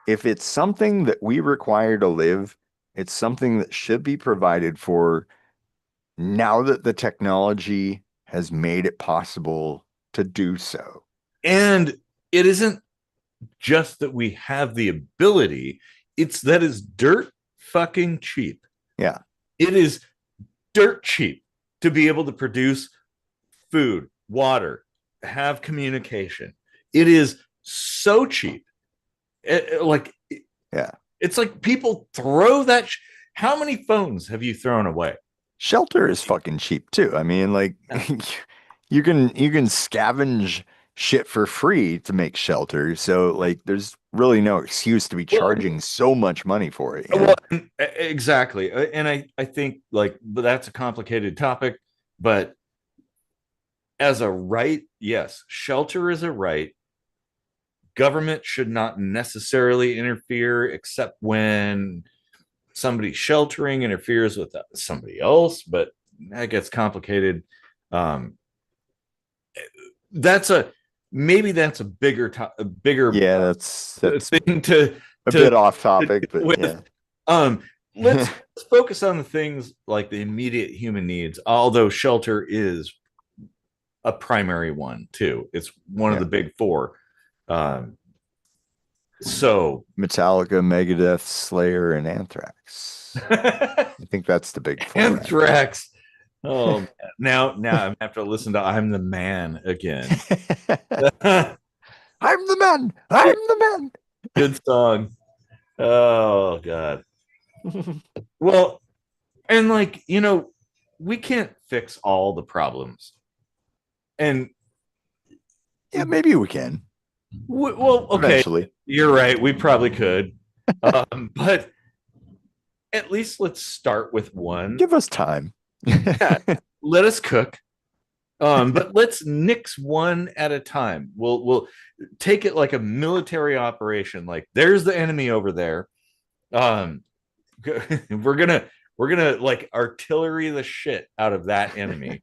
if it's something that we require to live, it's something that should be provided for now that the technology has made it possible to do so.
And it isn't just that we have the ability, it's that it's dirt fucking cheap.
Yeah.
It is dirt cheap to be able to produce food, water, have communication. It is so cheap. Like,
Yeah.
it's like people throw that. How many phones have you thrown away?
Shelter is fucking cheap too. I mean, like you can scavenge shit for free to make shelter. So like there's really no excuse to be
Well,
charging so much money for it, you
well,
know?
exactly. And I think like, but that's a complicated topic. But as a right, yes, shelter is a right. Government should not necessarily interfere except when somebody sheltering interferes with somebody else, but that gets complicated. Um, that's a maybe that's a bigger
Yeah, that's
thing to
a
to,
bit off
to
topic,
deal
but yeah.
with. Um, let's focus on the things like the immediate human needs. Although shelter is a primary one too. It's one of
Yeah.
the big four. Um, so
Metallica, Megadeth, Slayer, and Anthrax. I think that's the big four, actually.
Anthrax. Oh man. Now I'm gonna have to listen to "I'm the Man" again.
I'm the man. I'm the
Good song. Oh god.
man.
Well, and like, we can't fix all the problems. And
Yeah, maybe we can
well, okay,
eventually.
you're right. We probably could. But at least let's start with one.
Give us time.
Yeah, let us cook. But let's nix one at a time. We'll take it like a military operation. Like there's the enemy over there. Um, we're gonna like artillery the shit out of that enemy,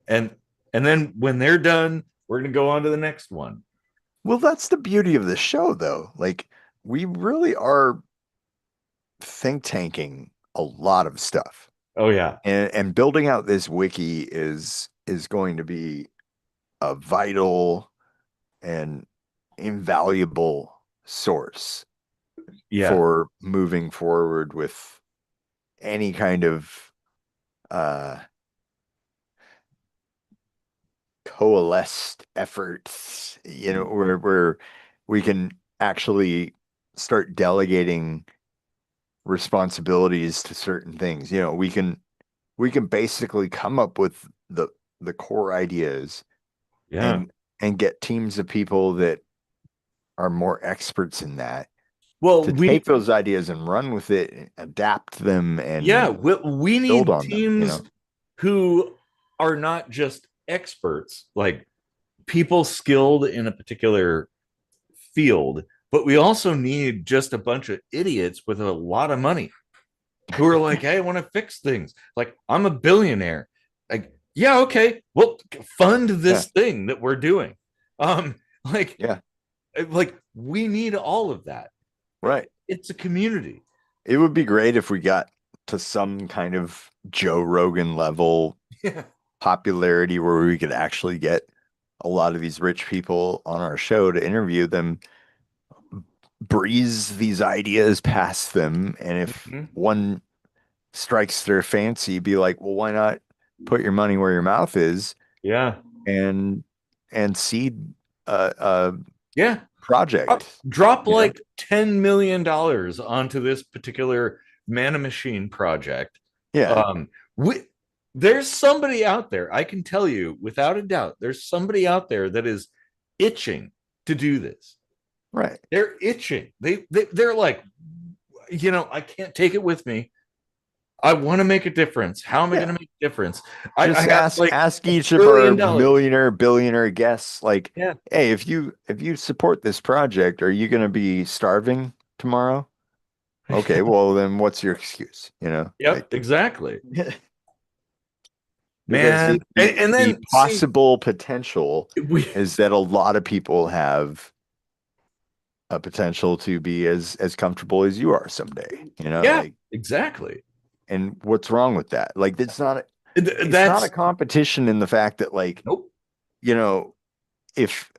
and then when they're done, we're gonna go on to the next one.
Well, that's the beauty of the show, though. Like, we really are think tanking a lot of stuff.
Oh yeah,
And building out this wiki is going to be a vital and invaluable source
yeah.
for moving forward with any kind of uh coalesced efforts, where we can actually start delegating responsibilities to certain things. We can basically come up with the core ideas
Yeah.
and get teams of people that are more experts in that
Well,
to take those ideas and run with it, and adapt them
yeah,
and
we
build
need
on them,
teams who are not just experts, like people skilled in a particular field, but we also need just a bunch of idiots with a lot of money who are like, hey, I want to fix things. Like, I'm a billionaire. Like, yeah, okay, well, fund
Yeah,
this thing that we're doing. Um, like,
yeah,
we need all of that.
right.
It's a community.
It would be great if we got to some kind of Joe Rogan level
Yeah.
popularity where we could actually get a lot of these rich people on our show to interview them, breeze these ideas past them, and if
Mhm.
one strikes their fancy, be like, well, why not put your money where your mouth is
Yeah.
and seed a
Yeah.
project,
Drop
you know?
like $10 million onto this particular Manna Machine project.
Yeah,
Um, we, there's somebody out there, I can tell you without a doubt, there's somebody out there that is itching to do this.
right.
They're itching. They're like, I can't take it with me. I want to make a difference. How am I going
Yeah.
to make a difference? I
Just
got
ask
like
ask
a
each of our
billion dollars.
millionaire, billionaire guests, like,
Yeah.
hey, if you support this project, are you going to be starving tomorrow? Okay, well then what's your excuse? You know,
Yep,
like
exactly.
because
Man. And
the
then see,
possible potential
we
is that a lot of people have a potential to be as comfortable as you are someday. You know,
yeah,
like,
exactly.
and what's wrong with that? Like, it's not a
That's
competition in the fact that, like,
nope.
you know, if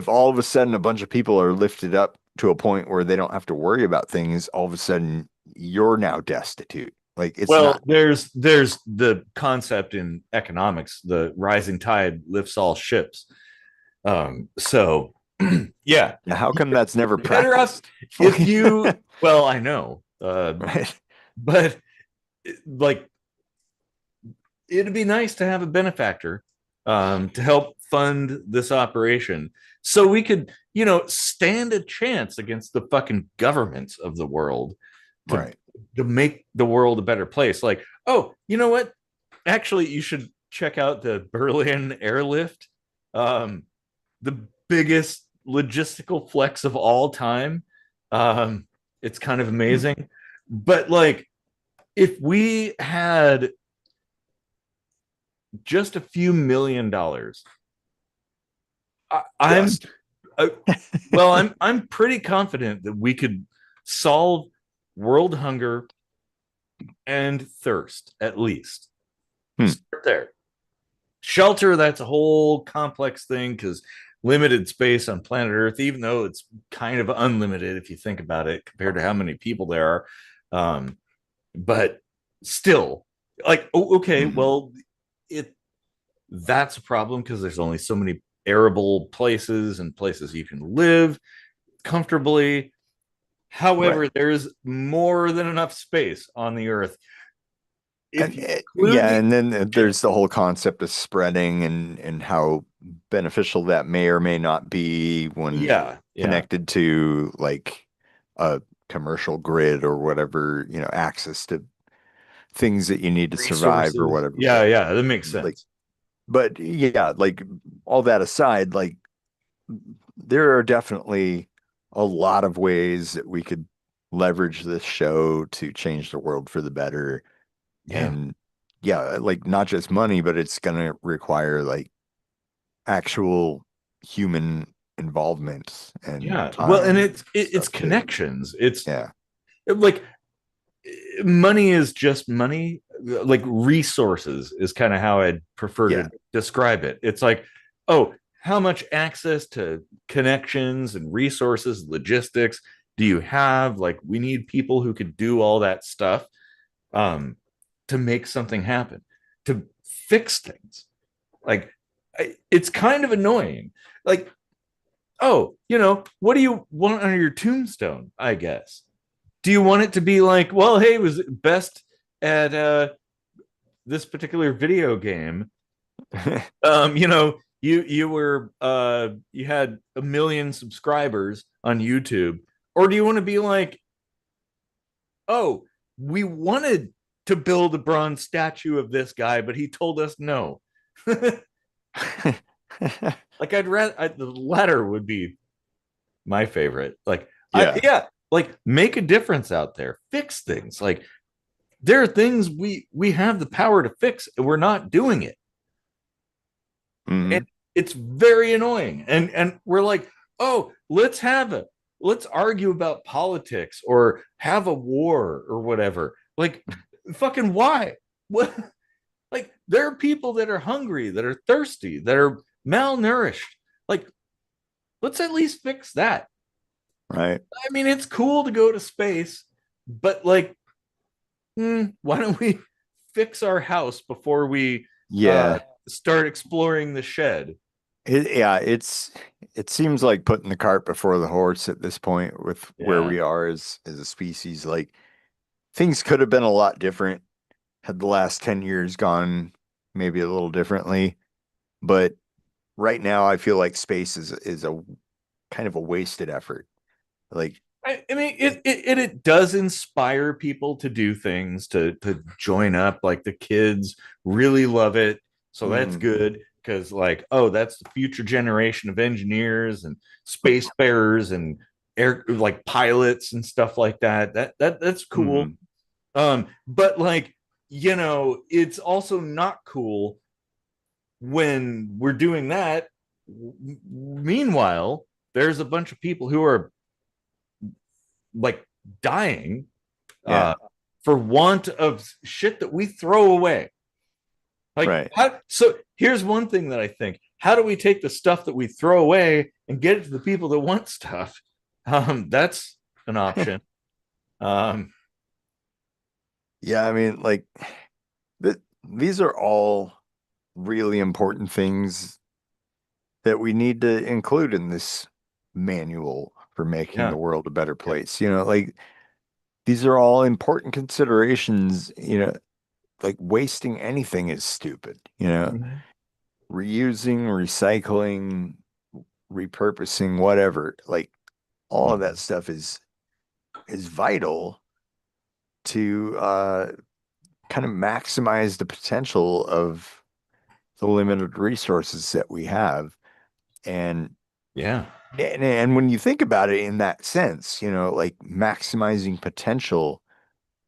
all of a sudden a bunch of people are lifted up to a point where they don't have to worry about things, all of a sudden you're now destitute. Like, it's
Well,
not
there's the concept in economics, the rising tide lifts all ships. So yeah,
how come that's never
you're better off
practiced?
if you. Well, I know,
Right.
but like it'd be nice to have a benefactor to help fund this operation, so we could, stand a chance against the fucking governments of the world to
Right.
make the world a better place. Like, oh, you know what? Actually, you should check out the Berlin airlift. Um, the biggest logistical flex of all time. It's kind of
Hmm.
amazing. But like, if we had just a few $1 million, I'm
Just.
uh, well, I'm pretty confident that we could solve world hunger and thirst at least.
Hmm.
Start there. Shelter, that's a whole complex thing because limited space on planet Earth, even though it's kind of unlimited if you think about it compared to how many people there are. But still, like, okay,
Mhm.
well, it that's a problem because there's only so many arable places and places you can live comfortably.
Right.
However, there's more than enough space on the Earth. If
And
you include
yeah,
the
and then
yeah,
there's the whole concept of spreading and how beneficial that may or may not be when
yeah, yeah,
connected to like a commercial grid or whatever, access to things that you need to survive or
resources,
whatever.
yeah, yeah, that makes
Like,
sense.
but yeah, like all that aside, like there are definitely a lot of ways that we could leverage this show to change the world for the better.
Yeah,
And yeah, like not just money, but it's going to require like actual human involvement and
yeah. Well, and
time and
it's
stuff to,
connections. It's
yeah,
like money is just money. Like resources is kind of how I'd prefer
yeah.
to describe it. It's like, oh, how much access to connections and resources, logistics do you have? Like, we need people who could do all that stuff um, to make something happen, to fix things. Like, it's kind of annoying. Like, oh, what do you want on your tombstone? I guess. Do you want it to be like, well, hey, was it best at this particular video game? You had 1 million subscribers on YouTube, or do you want to be like, oh, we wanted to build a bronze statue of this guy, but he told us no. Like, the latter would be my favorite. Like,
Yeah.
yeah, like make a difference out there, fix things. Like, there are things we have the power to fix, and we're not doing it. And
Hmm.
it's very annoying. And we're like, oh, let's argue about politics or have a war or whatever. Like, fucking why? What? Like, there are people that are hungry, that are thirsty, that are malnourished. Like, let's at least fix that.
Right.
I mean, it's cool to go to space, but like, why don't we fix our house before we uh,
Yeah.
start exploring the shed?
Yeah, it seems like putting the cart before the horse at this point with where
Yeah,
we are as a species. Like things could have been a lot different had the last 10 years gone maybe a little differently. But right now I feel like space is a kind of a wasted effort. Like,
I mean, it does inspire people to do things, to join up. Like, the kids really love it, so that's
mhm.
good because, like, oh, that's the future generation of engineers and spacefarers and air like pilots and stuff like that. That's cool.
Mhm.
But like, it's also not cool when we're doing that. Meanwhile, there's a bunch of people who are like dying
Yeah.
uh, for want of shit that we throw away. Like,
Right.
so here's one thing that I think: how do we take the stuff that we throw away and get it to the people that want stuff? That's an option. Um,
Yeah, I mean, like these are all really important things that we need to include in this manual for making
yeah,
the world a better
yeah,
place. Like these are all important considerations, like wasting anything is stupid,
mhm,
reusing, recycling, repurposing, whatever. Like all of that
mhm.
stuff is vital to kind of maximize the potential of the limited resources that we have. And
Yeah.
and when you think about it in that sense, like maximizing potential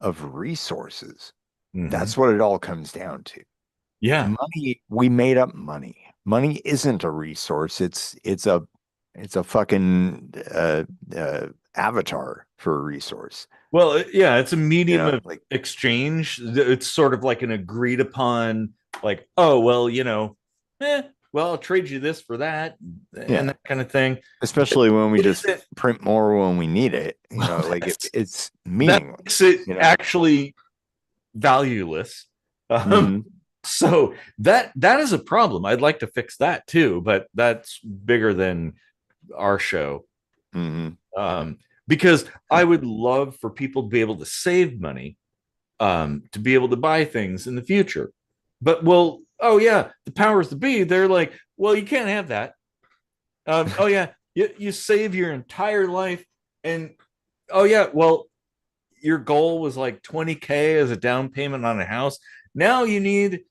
of resources,
Hmm.
that's what it all comes down to.
Yeah.
Money, we made up money. Money isn't a resource. It's a fucking avatar for a resource.
Yeah, it's a medium of
Like
exchange. It's sort of like an agreed upon, like, oh, well, well, I'll trade you this for that and
yeah,
that kind of thing. But
especially when we
it
just
isn't,
print more when we need it.
well,
Like it's
that makes
meaningless.
it actually valueless. Um,
Hmm.
so that is a problem. I'd like to fix that too, but that's bigger than our show.
Hmm.
Because I would love for people to be able to save money, to be able to buy things in the future. But well, oh yeah, the powers that be, they're like, well, you can't have that. Oh yeah, you save your entire life, and oh yeah, well, your goal was like 20K as a down payment on a house. Now you need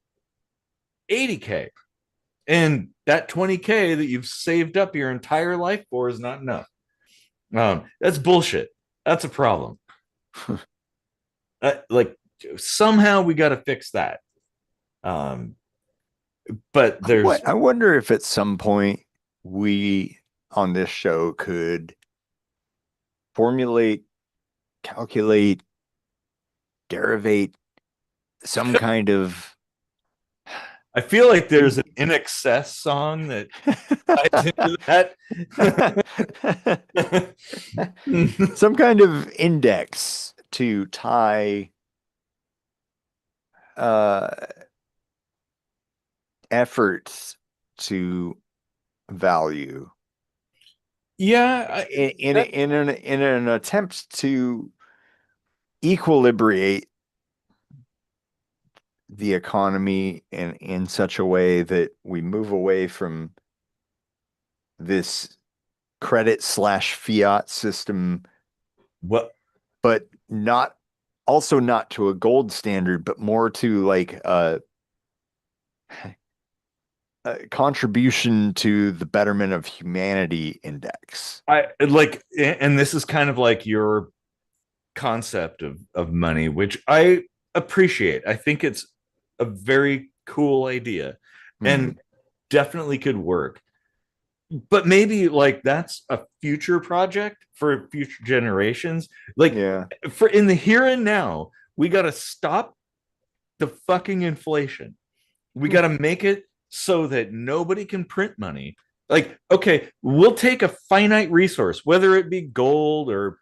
80K, and that 20K that you've saved up your entire life for is not enough. That's bullshit. That's a problem. Like somehow we got to fix that. Um, but there's
I wonder if at some point we on this show could formulate, calculate, derivate some kind of
I feel like there's an in excess song that ties into that.
some kind of index to tie uh efforts to value
Yeah, that,
in an attempt to equilibrate the economy in such a way that we move away from this credit slash fiat system,
what
but not also not to a gold standard, but more to like a contribution to the betterment of humanity index.
I like, and this is kind of like your concept of money, which I appreciate. I think it's a very cool idea
Hmm.
and definitely could work. But maybe like that's a future project for future generations. Like
Yeah.
for in the here and now, we got to stop the fucking inflation. We got to make it so that nobody can print money. Like, okay, we'll take a finite resource, whether it be gold or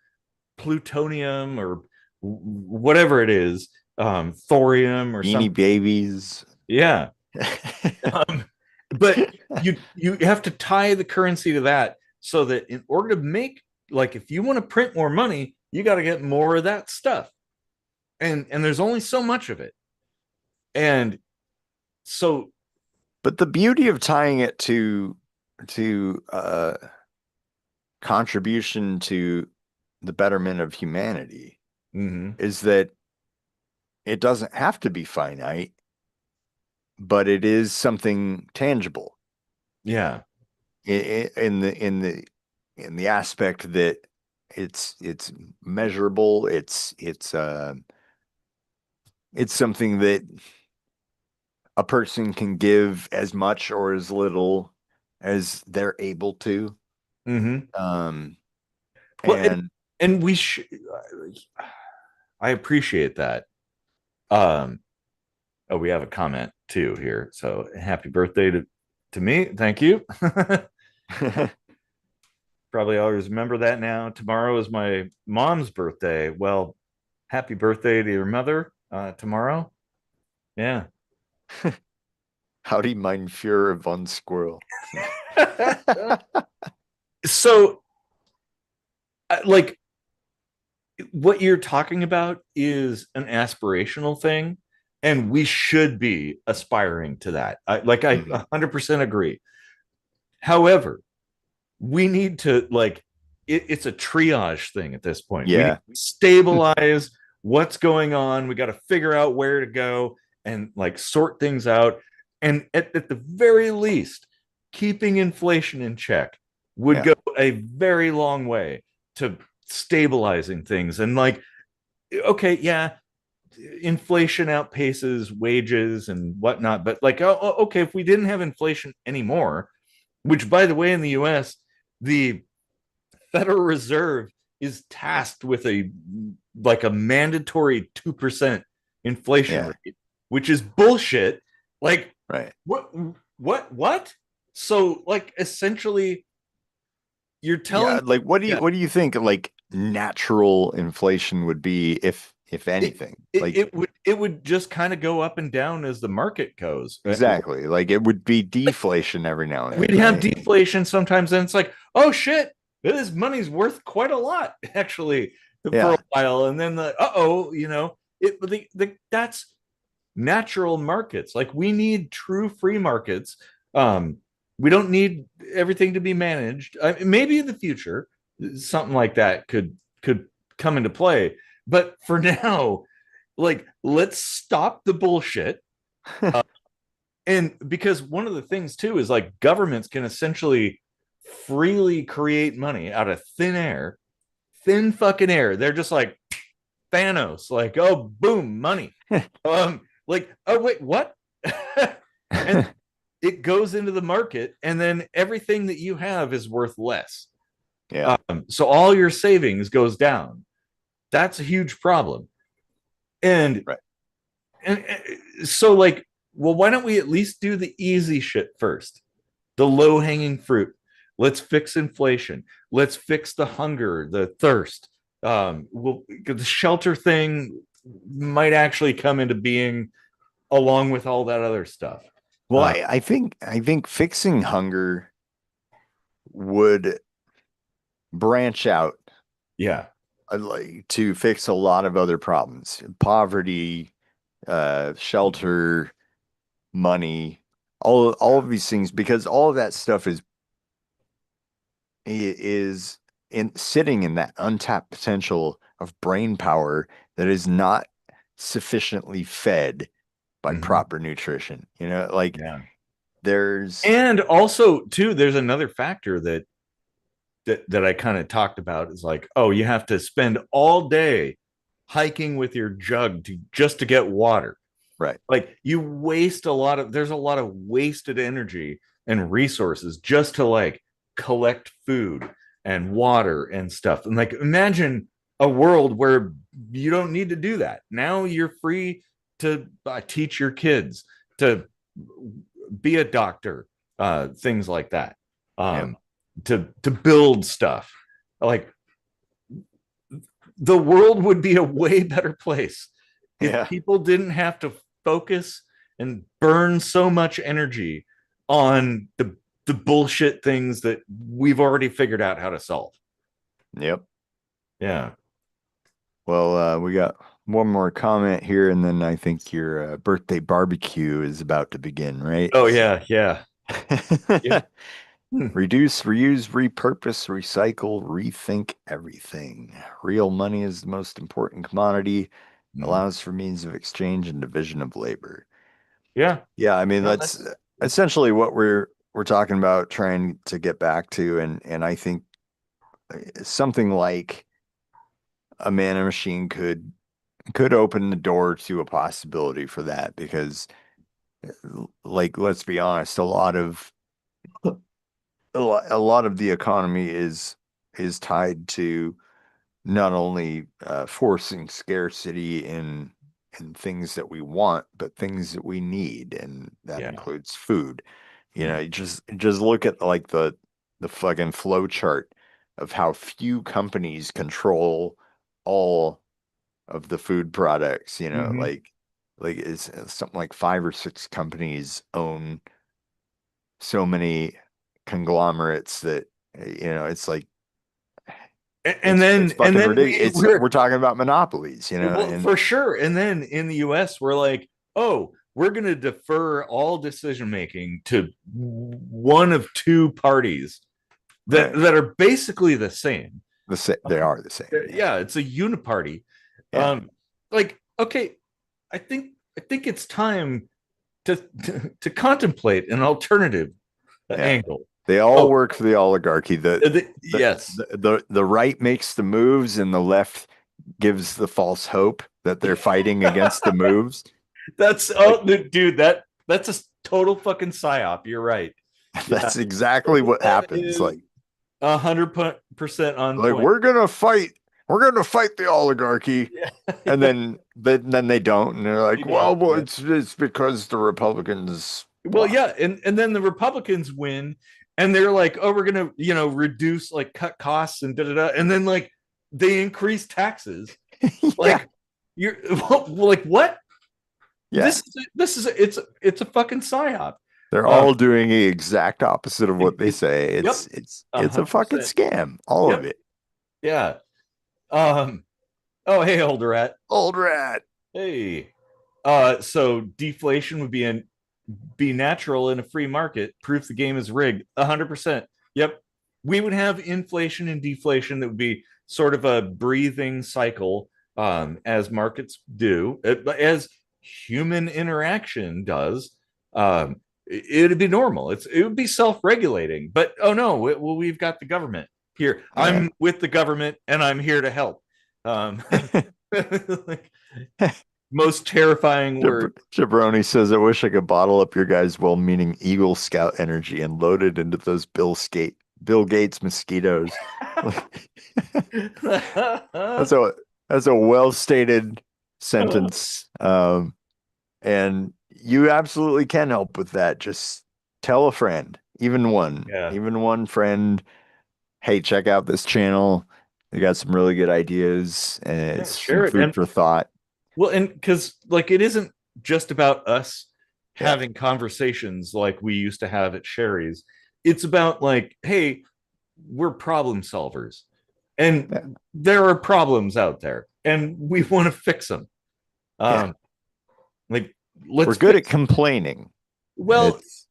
plutonium or whatever it is, thorium or
Beanie
something.
Babies.
Yeah. Um, but you have to tie the currency to that so that in order to make, like, if you want to print more money, you got to get more of that stuff, and there's only so much of it, and so
But the beauty of tying it to contribution to the betterment of humanity
mhm,
is that it doesn't have to be finite, but it is something tangible
yeah,
in the aspect that it's measurable. It's something that a person can give as much or as little as they're able to.
Mm-hmm.
Um,
Well,
and
and we should. I appreciate that. Um, oh, we have a comment too here. So happy birthday to me. Thank you. Probably always remember that now. Tomorrow is my mom's birthday. Well, happy birthday to your mother tomorrow. Yeah.
Howdy, mein Führer von Squirrel.
So, like, what you're talking about is an aspirational thing, and we should be aspiring to that. I
Mhm.
100% agree. However, we need to it's a triage thing at this point. We need
Yeah,
to stabilize what's going on. We got to figure out where to go and like sort things out. And at the very least, keeping inflation in check would
yeah,
go a very long way to stabilizing things. And like, okay, yeah, inflation outpaces wages and whatnot. But like, okay, if we didn't have inflation anymore, which by the way, in the US, the Federal Reserve is tasked with a mandatory 2% inflation
yeah,
rate, which is bullshit. Like
right.
what? So like essentially you're telling
Yeah, like
yeah,
what do you think like natural inflation would be if
it,
anything?
it,
Like
it would just kind of go up and down as the market goes.
exactly. Like it would be deflation every now and
We'd
then,
have
right?
deflation sometimes, and it's like, oh shit, this money's worth quite a lot actually for a
Yeah.
while, and then oh, that's natural markets. Like we need true free markets. Um, we don't need everything to be managed. Maybe in the future, something like that could come into play, but for now, like let's stop the bullshit. And because one of the things too is like governments can essentially freely create money out of thin air, thin fucking air. They're just like Thanos, like, oh boom, money. Like, oh wait, what? And it goes into the market, and then everything that you have is worth less.
Yeah.
So all your savings goes down. That's a huge problem. And
Right.
and so like, well, why don't we at least do the easy shit first? The low hanging fruit. Let's fix inflation. Let's fix the hunger, the thirst. The shelter thing might actually come into being along with all that other stuff.
Well, I think fixing hunger would branch out
Yeah.
like to fix a lot of other problems. Poverty, shelter, money, all of these things, because all of that stuff is in sitting in that untapped potential of brain power that is not sufficiently fed by
Mm-hmm.
proper nutrition. You know, like
Yeah.
there's
And also, too, there's another factor that I kind of talked about is like, oh, you have to spend all day hiking with your jug to get water.
right.
Like you waste there's a lot of wasted energy and resources just to like collect food and water and stuff. And like imagine a world where you don't need to do that. Now you're free to teach your kids to be a doctor, things like that.
Yep.
To build stuff. Like the world would be a way better place if
Yeah.
people didn't have to focus and burn so much energy on the bullshit things that we've already figured out how to solve.
Yep.
Yeah.
Well, we got one more comment here, and then I think your birthday barbecue is about to begin, right?
Oh yeah, yeah. Yeah. Hmm.
Reduce, reuse, repurpose, recycle, rethink everything. Real money is the most important commodity,
Hmm.
allows for means of exchange and division of labor.
Yeah.
Yeah, I mean
No,
that's essentially what we're talking about trying to get back to, and I think something like a Manna Machine could open the door to a possibility for that because, like, let's be honest, a lot of the economy is tied to not only forcing scarcity in things that we want, but things that we need, and that
Yeah.
includes food. You know,
Mm.
you just look at like the fucking flow chart of how few companies control all of the food products, you know,
Mhm.
like it's something like 5 or 6 companies own so many conglomerates that it's like
And
it's
then
fucking ridiculous. We're
we're
talking about monopolies,
well,
and
for sure. And then in the US, we're like, oh, we're going to defer all decision making to one of two parties
right.
that are basically the same.
They are the same. Yeah.
Yeah, it's a uniparty.
Yeah.
Like, okay, I think it's time to contemplate an alternative
Yeah.
angle.
They all
Oh,
work for the oligarchy.
yes,
The right makes the moves and the left gives the false hope that they're fighting against the moves.
that's
Like
dude, that's a total fucking psyop. You're right. Yeah,
that's exactly what
that
happens.
is 100% on
Like
point.
we're gonna fight the oligarchy,
Yeah,
and
yeah,
then they don't, and they're
they
like,
don't.
well,
Yeah.
it's because the Republicans
Well,
blah.
yeah, and then the Republicans win, and they're like, oh, we're gonna reduce, like, cut costs and da da da, and then, like, they increase taxes.
Yeah,
Like, you're like, what?
yeah.
This is it's a fucking psyop.
They're
Um,
all doing the exact opposite of what they say.
yep,
It's a fucking
100%.
scam, all of
Yep,
it.
yeah. Um. Oh, hey, older rat.
Old rat.
Hey. So deflation would be natural in a free market. Proof the game is rigged. 100%. Yep. We would have inflation and deflation that would be sort of a breathing cycle, as markets do, as human interaction does. It'd be normal. It would be self-regulating. But oh no, well, we've got the government here.
Yeah.
I'm with the government and I'm here to help. Um, like, most terrifying word.
Jabroni says, I wish I could bottle up your guys' well-meaning Eagle Scout energy and load it into those Bill Gates mosquitoes. That's a that's a well-stated sentence. And you absolutely can help with that. Just tell a friend,
Yeah.
even one friend, hey, check out this channel. They got some really good ideas and
Yeah,
it's some
share it.
food
And
for thought.
well, and because, like, it isn't just about us
Yeah.
having conversations like we used to have at Sherry's. It's about, like, hey, we're problem solvers, and
Yeah.
there are problems out there, and we want to fix them.
Yeah.
Um, like,
We're
let's
good at
fix.
complaining.
Well,
It's,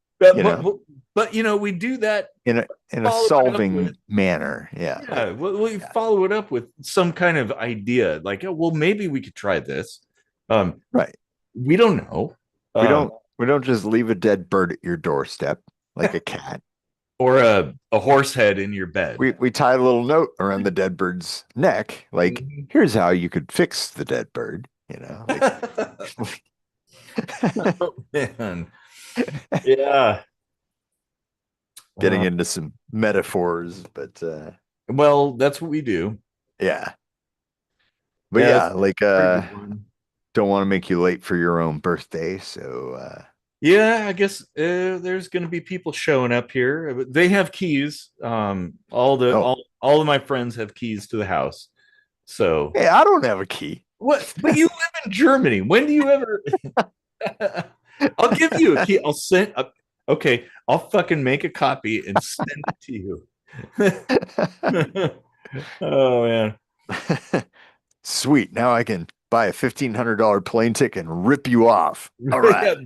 but
you know,
we do that.
in a
Follow it up with,
solving manner. Yeah.
yeah, we
Yeah.
follow it up with some kind of idea, like, oh, well, maybe we could try this. Um,
Right.
we don't know.
We
Um,
don't just leave a dead bird at your doorstep like
yeah,
a cat.
or a horse head in your bed.
We tie a little note around the dead bird's neck, like,
Mhm.
here's how you could fix the dead bird, like
Oh, man. Yeah.
getting
Uh,
into some metaphors, but
well, that's what we do.
yeah. But
Yeah,
yeah,
it's
like
pretty good one.
don't want to make you late for your own birthday, so
Yeah, I guess there's going to be people showing up here. They have keys.
oh,
All of my friends have keys to the house. So
hey, I don't have a key.
what? But you live in Germany. When do you ever? I'll give you a key. I'll send. Okay, I'll fucking make a copy and send it to you. Oh man.
Sweet. Now I can buy a $1,500 plane ticket and rip you off. All
Yeah,
right.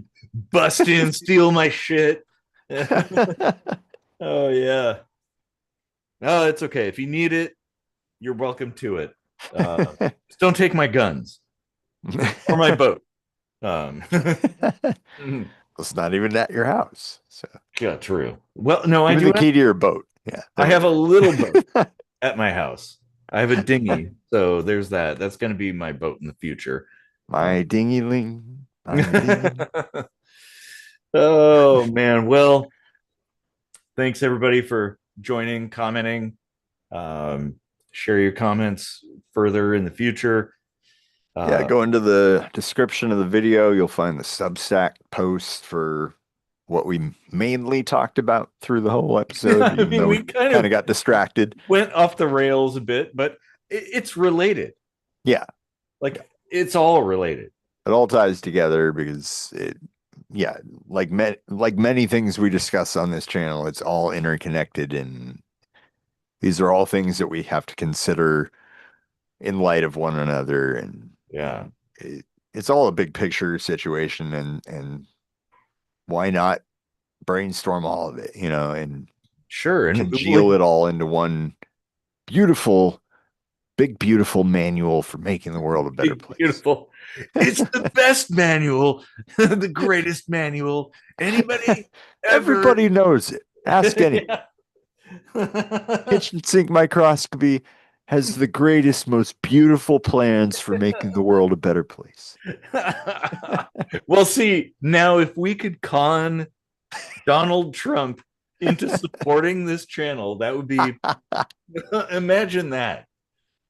bust in, steal my shit. Oh yeah. No, it's okay. If you need it, you're welcome to it. Just don't take my guns or my boat. Um,
It's not even at your house. So
yeah, true. Well, no,
give me the key to your boat. Yeah,
I
there we
have a
go.
little boat at my house. I have a dinghy, so there's that. That's going to be my boat in the future.
My dinghy-ling, my dinghy.
Oh man. Well, thanks everybody for joining, commenting. Um, share your comments further in the future.
Yeah,
Uh,
go into the description of the video. You'll find the Substack post for what we mainly talked about through the whole episode,
I
even
mean,
though
we
we
kind
kind of
of
got distracted.
went off the rails a bit, but it's related.
Yeah,
Like it's all related.
it all ties together because yeah, like many things we discuss on this channel, it's all interconnected, and these are all things that we have to consider in light of one another, and
Yeah,
it's all a big picture situation, and why not brainstorm all of it, and
sure. And like
congeal it all into one beautiful, big, beautiful manual for making the world a better place.
beautiful. It's the best manual, the greatest manual anybody ever.
Everybody knows it. Ask anyone.
Yeah.
Kitchen sink microscopy has the greatest, most beautiful plans for making the world a better place.
Well, see, now if we could con Donald Trump into supporting this channel, that would be imagine that.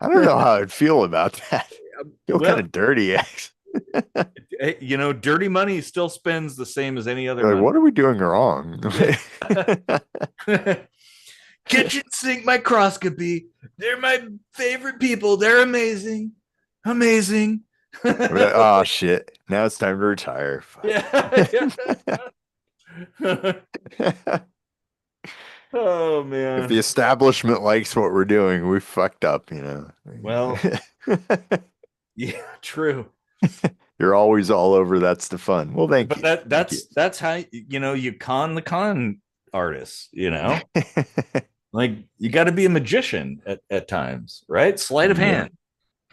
I don't know how I'd feel about that. Feel kind
Well,
of dirty, actually.
dirty money still spends the same as any other
Like,
money.
what are we doing wrong?
Kitchen sink microscopy. They're my favorite people. They're amazing. Amazing.
Oh shit. Now it's time to retire.
Yeah. Oh
If the
man.
establishment likes what we're doing, we fucked up,
Well, yeah, true.
You're always all over. That's the fun. Well, thank
But
you. Thank you.
that's how you con the con artists. Like you got to be a magician at times, right? Sleight of
Yeah,
hand.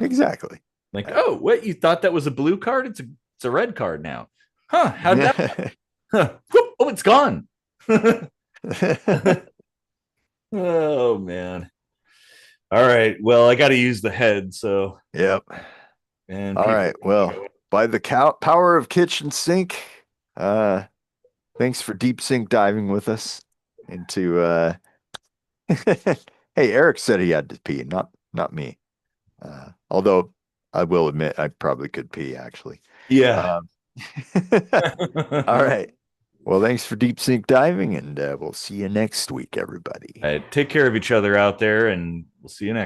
exactly.
Like, oh, what, you thought that was a blue card? It's a red card now. Huh? How'd that? Huh. Whoop, oh, it's gone. Oh man. All right. Well, I got to use the head. So,
Yep.
and
All
people.
right. Well, by the power of kitchen sink, uh, thanks for deep sink diving with us into Hey, Eric said he had to pee, not me. Although I will admit I probably could pee actually.
Yeah.
Um, all right. Well, thanks for deep sink diving, and we'll see you next week, everybody.
All right, take care of each other out there, and we'll see you next.